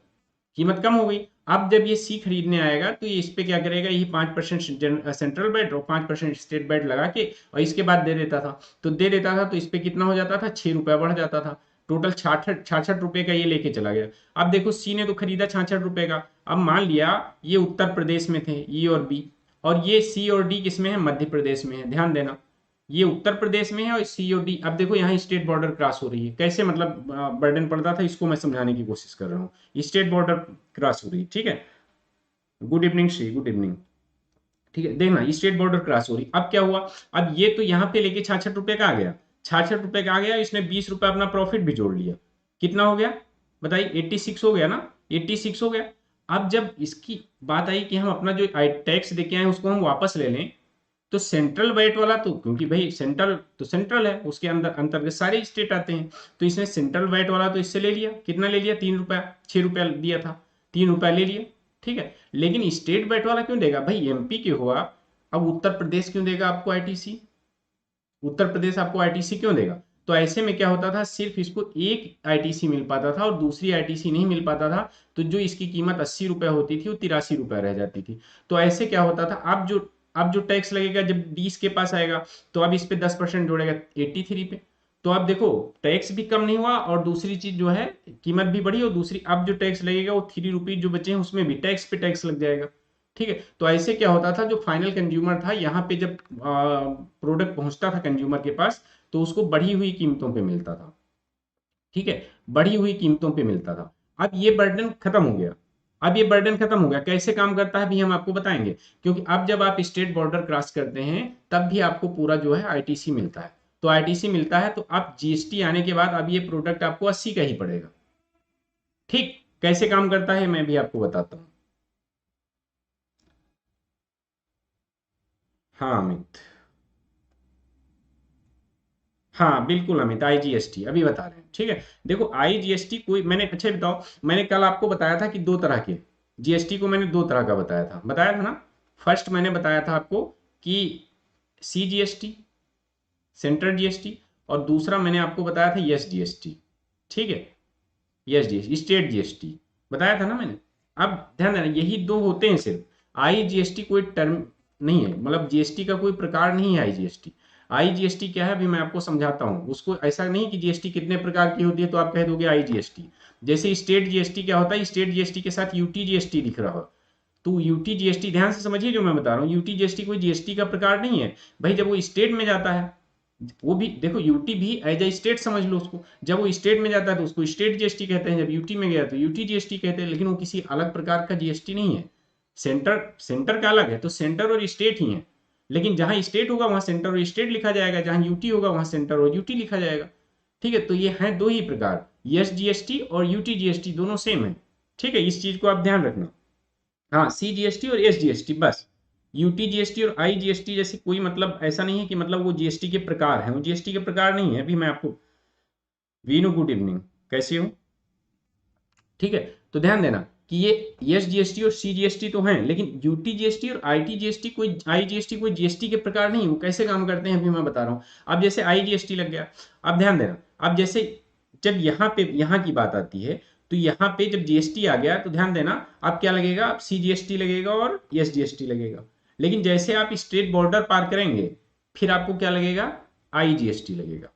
कीमत कम हो गई। अब जब ये सी खरीदने आएगा तो ये इस पे क्या करेगा, ये 5% सेंट्रल बेड और 5% स्टेट बेड लगा के और इसके बाद दे देता था, तो दे देता था तो इस पे कितना हो जाता था, 6 रुपया बढ़ जाता था। टोटल 66 रुपए का ये लेके चला गया। अब देखो सी ने तो खरीदा 66 रुपए का। अब मान लिया ये उत्तर प्रदेश में थे ई और बी, और ये सी और डी किसमें है, मध्य प्रदेश में है, ध्यान देना, ये उत्तर प्रदेश में है और सी और डी। अब देखो यहाँ स्टेट बॉर्डर क्रॉस हो रही है, कैसे मतलब बर्डन पड़ता था, इसको मैं समझाने की कोशिश कर रहा हूँ। स्टेट बॉर्डर क्रॉस हो रही है, ठीक है। Good evening Shri, good evening, ठीक है। देखना स्टेट बॉर्डर क्रॉस हो रही, अब क्या हुआ, अब ये तो यहाँ पे लेके 66 रुपए का आ गया, 66 रुपए का आ गया, इसने 20 रुपए अपना प्रॉफिट भी जोड़ लिया, कितना हो गया बताइए, 86 हो गया ना, 86 हो गया। अब जब इसकी बात आई कि हम अपना जो टैक्स देके आए उसको हम वापस ले लें, तो सेंट्रल वेट वाला तो, क्योंकि भाई सेंट्रल तो सेंट्रल है, उसके अंदर अंतर्गत सारे स्टेट आते हैं, तो इसने सेंट्रल वेट वाला तो इससे ले लिया, कितना ले लिया, 3 रुपया, 6 रुपया दिया था, 3 रुपया ले लिया, ठीक है। लेकिन स्टेट वेट वाला क्यों देगा भाई, एमपी के हुआ, अब उत्तर प्रदेश क्यों देगा आपको आईटीसी, उत्तर प्रदेश आपको आईटीसी क्यों देगा। तो ऐसे में क्या होता था, सिर्फ इसको एक आईटीसी मिल पाता था और दूसरी आईटीसी नहीं मिल पाता था, तो जो इसकी कीमत 80 रुपए होती थी वो 83 रुपए रह जाती थी। तो ऐसे क्या होता था, अब जो अब जो टैक्स लगेगा जब 20 के पास आएगा तो अब इस पे 10% जोड़ेगा 83 पे। तो अब देखो टैक्स भी कम नहीं हुआ और दूसरी चीज जो है कीमत भी बढ़ी, और दूसरी अब जो टैक्स लगेगा वो 3 रुपीज जो बचे हैं उसमें भी टैक्स पे टैक्स लग जाएगा। ठीक है, तो ऐसे क्या होता था, जो फाइनल कंज्यूमर था यहाँ पे जब प्रोडक्ट पहुंचता था कंज्यूमर के पास तो उसको बढ़ी हुई कीमतों पे मिलता था। ठीक है, बढ़ी हुई कीमतों पे मिलता था। अब ये बर्डन खत्म हो गया। अब ये बर्डन खत्म हो गया, कैसे काम करता है भी हम आपको बताएंगे, क्योंकि अब जब आप स्टेट बॉर्डर क्रॉस करते हैं तब भी आपको पूरा जो है आईटीसी मिलता है। तो आईटीसी मिलता है तो अब जीएसटी आने के बाद अब ये प्रोडक्ट आपको 80 का ही पड़ेगा। ठीक, कैसे काम करता है मैं भी आपको बताता हूँ। हाँ अमित, हाँ बिल्कुल अमित, आईजीएसटी अभी बता रहे हैं। ठीक है, देखो आईजीएसटी कोई, मैंने अच्छा बताओ, मैंने कल आपको बताया था कि दो तरह के जीएसटी को मैंने दो तरह का बताया था ना। फर्स्ट मैंने बताया था आपको कि सीजीएसटी, सेंट्रल जीएसटी, और दूसरा मैंने आपको बताया था यस जीएसटी। ठीक है, यस जीएसटी, स्टेट जीएसटी बताया था ना मैंने। अब ध्यान देना, यही दो होते हैं सिर्फ। आईजीएसटी कोई टर्म नहीं है, मतलब जीएसटी का कोई प्रकार नहीं है आईजीएसटी। आईजीएसटी क्या है अभी मैं आपको समझाता हूँ उसको। ऐसा नहीं कि जीएसटी कितने प्रकार की होती है तो आप कह दोगे आईजीएसटी। जैसे स्टेट जीएसटी क्या होता है, स्टेट जीएसटी के साथ यूटी जीएसटी लिख रहा हो तो यूटी जीएसटी, ध्यान से समझिए जो मैं बता रहा हूँ, यूटी जीएसटी कोई जीएसटी का प्रकार नहीं है भाई। जब वो स्टेट में जाता है, वो भी देखो यूटी भी एज ए स्टेट समझ लो उसको, जब वो स्टेट में जाता है तो उसको स्टेट जीएसटी कहते हैं, जब यूटी में गया तो यूटी जीएसटी कहते हैं, लेकिन वो किसी अलग प्रकार का जीएसटी नहीं है। सेंटर, सेंटर का अलग है, तो सेंटर और स्टेट ही है। लेकिन जहां स्टेट होगा वहां सेंटर और स्टेट लिखा जाएगा, जहां यूटी होगा वहां सेंटर और यूटी लिखा जाएगा। ठीक है, तो ये हैं दो ही प्रकार, यस जीएसटी और यूटी जीएसटी दोनों सेम है। ठीक है, इस चीज को आप ध्यान रखना। हाँ, सी जीएसटी और एस जीएसटी बस। यूटी जीएसटी और आई जीएसटी जैसे कोई मतलब ऐसा नहीं है कि मतलब वो जीएसटी के प्रकार हैं, वो जीएसटी के प्रकार नहीं है। अभी मैं आपको, वीनू गुड इवनिंग, कैसे हो? ठीक है, तो ध्यान देना कि ये एस जीएसटी और सी जीएसटी तो हैं, लेकिन यूटी जीएसटी और आईटी जीएसटी कोई, आई जीएसटी कोई जीएसटी के प्रकार नहीं। वो कैसे काम करते हैं अभी मैं बता रहा हूँ। अब जैसे आई जीएसटी लग गया, अब ध्यान देना, अब जैसे जब यहाँ पे यहाँ की बात आती है तो यहाँ पे जब जीएसटी आ गया तो ध्यान देना अब क्या लगेगा, अब सी जीएसटी लगेगा और एस जीएसटी लगेगा। लेकिन जैसे आप स्टेट बॉर्डर पार करेंगे फिर आपको क्या लगेगा, आई जीएसटी लगेगा।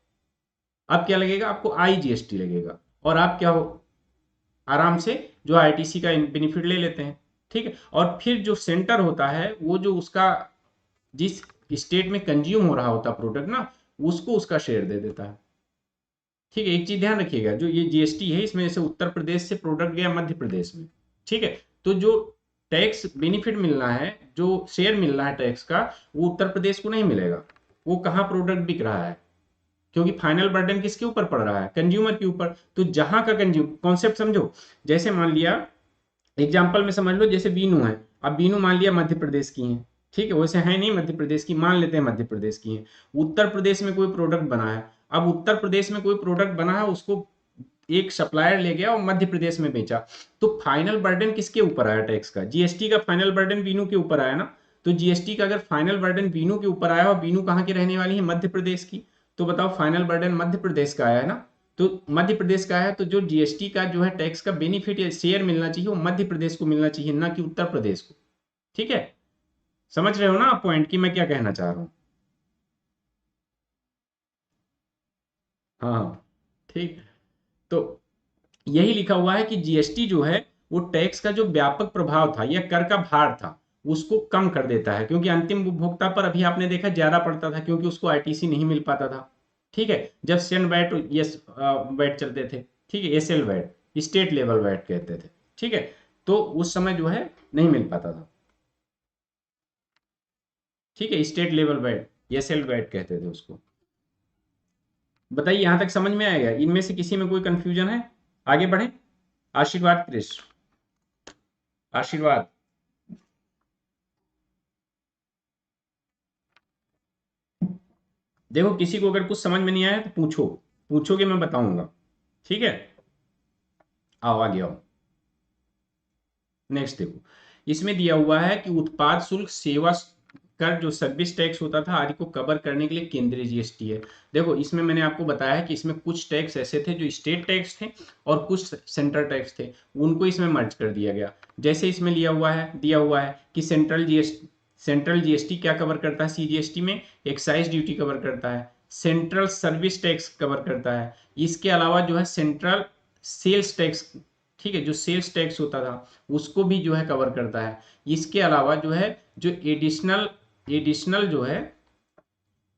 अब क्या लगेगा आपको, आई जीएसटी लगेगा, और आप क्या हो, आराम से जो आईटीसी का बेनिफिट ले लेते हैं। ठीक है, और फिर जो सेंटर होता है वो जो उसका जिस स्टेट में कंज्यूम हो रहा होता प्रोडक्ट ना, उसको उसका शेयर दे देता है। ठीक है, एक चीज ध्यान रखिएगा, जो ये जीएसटी है इसमें जैसे उत्तर प्रदेश से प्रोडक्ट गया मध्य प्रदेश में, ठीक है, तो जो टैक्स बेनिफिट मिलना है, जो शेयर मिलना है टैक्स का, वो उत्तर प्रदेश को नहीं मिलेगा। वो कहाँ प्रोडक्ट बिक रहा है, क्योंकि फाइनल बर्डन किसके ऊपर पड़ रहा है, कंज्यूमर के ऊपर। तो जहां का कंज्यूम कॉन्सेप्ट समझो, जैसे मान लिया एग्जाम्पल में समझ लो, जैसे बीनू है, अब बीनू मान लिया मध्य प्रदेश की है। ठीक है, वैसे है नहीं मध्य प्रदेश की, मान लेते हैं मध्य प्रदेश की है। उत्तर प्रदेश में कोई प्रोडक्ट बना है, अब उत्तर प्रदेश में कोई प्रोडक्ट बना है, उसको एक सप्लायर ले गया और मध्य प्रदेश में बेचा, तो फाइनल बर्डन किसके ऊपर आया टैक्स का, जीएसटी का फाइनल बर्डन बीनू के ऊपर आया ना। तो जीएसटी का अगर फाइनल बर्डन बीनू के ऊपर आया और बीनू कहाँ की रहने वाली है, मध्य प्रदेश की, तो बताओ फाइनल बर्डन मध्य प्रदेश का आया है ना। तो मध्य प्रदेश का है तो जो जीएसटी का जो है टैक्स का बेनिफिट या शेयर मिलना चाहिए वो मध्य प्रदेश को मिलना चाहिए, ना कि उत्तर प्रदेश को। ठीक है, समझ रहे हो ना आप पॉइंट की मैं क्या कहना चाह रहा हूँ। हाँ हाँ, ठीक। तो यही लिखा हुआ है कि जीएसटी जो है वो टैक्स का जो व्यापक प्रभाव था या कर का भार था उसको कम कर देता है, क्योंकि अंतिम उपभोक्ता पर अभी आपने देखा ज्यादा पड़ता था क्योंकि उसको आईटीसी नहीं मिल पाता था। ठीक है, जब सन वैट, यस वैट चलते थे, ठीक है, SL VAT, state level VAT कहते थे। ठीक है, तो उस समय जो है नहीं मिल पाता था। ठीक है, state level VAT, SL VAT कहते थे उसको। बताइए यहां तक समझ में आएगा, इनमें से किसी में कोई कंफ्यूजन है, आगे बढ़े। आशीर्वाद क्रिश, आशीर्वाद, देखो किसी को अगर कुछ समझ में नहीं आया तो पूछो, पूछोगे मैं बताऊंगा। ठीक है, आओ आगे आओ। नेक्स्ट देखो, इसमें दिया हुआ है कि उत्पाद शुल्क, सेवा कर, जो सर्विस टैक्स होता था आदि को कवर करने के लिए केंद्रीय जीएसटी है। देखो इसमें मैंने आपको बताया है कि इसमें कुछ टैक्स ऐसे थे जो स्टेट टैक्स थे और कुछ सेंट्रल टैक्स थे, उनको इसमें मर्ज कर दिया गया। जैसे इसमें लिया हुआ है, दिया हुआ है कि सेंट्रल जीएसटी, सेंट्रल जीएसटी क्या कवर करता है, सीजीएसटी में एक्साइज ड्यूटी कवर करता है, सेंट्रल सर्विस टैक्स कवर करता है, इसके अलावा जो है सेंट्रल सेल्स टैक्स, ठीक है, जो सेल्स टैक्स होता था उसको भी जो है कवर करता है। इसके अलावा जो है जो एडिशनल जो है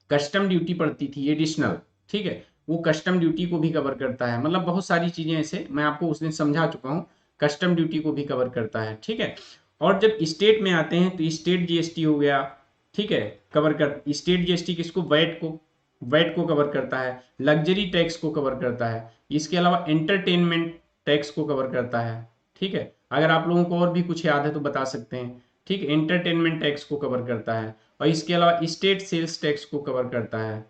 कस्टम ड्यूटी पड़ती थी एडिशनल, ठीक है, वो कस्टम ड्यूटी को भी कवर करता है। मतलब बहुत सारी चीजें ऐसे मैं आपको उस दिन समझा चुका हूँ, कस्टम ड्यूटी को भी कवर करता है, ठीक है। और जब स्टेट में आते हैं तो स्टेट जीएसटी हो गया, ठीक है, कवर कर स्टेट जीएसटी किसको, वैट को कवर करता है, लग्जरी टैक्स को कवर करता है, इसके अलावा एंटरटेनमेंट टैक्स को कवर करता है, ठीक है। अगर आप लोगों को और भी कुछ याद है तो बता सकते हैं, ठीक है, एंटरटेनमेंट टैक्स को कवर करता है, और इसके अलावा स्टेट सेल्स टैक्स को कवर करता है,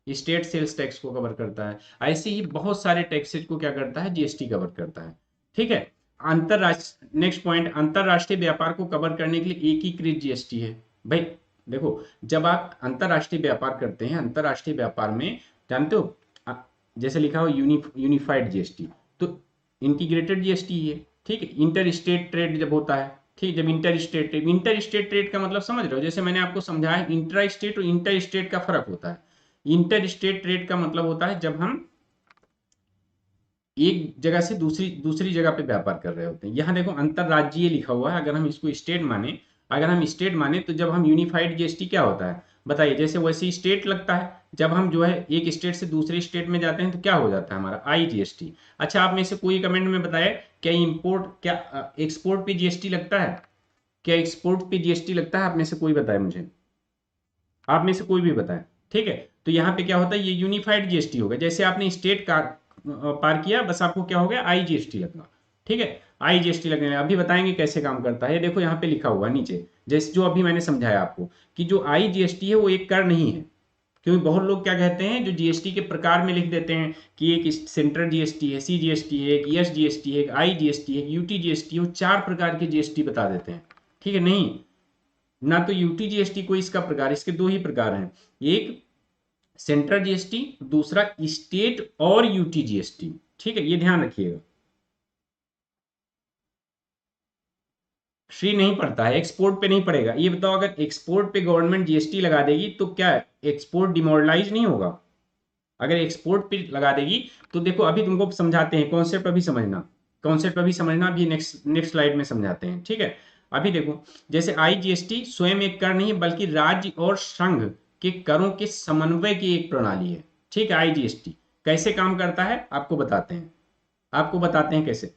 स्टेट सेल्स टैक्स को कवर करता है। ऐसे ही बहुत सारे टैक्सेज को क्या करता है, जीएसटी कवर करता है, ठीक है। अंतरराष्ट्रीय, नेक्स्ट पॉइंट, अंतरराष्ट्रीय व्यापार को कवर करने के लिए एकीकृत जीएसटी है। भाई देखो, जब आप अंतरराष्ट्रीय व्यापार करते हैं, अंतरराष्ट्रीय व्यापार में जानते हो जैसे लिखा हो यूनिफाइड जीएसटी, तो इंटीग्रेटेड जीएसटी है, ठीक है। इंटर स्टेट ट्रेड जब होता है, ठीक, जब इंटर स्टेट ट्रेड का मतलब समझ रहे हो, जैसे मैंने आपको समझाया इंट्रा स्टेट और इंटर स्टेट का फर्क होता है। इंटर स्टेट ट्रेड का मतलब होता है जब हम एक जगह से दूसरी जगह पे व्यापार कर रहे होते हैं। यहाँ देखो अंतरराज्यीय लिखा हुआ है, अगर हम इसको स्टेट माने तो जब हम यूनिफाइड जीएसटी क्या होता है बताइए, जैसे वैसे स्टेट लगता है, जब हम जो है एक स्टेट से दूसरे स्टेट में जाते हैं तो क्या हो जाता है हमारा आईजीएसटी। अच्छा, आप में से कोई कमेंट में बताए क्या एक्सपोर्ट पे जीएसटी लगता है, क्या एक्सपोर्ट पे जीएसटी लगता है, आप में से कोई बताए मुझे, आप में से कोई भी बताए, ठीक है। तो यहाँ पे क्या होता है, ये यूनिफाइड जीएसटी होगा, जैसे आपने स्टेट का पार किया, बस आपको क्या हो गया, आईजीएसटी लगना, ठीक है, आईजीएसटी लगने। अभी बताएंगे कैसे काम करता है, देखो यहाँ पे लिखा हुआ नीचे, जैसे जो अभी मैंने समझाया आपको कि जो आईजीएसटी है वो एक कर नहीं है, क्योंकि बहुत लोग क्या कहते हैं, जो जीएसटी के प्रकार में लिख देते हैं कि एक सेंट्रल जीएसटी है, सीजीएसटी है, एक एसजीएसटी है, एक आईजीएसटी है, एक यूटीजीएसटी है, वो 4 प्रकार के जीएसटी बता देते हैं, ठीक है। नहीं, ना तो यूटीजीएसटी कोई इसका प्रकार, इसके 2 ही प्रकार हैं, एक सेंट्रल जीएसटी, दूसरा स्टेट और यूटीजीएसटी, ठीक है, ये ध्यान रखिएगा। श्री नहीं पड़ता है, एक्सपोर्ट पे नहीं पड़ेगा। ये बताओ, अगर एक्सपोर्ट पे गवर्नमेंट जीएसटी लगा देगी तो क्या एक्सपोर्ट डिमोरलाइज नहीं होगा? अगर एक्सपोर्ट पे लगा देगी तो देखो, अभी तुमको समझाते हैं, कॉन्सेप्ट अभी समझना, अभी नेक्स्ट स्लाइड में समझाते हैं, ठीक है। अभी देखो, जैसे आईजीएसटी स्वयं एक कर नहीं है, बल्कि राज्य और संघ के करों के समन्वय की एक प्रणाली है, ठीक है। आईजीएसटी कैसे काम करता है आपको बताते हैं कैसे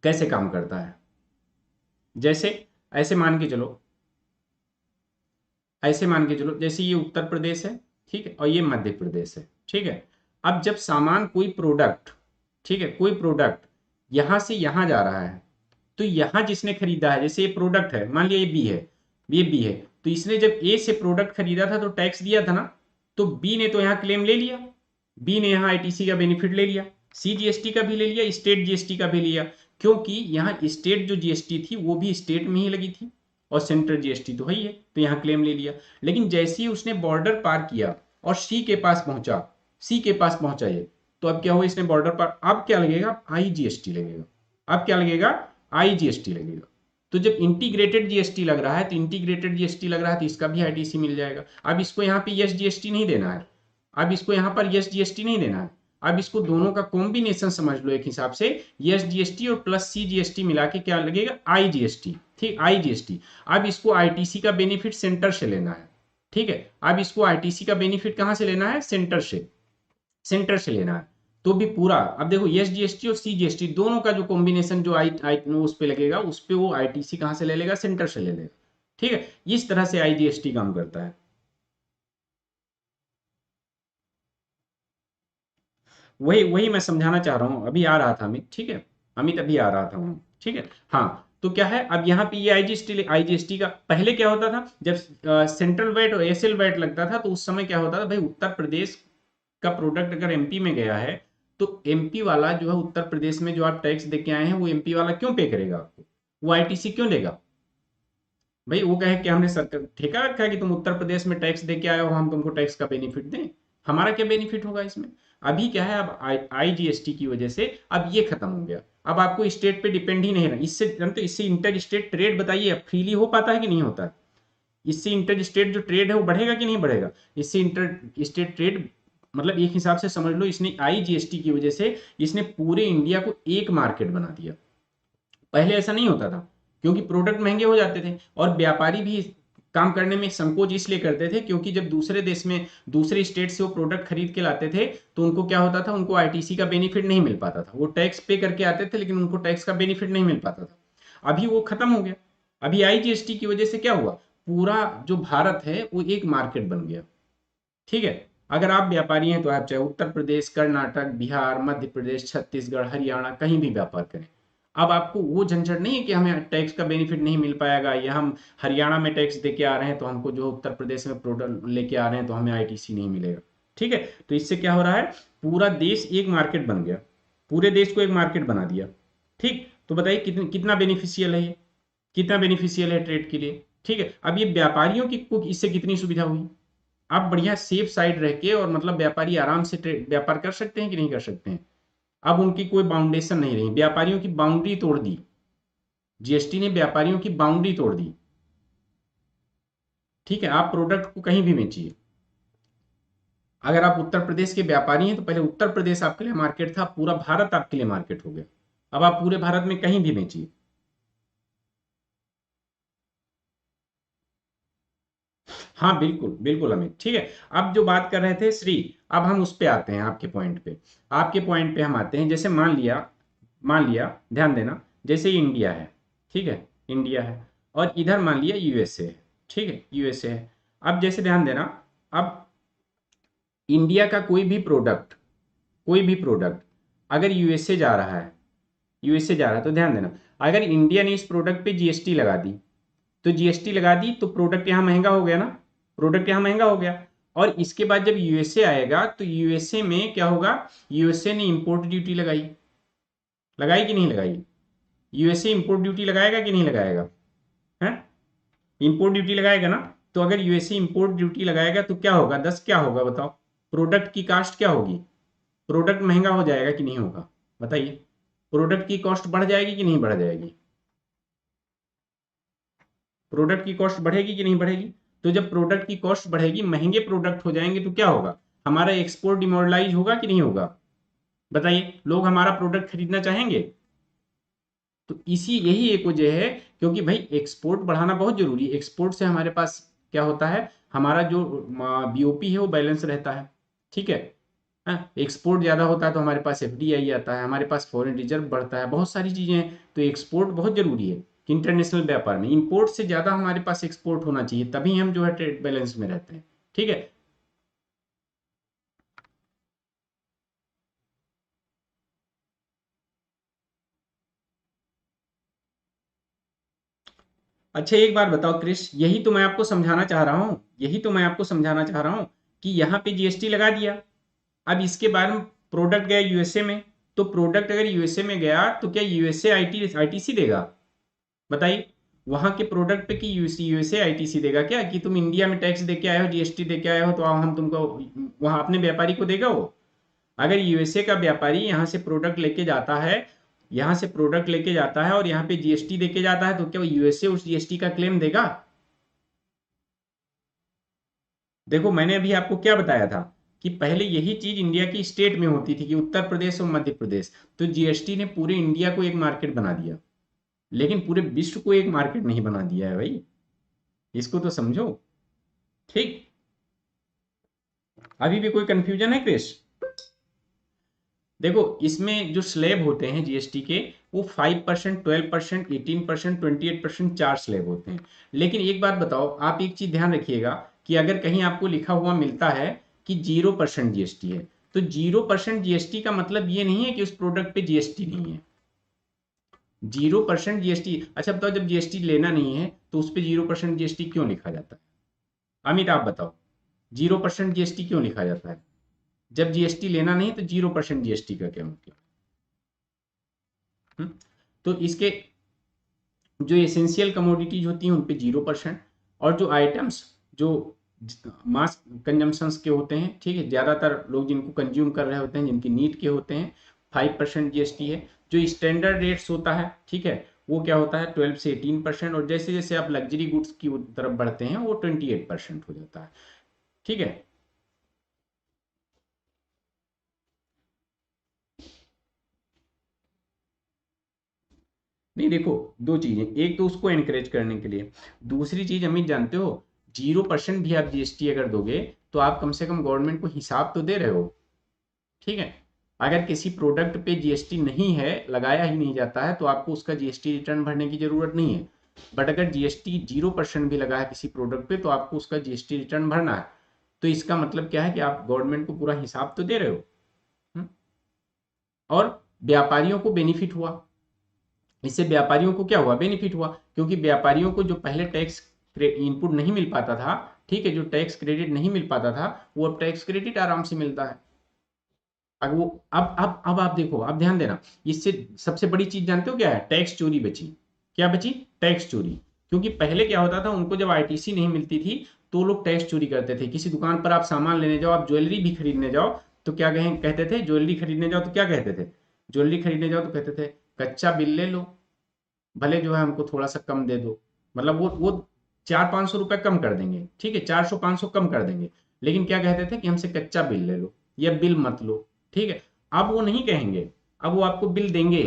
कैसे काम करता है। जैसे ऐसे मान के चलो जैसे ये उत्तर प्रदेश है, ठीक है, और ये मध्य प्रदेश है, ठीक है। अब जब सामान कोई प्रोडक्ट, ठीक है, कोई प्रोडक्ट यहां से यहां जा रहा है, तो यहां जिसने खरीदा है, जैसे ये प्रोडक्ट है, मान लिया ये बी है, तो इसने जब ए से प्रोडक्ट खरीदा था तो टैक्स दिया था ना, तो बी ने तो यहाँ क्लेम ले लिया, बी ने यहाँ आईटीसी का बेनिफिट ले लिया, सीजीएसटी का भी ले लिया, स्टेट जीएसटी का भी लिया, क्योंकि यहाँ स्टेट जो जीएसटी थी वो भी स्टेट में ही लगी थी, और सेंट्रल जीएसटी तो है ही है, तो यहाँ क्लेम ले लिया। लेकिन जैसे ही उसने बॉर्डर पार किया और सी के पास पहुंचा ये, तो अब क्या हुआ, इसने बॉर्डर पार, अब क्या लगेगा, आईजीएसटी लगेगा। अब क्या लगेगा, आईजीएसटी लगेगा। तो जब इंटीग्रेटेड जीएसटी लग रहा है तो इसका भी आईटीसी मिल जाएगा। अब इसको यहाँ पे यस जीएसटी नहीं देना है, अब इसको दोनों का कॉम्बिनेशन समझ लो, एक हिसाब से यस जीएसटी और प्लस सी जीएसटी मिला के क्या लगेगा, आईजीएसटी, ठीक, आईजीएसटी। अब इसको आईटीसी का बेनिफिट सेंटर से लेना है, ठीक है। अब इसको आईटीसी का बेनिफिट कहां से लेना है, सेंटर से लेना है। तो भी पूरा, अब देखो यस जीएसटी और सी जीएसटी दोनों का जो कॉम्बिनेशन जो उस पे लगेगा, उस पे वो आईटीसी कहां से ले लेगा, सेंटर से ले लेगा, ठीक है। इस तरह से आईजीएसटी काम करता है। वही मैं समझाना चाह रहा हूं, अभी आ रहा था अमित, ठीक है, अमित अभी आ रहा था वहां, ठीक है। हाँ, तो क्या है, अब यहाँ पे ये आईजीएसटी का पहले क्या होता था, जब सेंट्रल वैट और एसएल वैट लगता था, तो उस समय क्या होता था, भाई उत्तर प्रदेश का प्रोडक्ट अगर एमपी में गया है, तो एमपी वाला जो है, उत्तर प्रदेश में जो आप टैक्स दे के आए हैं, वो एमपी वाला क्यों पे करेगा आपको, वो आईटीसी क्यों देगा? भाई वो कहे कि हमने सरकार ठेका रखा है कि तुम उत्तर प्रदेश में टैक्स दे के आए हो, हम तुमको टैक्स का बेनिफिट दें, हमारा क्या बेनिफिट होगा इसमें? अभी क्या है, अब आईजीएसटी की वजह से अब ये खत्म हो गया। अब आपको स्टेट पे डिपेंड ही नहीं रहना। इससे जानते हो, इससे इंटर स्टेट ट्रेड बताइए फ्रीली हो पाता है कि नहीं होता है? इससे इंटर स्टेट जो ट्रेड है वो बढ़ेगा कि नहीं बढ़ेगा? इससे इंटर स्टेट ट्रेड मतलब एक हिसाब से समझ लो, इसने IGST की वजह से इसने पूरे इंडिया को एक मार्केट बना दिया। पहले ऐसा नहीं होता था, क्योंकि प्रोडक्ट महंगे हो जाते थे और व्यापारी भी काम करने में संकोच इसलिए करते थे क्योंकि जब दूसरे देश में दूसरे स्टेट से वो प्रोडक्ट खरीद के लाते थे तो उनको क्या होता था, उनको ITC का बेनिफिट नहीं मिल पाता था। वो टैक्स पे करके आते थे लेकिन उनको टैक्स का बेनिफिट नहीं मिल पाता था। अभी वो खत्म हो गया। अभी IGST की वजह से क्या हुआ, पूरा जो भारत है वो एक मार्केट बन गया। ठीक है, अगर आप व्यापारी हैं तो आप चाहे उत्तर प्रदेश, कर्नाटक, बिहार, मध्य प्रदेश, छत्तीसगढ़, हरियाणा कहीं भी व्यापार करें, अब आपको वो झंझट नहीं है कि हमें टैक्स का बेनिफिट नहीं मिल पाएगा, या हम हरियाणा में टैक्स दे के आ रहे हैं तो हमको जो उत्तर प्रदेश में प्रोडक्ट लेके आ रहे हैं तो हमें ITC नहीं मिलेगा। ठीक है, तो इससे क्या हो रहा है, पूरा देश एक मार्केट बन गया, पूरे देश को एक मार्केट बना दिया। ठीक, तो बताइए कितना बेनिफिशियल है ये, कितना बेनिफिशियल है ट्रेड के लिए। ठीक है, अब ये व्यापारियों की को इससे कितनी सुविधा हुई। आप बढ़िया सेफ साइड रह के और मतलब व्यापारी आराम से व्यापार कर सकते हैं कि नहीं कर सकते हैं। अब उनकी कोई बाउंडेशन नहीं रही, व्यापारियों की बाउंड्री तोड़ दी, GST ने व्यापारियों की बाउंड्री तोड़ दी। ठीक है, आप प्रोडक्ट को कहीं भी बेचिए। अगर आप उत्तर प्रदेश के व्यापारी हैं तो पहले उत्तर प्रदेश आपके लिए मार्केट था, पूरा भारत आपके लिए मार्केट हो गया। अब आप पूरे भारत में कहीं भी बेचिए। हाँ बिल्कुल बिल्कुल अमित, ठीक है। अब जो बात कर रहे थे श्री, अब हम उस पे आते हैं, आपके पॉइंट पे, आपके पॉइंट पे हम आते हैं। जैसे मान लिया ध्यान देना, जैसे इंडिया है, ठीक है, इंडिया है और इधर मान लिया USA है, ठीक है, USA है। अब जैसे ध्यान देना, अब इंडिया का कोई भी प्रोडक्ट अगर USA जा रहा है, तो ध्यान देना, अगर इंडिया ने इस प्रोडक्ट पे GST लगा दी, तो प्रोडक्ट यहाँ महंगा हो गया ना, प्रोडक्ट यहाँ महंगा हो गया। और इसके बाद जब USA आएगा तो USA में क्या होगा, USA ने इंपोर्ट ड्यूटी लगाई कि नहीं लगाई? USA इंपोर्ट ड्यूटी लगाएगा कि नहीं लगाएगा? है, इंपोर्ट ड्यूटी लगाएगा ना। तो अगर USA इंपोर्ट ड्यूटी लगाएगा तो क्या होगा, 10 क्या होगा बताओ, प्रोडक्ट की कॉस्ट क्या होगी, प्रोडक्ट महंगा हो जाएगा कि नहीं होगा? बताइए, प्रोडक्ट की कॉस्ट बढ़ जाएगी कि नहीं बढ़ जाएगी? प्रोडक्ट की कॉस्ट बढ़ेगी कि नहीं बढ़ेगी? तो जब प्रोडक्ट की कॉस्ट बढ़ेगी, महंगे प्रोडक्ट हो जाएंगे, तो क्या होगा, हमारा एक्सपोर्ट डिमोरलाइज होगा कि नहीं होगा? बताइए, लोग हमारा प्रोडक्ट खरीदना चाहेंगे? तो यही एक वजह है, क्योंकि भाई एक्सपोर्ट बढ़ाना बहुत जरूरी है। एक्सपोर्ट से हमारे पास क्या होता है, हमारा जो BOP है वो बैलेंस रहता है। ठीक है, एक्सपोर्ट ज्यादा होता है तो हमारे पास FDI आता है, हमारे पास फॉरेन रिजर्व बढ़ता है, बहुत सारी चीजें हैं। तो एक्सपोर्ट बहुत जरूरी है इंटरनेशनल व्यापार में। इंपोर्ट से ज्यादा हमारे पास एक्सपोर्ट होना चाहिए, तभी हम जो है ट्रेड बैलेंस में रहते हैं। ठीक है, अच्छा एक बात बताओ क्रिश, यही तो मैं आपको समझाना चाह रहा हूँ कि यहाँ पे GST लगा दिया। अब इसके बाद में प्रोडक्ट गया USA में, तो प्रोडक्ट अगर USA में गया तो क्या USA ITC देगा? बताइए, वहां के प्रोडक्ट पे कि USA ITC देगा क्या, कि तुम इंडिया में टैक्स दे के आए हो, GST दे के आए हो, तो हम तुमको वहां अपने व्यापारी को देगा वो? अगर USA का व्यापारी यहाँ से प्रोडक्ट लेके जाता है और यहाँ पे GST देके जाता है, तो क्या USA उस GST का क्लेम देगा? देखो, मैंने अभी आपको क्या बताया था कि पहले यही चीज इंडिया की स्टेट में होती थी कि उत्तर प्रदेश और मध्य प्रदेश, तो GST ने पूरे इंडिया को एक मार्केट बना दिया, लेकिन पूरे विश्व को एक मार्केट नहीं बना दिया है भाई, इसको तो समझो। ठीक, अभी भी कोई कंफ्यूजन है क्रिश? देखो, इसमें जो स्लैब होते हैं GST के, वो 5%, 12%, 18%, 28%, 4 स्लैब होते हैं। लेकिन एक बात बताओ, आप एक चीज ध्यान रखिएगा कि अगर कहीं आपको लिखा हुआ मिलता है कि 0% GST है, तो 0% GST का मतलब ये नहीं है कि उस प्रोडक्ट पे GST नहीं है। 0% GST, अच्छा बताओ, जब GST लेना नहीं है तो उस पर 0% GST क्यों लिखा जाता है? अमित आप बताओ, 0% GST क्यों लिखा जाता है? जब GST लेना नहीं तो 0% GST का क्या मतलब? तो इसके जो एसेंशियल कमोडिटीज होती हैं उन पे 0%, और जो आइटम्स जो मास कंजम्पशंस के होते हैं, ठीक है, ज्यादातर लोग जिनको कंज्यूम कर रहे होते हैं, जिनकी नीड के होते हैं, 5% जीएसटी है। जो स्टैंडर्ड रेट्स होता है, ठीक है, वो क्या होता है 12 से 18%, और जैसे जैसे आप लग्जरी गुड्स की तरफ बढ़ते हैं वो 28% हो जाता है, ठीक है। नहीं देखो, दो चीजें, एक तो उसको एनकरेज करने के लिए, दूसरी चीज अमित जानते हो 0% भी आप जीएसटी अगर दोगे तो आप कम से कम गवर्नमेंट को हिसाब तो दे रहे हो, ठीक है। अगर किसी प्रोडक्ट पे जीएसटी नहीं है, लगाया ही नहीं जाता है, तो आपको उसका जीएसटी रिटर्न भरने की जरूरत नहीं है। बट अगर जीएसटी 0% भी लगा है किसी प्रोडक्ट पे तो आपको उसका जीएसटी रिटर्न भरना है। तो इसका मतलब क्या है कि आप गवर्नमेंट को पूरा हिसाब तो दे रहे हो। हम्म? और व्यापारियों को बेनिफिट हुआ, इससे व्यापारियों को क्या हुआ, बेनिफिट हुआ, क्योंकि व्यापारियों को जो पहले टैक्स इनपुट नहीं मिल पाता था, ठीक है, जो टैक्स क्रेडिट नहीं मिल पाता था, वो अब टैक्स क्रेडिट आराम से मिलता है। अब वो अब आप देखो, आप ध्यान देना, इससे सबसे बड़ी चीज जानते हो क्या है, टैक्स चोरी बची। क्या बची, टैक्स चोरी। क्योंकि पहले क्या होता था, उनको जब आईटीसी नहीं मिलती थी तो लोग टैक्स चोरी करते थे। किसी दुकान पर आप सामान लेने जाओ, आप ज्वेलरी भी खरीदने जाओ तो क्या कहते थे, ज्वेलरी खरीदने जाओ तो क्या कहते थे, ज्वेलरी खरीदने जाओ तो कहते थे कच्चा बिल ले लो, भले जो है हमको थोड़ा सा कम दे दो। मतलब वो 400-500 रुपए कम कर देंगे, ठीक है, 400-500 कम कर देंगे, लेकिन क्या कहते थे कि हमसे कच्चा बिल ले लो या बिल मत लो, ठीक है। अब वो नहीं कहेंगे, अब वो आपको बिल देंगे।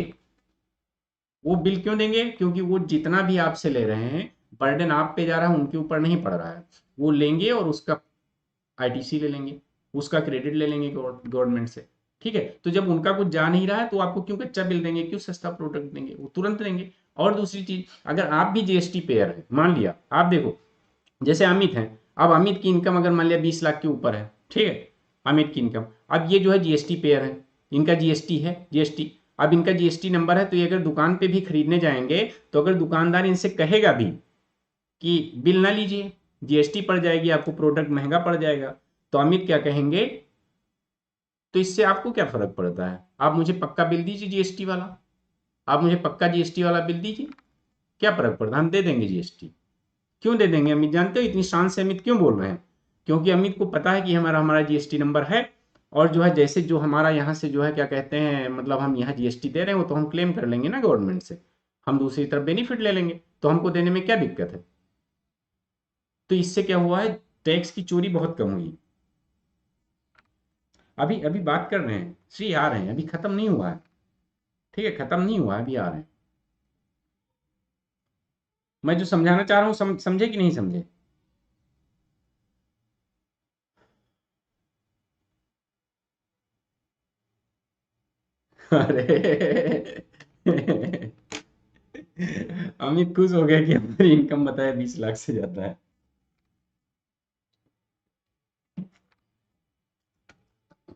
वो बिल क्यों देंगे, क्योंकि वो जितना भी आपसे ले रहे हैं बर्डन आप पे जा रहा है, उनके ऊपर नहीं पड़ रहा है। वो लेंगे और उसका आईटीसी ले लेंगे, उसका क्रेडिट ले लेंगे गवर्नमेंट से, ठीक है। तो जब उनका कुछ जा नहीं रहा है तो आपको क्यों कच्चा बिल देंगे, क्यों सस्ता प्रोडक्ट देंगे, वो तुरंत देंगे। और दूसरी चीज, अगर आप भी जीएसटी पेयर है, मान लिया आप देखो, जैसे अमित है, अब अमित की इनकम अगर मान लिया 20 लाख के ऊपर है, ठीक है, अमित की इनकम, अब ये जो है जीएसटी पेयर है, इनका जीएसटी है, जीएसटी, अब इनका जीएसटी नंबर है, तो ये अगर दुकान पे भी खरीदने जाएंगे तो अगर दुकानदार इनसे कहेगा भी कि बिल ना लीजिए, जीएसटी पड़ जाएगी आपको, प्रोडक्ट महंगा पड़ जाएगा, तो अमित क्या कहेंगे, तो इससे आपको क्या फर्क पड़ता है, आप मुझे पक्का बिल दीजिए जीएसटी वाला, आप मुझे पक्का जीएसटी वाला बिल दीजिए, क्या फर्क पड़ता है, हम दे देंगे जीएसटी। क्यों दे देंगे अमित, जानते हो इतनी शान से अमित क्यों बोल रहे हैं, क्योंकि अमित को पता है कि हमारा हमारा जीएसटी नंबर है, और जो है जैसे जो हमारा यहाँ से जो है क्या कहते हैं, मतलब हम यहाँ जीएसटी दे रहे हैं वो तो हम क्लेम कर लेंगे ना गवर्नमेंट से, हम दूसरी तरफ बेनिफिट ले लेंगे, तो हमको देने में क्या दिक्कत है। तो इससे क्या हुआ है, टैक्स की चोरी बहुत कम हुई। अभी अभी बात कर रहे हैं श्री, आ रहे हैं, अभी खत्म नहीं हुआ है, ठीक है, खत्म नहीं हुआ है, अभी आ रहे हैं। मैं जो समझाना चाह रहा हूँ समझे कि नहीं समझे। अरे अमित खुश हो गया कि हमारी इनकम बताया 20 लाख से ज्यादा है।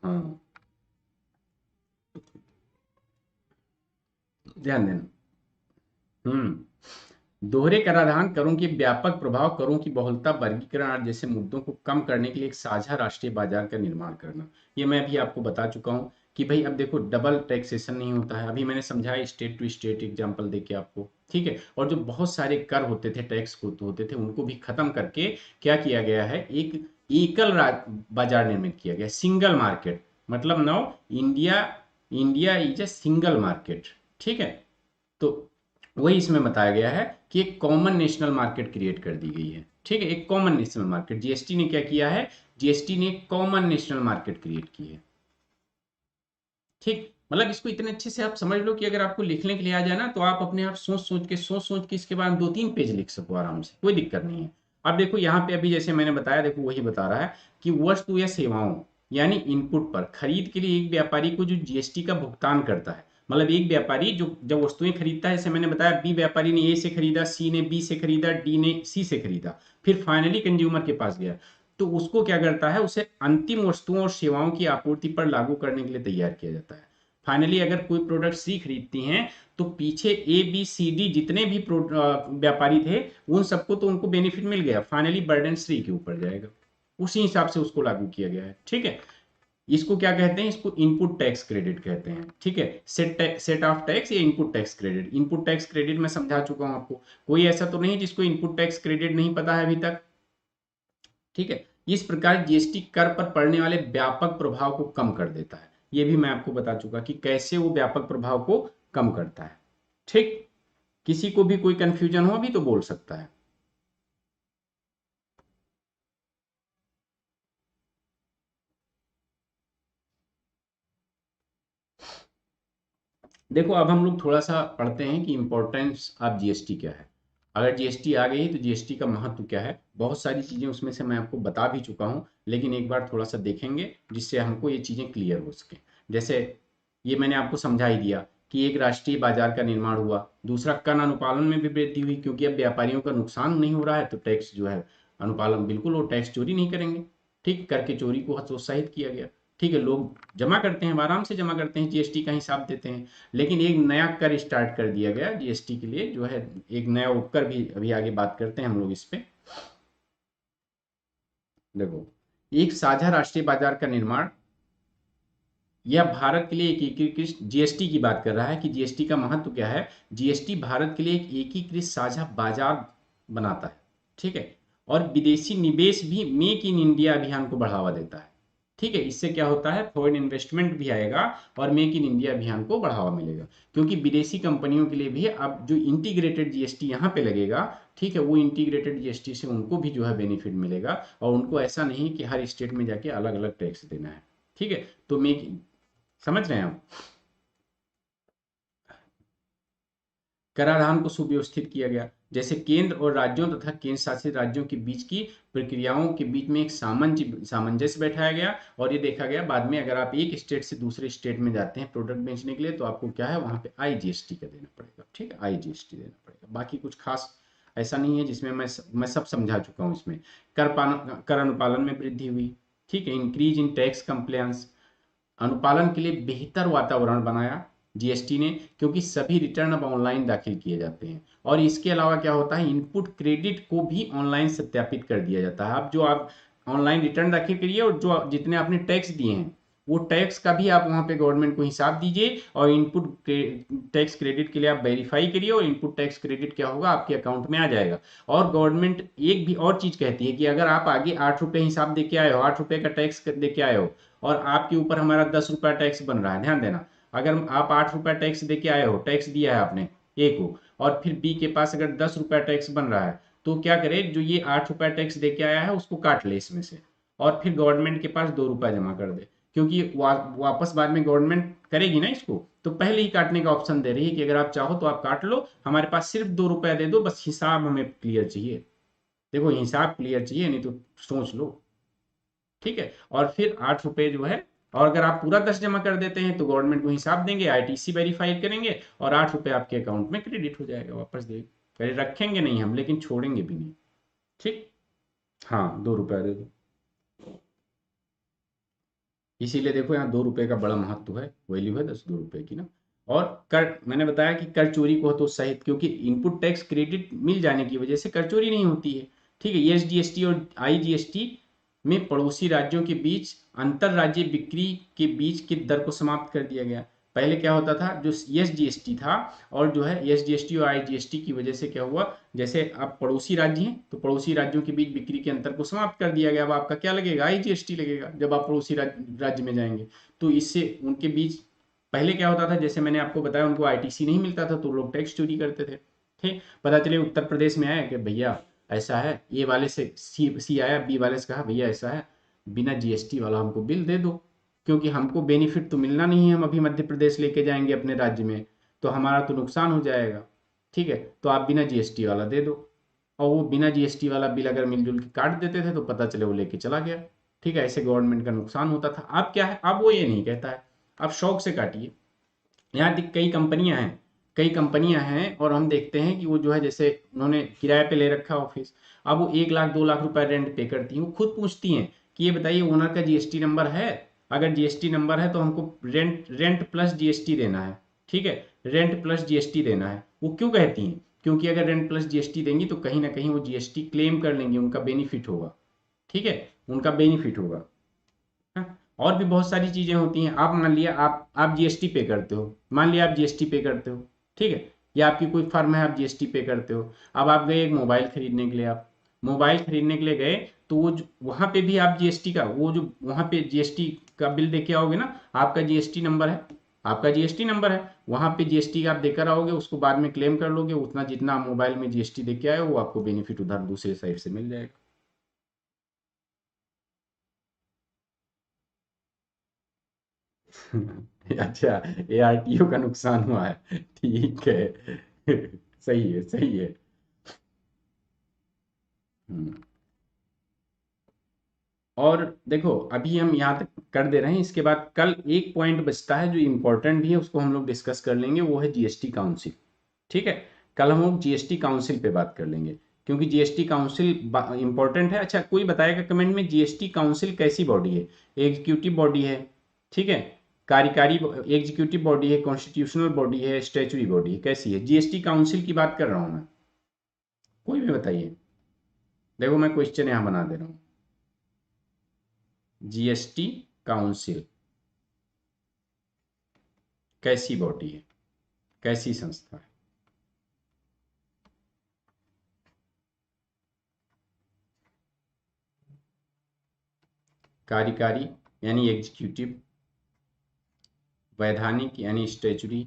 हाँ, ध्यान देना। दोहरे कराधान, करों के व्यापक प्रभाव, करों की बहुलता, वर्गीकरण आदि जैसे मुद्दों को कम करने के लिए एक साझा राष्ट्रीय बाजार का निर्माण करना। ये मैं भी आपको बता चुका हूँ कि भाई अब देखो डबल टैक्सेशन नहीं होता है, अभी मैंने समझाया स्टेट टू स्टेट एग्जांपल देके आपको, ठीक है। और जो बहुत सारे कर होते थे, टैक्स होते थे, उनको भी खत्म करके क्या किया गया है, एक एकल बाजार निर्मित किया गया, सिंगल मार्केट। मतलब now India, India is a single market, ठीक है। तो वही इसमें बताया गया है कि एक कॉमन नेशनल मार्केट क्रिएट कर दी गई है, ठीक है, एक कॉमन नेशनल मार्केट, जीएसटी ने क्या किया है, जीएसटी ने एक कॉमन नेशनल मार्केट क्रिएट की है, ठीक। मतलब इसको इतने अच्छे से आप समझ लो कि अगर आपको लिखने के लिए आ जाए ना तो आप अपने आप सोच सोच के इसके बाद 2-3 पेज लिख सको आराम से, कोई दिक्कत नहीं है। अब देखो यहाँ पे अभी जैसे मैंने बताया, देखो वही बता रहा है कि वस्तु या सेवाओं यानी इनपुट पर खरीद के लिए एक व्यापारी को जो जीएसटी का भुगतान करता है, मतलब एक व्यापारी जो जब वस्तुएं खरीदता है, जैसे मैंने बताया बी व्यापारी ने ए से खरीदा, सी ने बी से खरीदा, डी ने सी से खरीदा, फिर फाइनली कंज्यूमर के पास गया, तो उसको क्या करता है, उसे अंतिम वस्तुओं और सेवाओं की आपूर्ति पर लागू करने के लिए तैयार किया जाता है। फाइनली अगर कोई प्रोडक्ट सी खरीदती हैं तो पीछे ए बी सी डी जितने भी व्यापारी थे उन सबको तो उनको बेनिफिट मिल गया, फाइनली बर्डन सी के ऊपर जाएगा, उसी हिसाब से उसको लागू किया गया है, ठीक है। इसको क्या कहते हैं, इसको इनपुट टैक्स क्रेडिट कहते हैं, ठीक है। सेट ऑफ टैक्स या input tax credit, input tax credit मैं समझा चुका हूं आपको, कोई ऐसा तो नहीं जिसको इनपुट टैक्स क्रेडिट नहीं पता है अभी तक, ठीक है। इस प्रकार जीएसटी कर पर पड़ने वाले व्यापक प्रभाव को कम कर देता है, ये भी मैं आपको बता चुका कि कैसे वो व्यापक प्रभाव को कम करता है। ठीक, किसी को भी कोई कंफ्यूजन हो अभी तो बोल सकता है। देखो अब हम लोग थोड़ा सा पढ़ते हैं कि इंपॉर्टेंस ऑफ जीएसटी क्या है। अगर जीएसटी आ गई तो जीएसटी का महत्व क्या है। बहुत सारी चीजें उसमें से मैं आपको बता भी चुका हूं, लेकिन एक बार थोड़ा सा देखेंगे जिससे हमको ये चीजें क्लियर हो सके। जैसे ये मैंने आपको समझा ही दिया कि एक राष्ट्रीय बाजार का निर्माण हुआ, दूसरा कर अनुपालन में भी वृद्धि हुई, क्योंकि अब व्यापारियों का नुकसान नहीं हो रहा है तो टैक्स जो है अनुपालन, बिल्कुल वो टैक्स चोरी नहीं करेंगे। ठीक, कर के चोरी को हतोत्साहित किया गया। ठीक है, लोग जमा करते हैं, आराम से जमा करते हैं, जीएसटी का हिसाब देते हैं। लेकिन एक नया कर स्टार्ट कर दिया गया जीएसटी के लिए, जो है एक नया उपकर भी, अभी आगे बात करते हैं हम लोग इस पे। देखो, एक साझा राष्ट्रीय बाजार का निर्माण, यह भारत के लिए एक एकीकृत, जीएसटी की बात कर रहा है कि जीएसटी का महत्व क्या है। जीएसटी भारत के लिए एक एकीकृत साझा बाजार बनाता है। ठीक है, और विदेशी निवेश भी मेक इन इंडिया अभियान को बढ़ावा देता है। ठीक है, इससे क्या होता है, फॉरेन इन्वेस्टमेंट भी आएगा और मेक इन इंडिया अभियान को बढ़ावा मिलेगा, क्योंकि विदेशी कंपनियों के लिए भी अब जो इंटीग्रेटेड जीएसटी यहाँ पे लगेगा, ठीक है, वो इंटीग्रेटेड जीएसटी से उनको भी जो है बेनिफिट मिलेगा, और उनको ऐसा नहीं कि हर स्टेट में जाके अलग अलग टैक्स देना है। ठीक है, तो मेक, समझ रहे हैं आप। कराधान को सुव्यवस्थित किया गया, जैसे केंद्र और राज्यों तथा केंद्र शासित राज्यों के बीच की प्रक्रियाओं के बीच में एक सामंजस्य बैठाया गया, और ये देखा गया बाद में अगर आप एक स्टेट से दूसरे स्टेट में जाते हैं प्रोडक्ट बेचने के लिए तो आपको क्या है वहां पे आईजीएसटी का देना पड़ेगा। ठीक है, आईजीएसटी देना पड़ेगा, बाकी कुछ खास ऐसा नहीं है, जिसमें मैं सब समझा चुका हूँ इसमें। कर अनुपालन में वृद्धि हुई। ठीक है, इंक्रीज इन टैक्स कंप्लायंस, अनुपालन के लिए बेहतर वातावरण बनाया जीएसटी ने, क्योंकि सभी रिटर्न अब ऑनलाइन दाखिल किए जाते हैं, और इसके अलावा क्या होता है, इनपुट क्रेडिट को भी ऑनलाइन सत्यापित कर दिया जाता है। अब जो आप ऑनलाइन रिटर्न दाखिल करिए और जो जितने आपने टैक्स दिए हैं वो टैक्स का भी आप वहां पे गवर्नमेंट को हिसाब दीजिए, और इनपुट टैक्स क्रेडिट के लिए आप वेरीफाई करिए, और इनपुट टैक्स क्रेडिट क्या होगा आपके अकाउंट में आ जाएगा। और गवर्नमेंट एक भी और चीज कहती है कि अगर आप आगे 8 रुपए हिसाब दे के आए हो, 8 रुपए का टैक्स दे के आए हो, और आपके ऊपर हमारा 10 रुपया टैक्स बन रहा है, ध्यान देना, अगर आप 8 रुपया टैक्स दे के आए हो, टैक्स दिया है आपने ए को, और फिर बी के पास अगर 10 रुपया टैक्स बन रहा है, तो क्या करे, जो ये 8 रुपया टैक्स दे के आया है उसको काट ले इसमें से, और फिर गवर्नमेंट के पास 2 रुपया जमा कर दे, क्योंकि वापस बाद में गवर्नमेंट करेगी ना इसको, तो पहले ही काटने का ऑप्शन दे रही है कि अगर आप चाहो तो आप काट लो, हमारे पास सिर्फ 2 रुपया दे दो, बस हिसाब हमें क्लियर चाहिए। देखो, हिसाब क्लियर चाहिए, नहीं तो सोच लो। ठीक है, और फिर 8 रुपए जो है, और अगर आप पूरा 10 जमा कर देते हैं तो गवर्नमेंट को हिसाब देंगे, आईटीसी वेरीफाई करेंगे, और 8 रुपए आपके अकाउंट में क्रेडिट हो जाएगा, वापस दे पहले रखेंगे नहीं हम, लेकिन छोड़ेंगे भी नहीं। ठीक, हाँ 2 रुपया दे दो। इसीलिए देखो यहाँ 2 रुपए का बड़ा महत्व है, वैल्यू है 2 रुपए की ना। और कर, मैंने बताया कि कर चोरी को तो सहित, क्योंकि इनपुट टैक्स क्रेडिट मिल जाने की वजह से कर चोरी नहीं होती है। ठीक है, एसजीएसटी और आईजीएसटी में पड़ोसी राज्यों के बीच अंतर राज्य बिक्री के बीच की दर को समाप्त कर दिया गया। पहले क्या होता था, जो एसजीएसटी था, और जो है एसजीएसटी और आईजीएसटी की वजह से क्या हुआ, जैसे आप पड़ोसी राज्य हैं तो पड़ोसी राज्यों के बीच बिक्री के अंतर को समाप्त कर दिया गया। अब आपका क्या लगेगा, आईजीएसटी लगेगा जब आप पड़ोसी राज्य में जाएंगे। तो इससे उनके बीच पहले क्या होता था, जैसे मैंने आपको बताया, उनको आईटीसी नहीं मिलता था तो लोग टैक्स चोरी करते थे। ठीक, पता चले उत्तर प्रदेश में आया कि भैया ऐसा है, ए वाले से सी आया, बी वाले से कहा भैया ऐसा है, बिना जीएसटी वाला हमको बिल दे दो, क्योंकि हमको बेनिफिट तो मिलना नहीं है, हम अभी मध्य प्रदेश लेके जाएंगे अपने राज्य में, तो हमारा तो नुकसान हो जाएगा। ठीक है, तो आप बिना जीएसटी वाला दे दो, और वो बिना जीएसटी वाला बिल अगर मिलजुल के काट देते थे तो पता चले वो लेके चला गया। ठीक है, ऐसे गवर्नमेंट का नुकसान होता था। अब क्या है, अब वो ये नहीं कहता है, अब शौक से काटिए। यहाँ कई कंपनियां हैं और हम देखते हैं कि वो जो है, जैसे उन्होंने किराए पे ले रखा ऑफिस, अब वो 1 लाख 2 लाख रुपए रेंट पे करती हैं, वो खुद पूछती हैं कि ये बताइए ओनर का जीएसटी नंबर है, अगर जीएसटी नंबर है तो हमको रेंट रेंट प्लस जीएसटी देना है। ठीक है, रेंट प्लस जीएसटी देना है। वो क्यों कहती हैं, क्योंकि अगर रेंट प्लस जीएसटी देंगी तो कहीं ना कहीं वो जीएसटी क्लेम कर लेंगे, उनका बेनिफिट होगा। ठीक है, उनका बेनिफिट होगा। हाँ, और भी बहुत सारी चीजें होती हैं। आप मान लिया आप जीएसटी पे करते हो, मान लिया आप जीएसटी पे करते हो, ठीक है, या आपकी कोई फर्म है आप जीएसटी पे करते हो। अब आप गए एक मोबाइल खरीदने के लिए, आप मोबाइल खरीदने के लिए गए तो वो वहां पे भी आप जीएसटी का वो जो वहां पे जीएसटी का बिल देके आओगे ना, आपका जीएसटी नंबर है, आपका जीएसटी नंबर है, वहां पे जीएसटी आप देकर आओगे, उसको बाद में क्लेम कर लोगे, उतना जितना आप मोबाइल में जीएसटी देके आए वो आपको बेनिफिट उधर दूसरे साइड से मिल जाएगा। अच्छा, एआरटीओ का नुकसान हुआ है, ठीक है। सही है, सही है। हम्म। और देखो अभी हम यहाँ तक कर दे रहे हैं, इसके बाद कल एक पॉइंट बचता है जो इम्पोर्टेंट भी है, उसको हम लोग डिस्कस कर लेंगे, वो है जीएसटी काउंसिल। ठीक है, कल हम लोग जीएसटी काउंसिल पे बात कर लेंगे, क्योंकि जीएसटी काउंसिल इंपॉर्टेंट है। अच्छा, कोई बताएगा कमेंट में जीएसटी काउंसिल कैसी बॉडी है? एग्जीक्यूटिव बॉडी है, ठीक है, कार्यकारी एग्जीक्यूटिव बॉडी है, कॉन्स्टिट्यूशनल बॉडी है, स्टैचुरी बॉडी है, कैसी है? जीएसटी काउंसिल की बात कर रहा हूं मैं, कोई भी बताइए। देखो मैं क्वेश्चन यहां बना दे रहा हूं, जीएसटी काउंसिल कैसी बॉडी है, कैसी संस्था है? कार्यकारी यानी एग्जीक्यूटिव, वैधानिक यानी स्टैचुरी,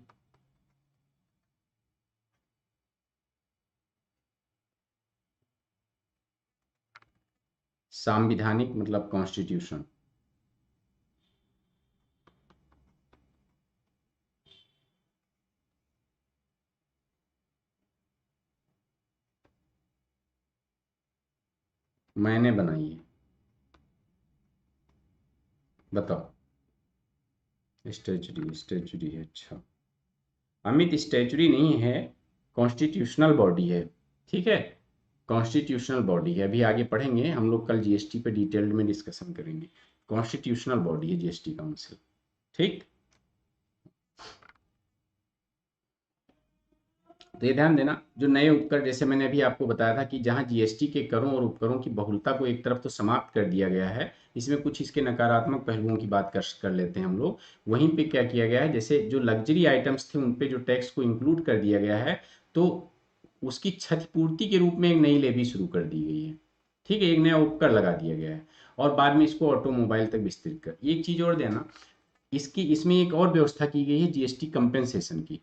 संवैधानिक मतलब कॉन्स्टिट्यूशन। मैंने बनाई है, बताओ। स्टैचुरी, स्टैचुरी है, अच्छा। अमित स्टैचुरी नहीं है, कॉन्स्टिट्यूशनल बॉडी है, ठीक है, कॉन्स्टिट्यूशनल बॉडी है। अभी आगे पढ़ेंगे हम लोग, कल जीएसटी पे डिटेल्ड में डिस्कशन करेंगे। कॉन्स्टिट्यूशनल बॉडी है जीएसटी काउंसिल, ठीक। तो ये ध्यान देना, जो नए उपकर, जैसे मैंने अभी आपको बताया था कि जहां जीएसटी के करों और उपकरों की बहुलता को एक तरफ तो समाप्त कर दिया गया है, इसमें कुछ इसके नकारात्मक पहलुओं की बात कर लेते हैं हम लोग। वहीं पे क्या किया गया है, जैसे जो लग्जरी आइटम्स थे उन पे जो टैक्स को इंक्लूड कर दिया गया है, तो उसकी क्षतिपूर्ति के रूप में एक नई लेवी शुरू कर दी गई है, ठीक है, एक नया उपकर लगा दिया गया है, और बाद में इसको ऑटोमोबाइल तक विस्तृत कर। एक चीज और देना, इसकी इसमें एक और व्यवस्था की गई है जीएसटी कंपेंसेशन की,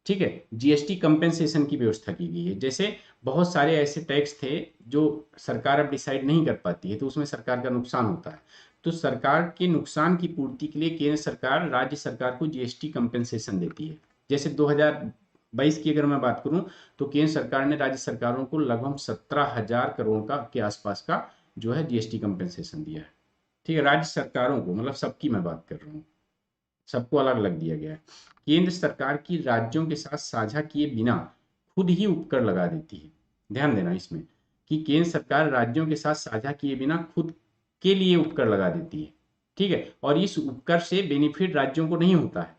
ठीक है, जीएसटी कंपेंसेशन की व्यवस्था की गई है। जैसे बहुत सारे ऐसे टैक्स थे जो सरकार अब डिसाइड नहीं कर पाती है, तो उसमें सरकार का नुकसान होता है, तो सरकार के नुकसान की पूर्ति के लिए केंद्र सरकार राज्य सरकार को जीएसटी कंपेंसेशन देती है। जैसे 2022 की अगर मैं बात करूं, तो केंद्र सरकार ने राज्य सरकारों को लगभग 17,000 करोड़ का के आसपास का जो है जीएसटी कंपेंसेशन दिया है, ठीक है, राज्य सरकारों को, मतलब सबकी मैं बात कर रहा हूँ, सबको अलग अलग दिया गया है। केंद्र सरकार की राज्यों के साथ साझा किए बिना खुद ही उपकर लगा देती है। ध्यान देना इसमें कि केंद्र सरकार राज्यों के साथ साझा किए बिना खुद के लिए उपकर लगा देती है, ठीक है, और इस उपकर से बेनिफिट राज्यों को नहीं होता है।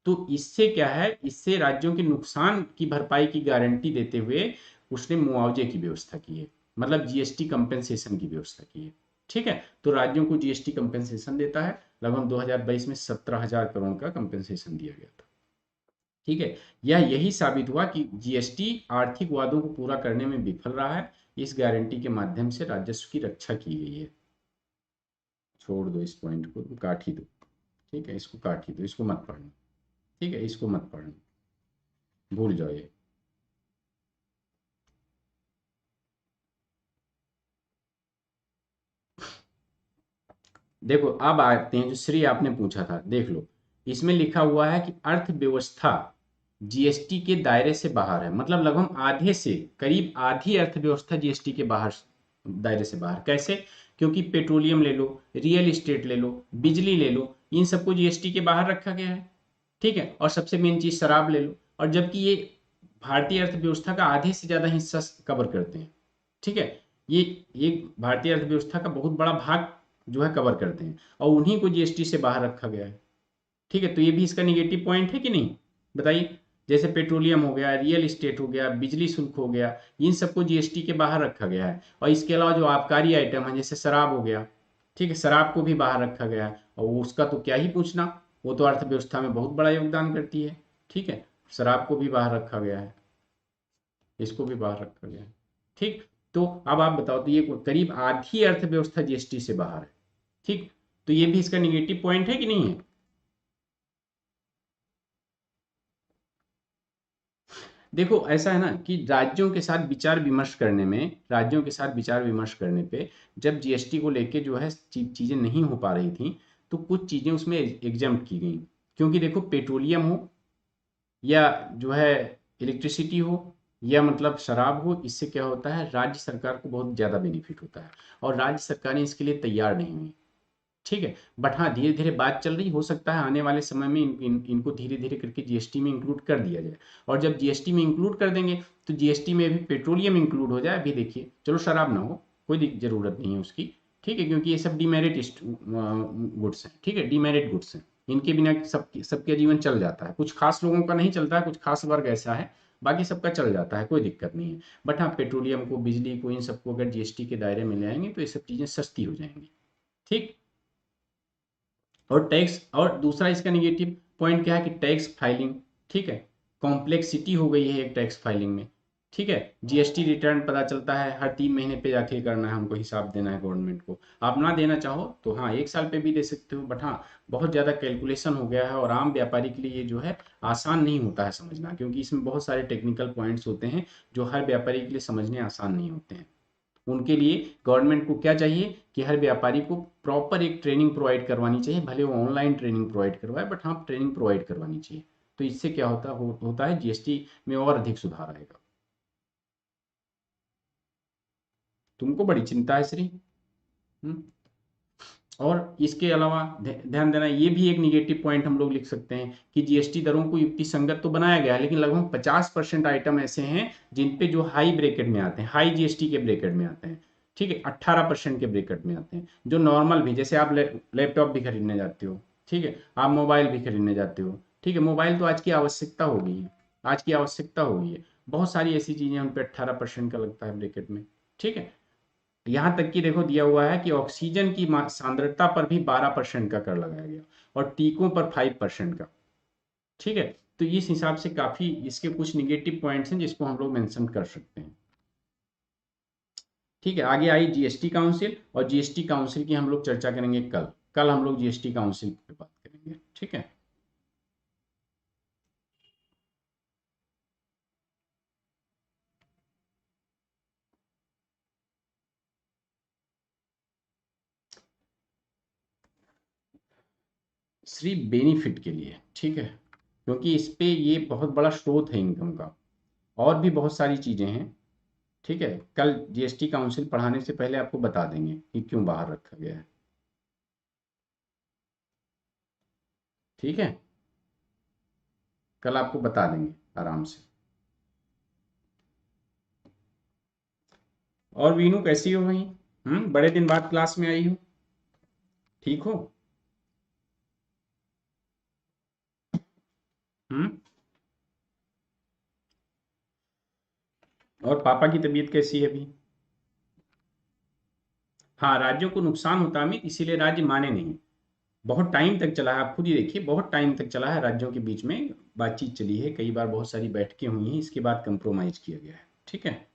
तो इससे क्या है, इससे राज्यों के नुकसान की भरपाई की गारंटी देते हुए उसने मुआवजे की व्यवस्था की है, मतलब जीएसटी कंपेंसेशन की व्यवस्था की है, ठीक है। तो राज्यों को जीएसटी कंपेंसेशन देता है, लगभग 2022 में 17,000 करोड़ का कंपेंसेशन दिया गया था, ठीक है। यही साबित हुआ कि जीएसटी आर्थिक वादों को पूरा करने में विफल रहा है, इस गारंटी के माध्यम से राजस्व की रक्षा की गई है। छोड़ दो इस पॉइंट को, काट ही दो, ठीक है, इसको काट ही दो, इसको मत पढ़ना, ठीक है, इसको मत पढ़ना, भूल जाओ ये। देखो अब आते हैं जो श्री आपने पूछा था, देख लो, इसमें लिखा हुआ है कि अर्थव्यवस्था जीएसटी के दायरे से बाहर है, मतलब लगभग आधे से करीब आधी अर्थव्यवस्था जीएसटी के बाहर, दायरे से बाहर। कैसे? क्योंकि पेट्रोलियम ले लो, रियल एस्टेट ले लो, बिजली ले लो, इन सबको जीएसटी के बाहर रखा गया है, ठीक है, और सबसे मेन चीज शराब ले लो, और जबकि ये भारतीय अर्थव्यवस्था का आधे से ज्यादा हिस्सा कवर करते हैं, ठीक है, ये भारतीय अर्थव्यवस्था का बहुत बड़ा भाग जो है कवर करते हैं, और उन्हीं को जीएसटी से बाहर रखा गया है, ठीक है। तो ये भी इसका निगेटिव पॉइंट है कि नहीं, बताइए। जैसे पेट्रोलियम हो गया, रियल एस्टेट हो गया, बिजली शुल्क हो गया, इन सबको जीएसटी के बाहर रखा गया है, और इसके अलावा जो आबकारी आइटम है जैसे शराब हो गया, ठीक है, शराब को भी बाहर रखा गया है, और उसका तो क्या ही पूछना, वो तो अर्थव्यवस्था में बहुत बड़ा योगदान करती है, ठीक है, शराब को भी बाहर रखा गया है, इसको भी बाहर रखा गया है, ठीक। तो अब आप बताओ, तो ये करीब आधी अर्थव्यवस्था जीएसटी से बाहर है। ठीक, तो ये भी इसका निगेटिव पॉइंट है कि नहीं है? देखो ऐसा है ना कि राज्यों के साथ विचार विमर्श करने में, राज्यों के साथ विचार विमर्श करने पे जब जीएसटी को लेके जो है चीजें नहीं हो पा रही थी, तो कुछ चीजें उसमें एग्जम्प्ट की गई। क्योंकि देखो, पेट्रोलियम हो या जो है इलेक्ट्रिसिटी हो या मतलब शराब हो, इससे क्या होता है, राज्य सरकार को बहुत ज़्यादा बेनिफिट होता है और राज्य सरकारें इसके लिए तैयार नहीं हुई। ठीक है, बट हाँ धीरे धीरे बात चल रही, हो सकता है आने वाले समय में इनको धीरे धीरे करके जीएसटी में इंक्लूड कर दिया जाए। और जब जीएसटी में इंक्लूड कर देंगे तो जीएसटी में भी पेट्रोलियम इंक्लूड हो जाए। अभी देखिए, चलो शराब ना हो, कोई जरूरत नहीं है उसकी, ठीक है, क्योंकि ये सब डीमेरिट गुड्स हैं। ठीक है, डीमेरिट गुड्स हैं, इनके बिना सबके जीवन चल जाता है। कुछ खास लोगों का नहीं चलता है, कुछ खास वर्ग ऐसा है, बाकी सबका चल जाता है, कोई दिक्कत नहीं है। बट हाँ, पेट्रोलियम को, बिजली को, इन सबको अगर जीएसटी के दायरे में ले आएंगे तो ये सब चीज़ें सस्ती हो जाएंगी। ठीक, और टैक्स, और दूसरा इसका निगेटिव पॉइंट क्या है कि टैक्स फाइलिंग, ठीक है, कॉम्प्लेक्सिटी हो गई है एक टैक्स फाइलिंग में। ठीक है, जीएसटी रिटर्न पता चलता है हर 3 महीने पे जाके करना है, हमको हिसाब देना है गवर्नमेंट को। आप ना देना चाहो तो हाँ 1 साल पे भी दे सकते हो, बट हाँ बहुत ज़्यादा कैलकुलेशन हो गया है और आम व्यापारी के लिए ये जो है आसान नहीं होता है समझना, क्योंकि इसमें बहुत सारे टेक्निकल पॉइंट्स होते हैं जो हर व्यापारी के लिए समझने आसान नहीं होते हैं। उनके लिए गवर्नमेंट को क्या चाहिए कि हर व्यापारी को प्रॉपर एक ट्रेनिंग प्रोवाइड करवानी चाहिए, भले वो ऑनलाइन ट्रेनिंग प्रोवाइड करवाए, बट हाँ ट्रेनिंग प्रोवाइड करवानी चाहिए। तो इससे क्या होता है, जीएसटी में और अधिक सुधार आएगा। तुमको बड़ी चिंता है श्री। हम्म? और इसके अलावा ध्यान देना, ये भी एक निगेटिव पॉइंट हम लोग लिख सकते हैं कि जीएसटी दरों को युक्ति संगत तो बनाया गया है, लेकिन लगभग 50% आइटम ऐसे हैं जिन पे जो हाई ब्रेकेट में आते हैं, हाई जीएसटी के ब्रेकेट में आते हैं। ठीक है, 18% के ब्रेकेट में आते हैं। जो नॉर्मल भी, जैसे आप लैपटॉप भी खरीदने जाते हो, ठीक है, आप मोबाइल भी खरीदने जाते हो, ठीक है, मोबाइल तो आज की आवश्यकता हो गई है, आज की आवश्यकता हो गई है। बहुत सारी ऐसी चीजें उन पर 18% का लगता है ब्रेकेट में। ठीक है, यहां तक कि देखो दिया हुआ है कि ऑक्सीजन की सांद्रता पर भी 12% का कर लगाया गया और टीकों पर 5% का। ठीक है, तो इस हिसाब से काफी इसके कुछ निगेटिव पॉइंट्स हैं जिसको हम लोग मेंशन कर सकते हैं। ठीक है, आगे आई जीएसटी काउंसिल, और जीएसटी काउंसिल की हम लोग चर्चा करेंगे कल। कल हम लोग जीएसटी काउंसिल पे बात करेंगे। ठीक है, सिर्फ बेनिफिट के लिए। ठीक है, क्योंकि इस पे ये बहुत बड़ा स्रोत है इनकम का, और भी बहुत सारी चीजें हैं। ठीक है, कल जीएसटी काउंसिल पढ़ाने से पहले आपको बता देंगे कि क्यों बाहर रखा गया है। ठीक है, कल आपको बता देंगे आराम से। और वीनू कैसी हो भाई? बड़े दिन बाद क्लास में आई हो, ठीक हो? हम्म, और पापा की तबीयत कैसी है अभी? हाँ, राज्यों को नुकसान होता है अमित, इसीलिए राज्य माने नहीं। बहुत टाइम तक चला है, आप खुद ही देखिए, बहुत टाइम तक चला है, राज्यों के बीच में बातचीत चली है, कई बार बहुत सारी बैठकें हुई हैं, इसके बाद कंप्रोमाइज किया गया है। ठीक है,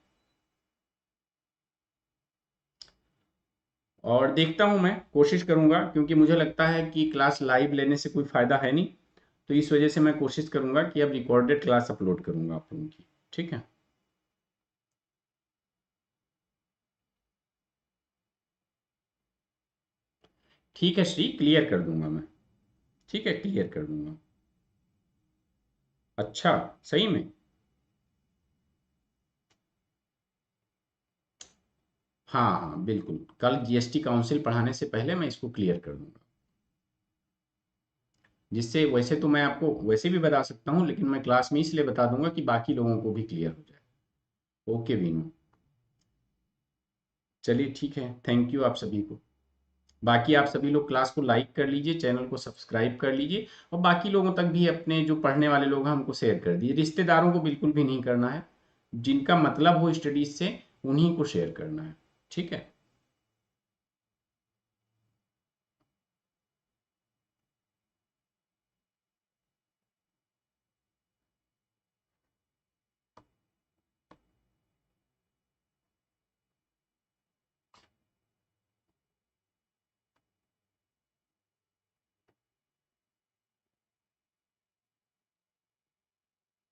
और देखता हूं, मैं कोशिश करूंगा, क्योंकि मुझे लगता है कि क्लास लाइव लेने से कोई फायदा है नहीं, तो इस वजह से मैं कोशिश करूंगा कि अब रिकॉर्डेड क्लास अपलोड करूंगा आप लोगों की। ठीक है, ठीक है श्री, क्लियर कर दूंगा मैं। ठीक है, क्लियर कर दूंगा। अच्छा, सही में? हाँ हाँ बिल्कुल, कल जीएसटी काउंसिल पढ़ाने से पहले मैं इसको क्लियर कर दूंगा। जिससे, वैसे तो मैं आपको वैसे भी बता सकता हूँ, लेकिन मैं क्लास में इसलिए बता दूंगा कि बाकी लोगों को भी क्लियर हो जाए। ओके वीनू, चलिए ठीक है, थैंक यू आप सभी को। बाकी आप सभी लोग क्लास को लाइक कर लीजिए, चैनल को सब्सक्राइब कर लीजिए, और बाकी लोगों तक भी, अपने जो पढ़ने वाले लोग हैं हमको शेयर कर दिए। रिश्तेदारों को बिल्कुल भी नहीं करना है, जिनका मतलब हो स्टडीज से उन्हीं को शेयर करना है। ठीक है।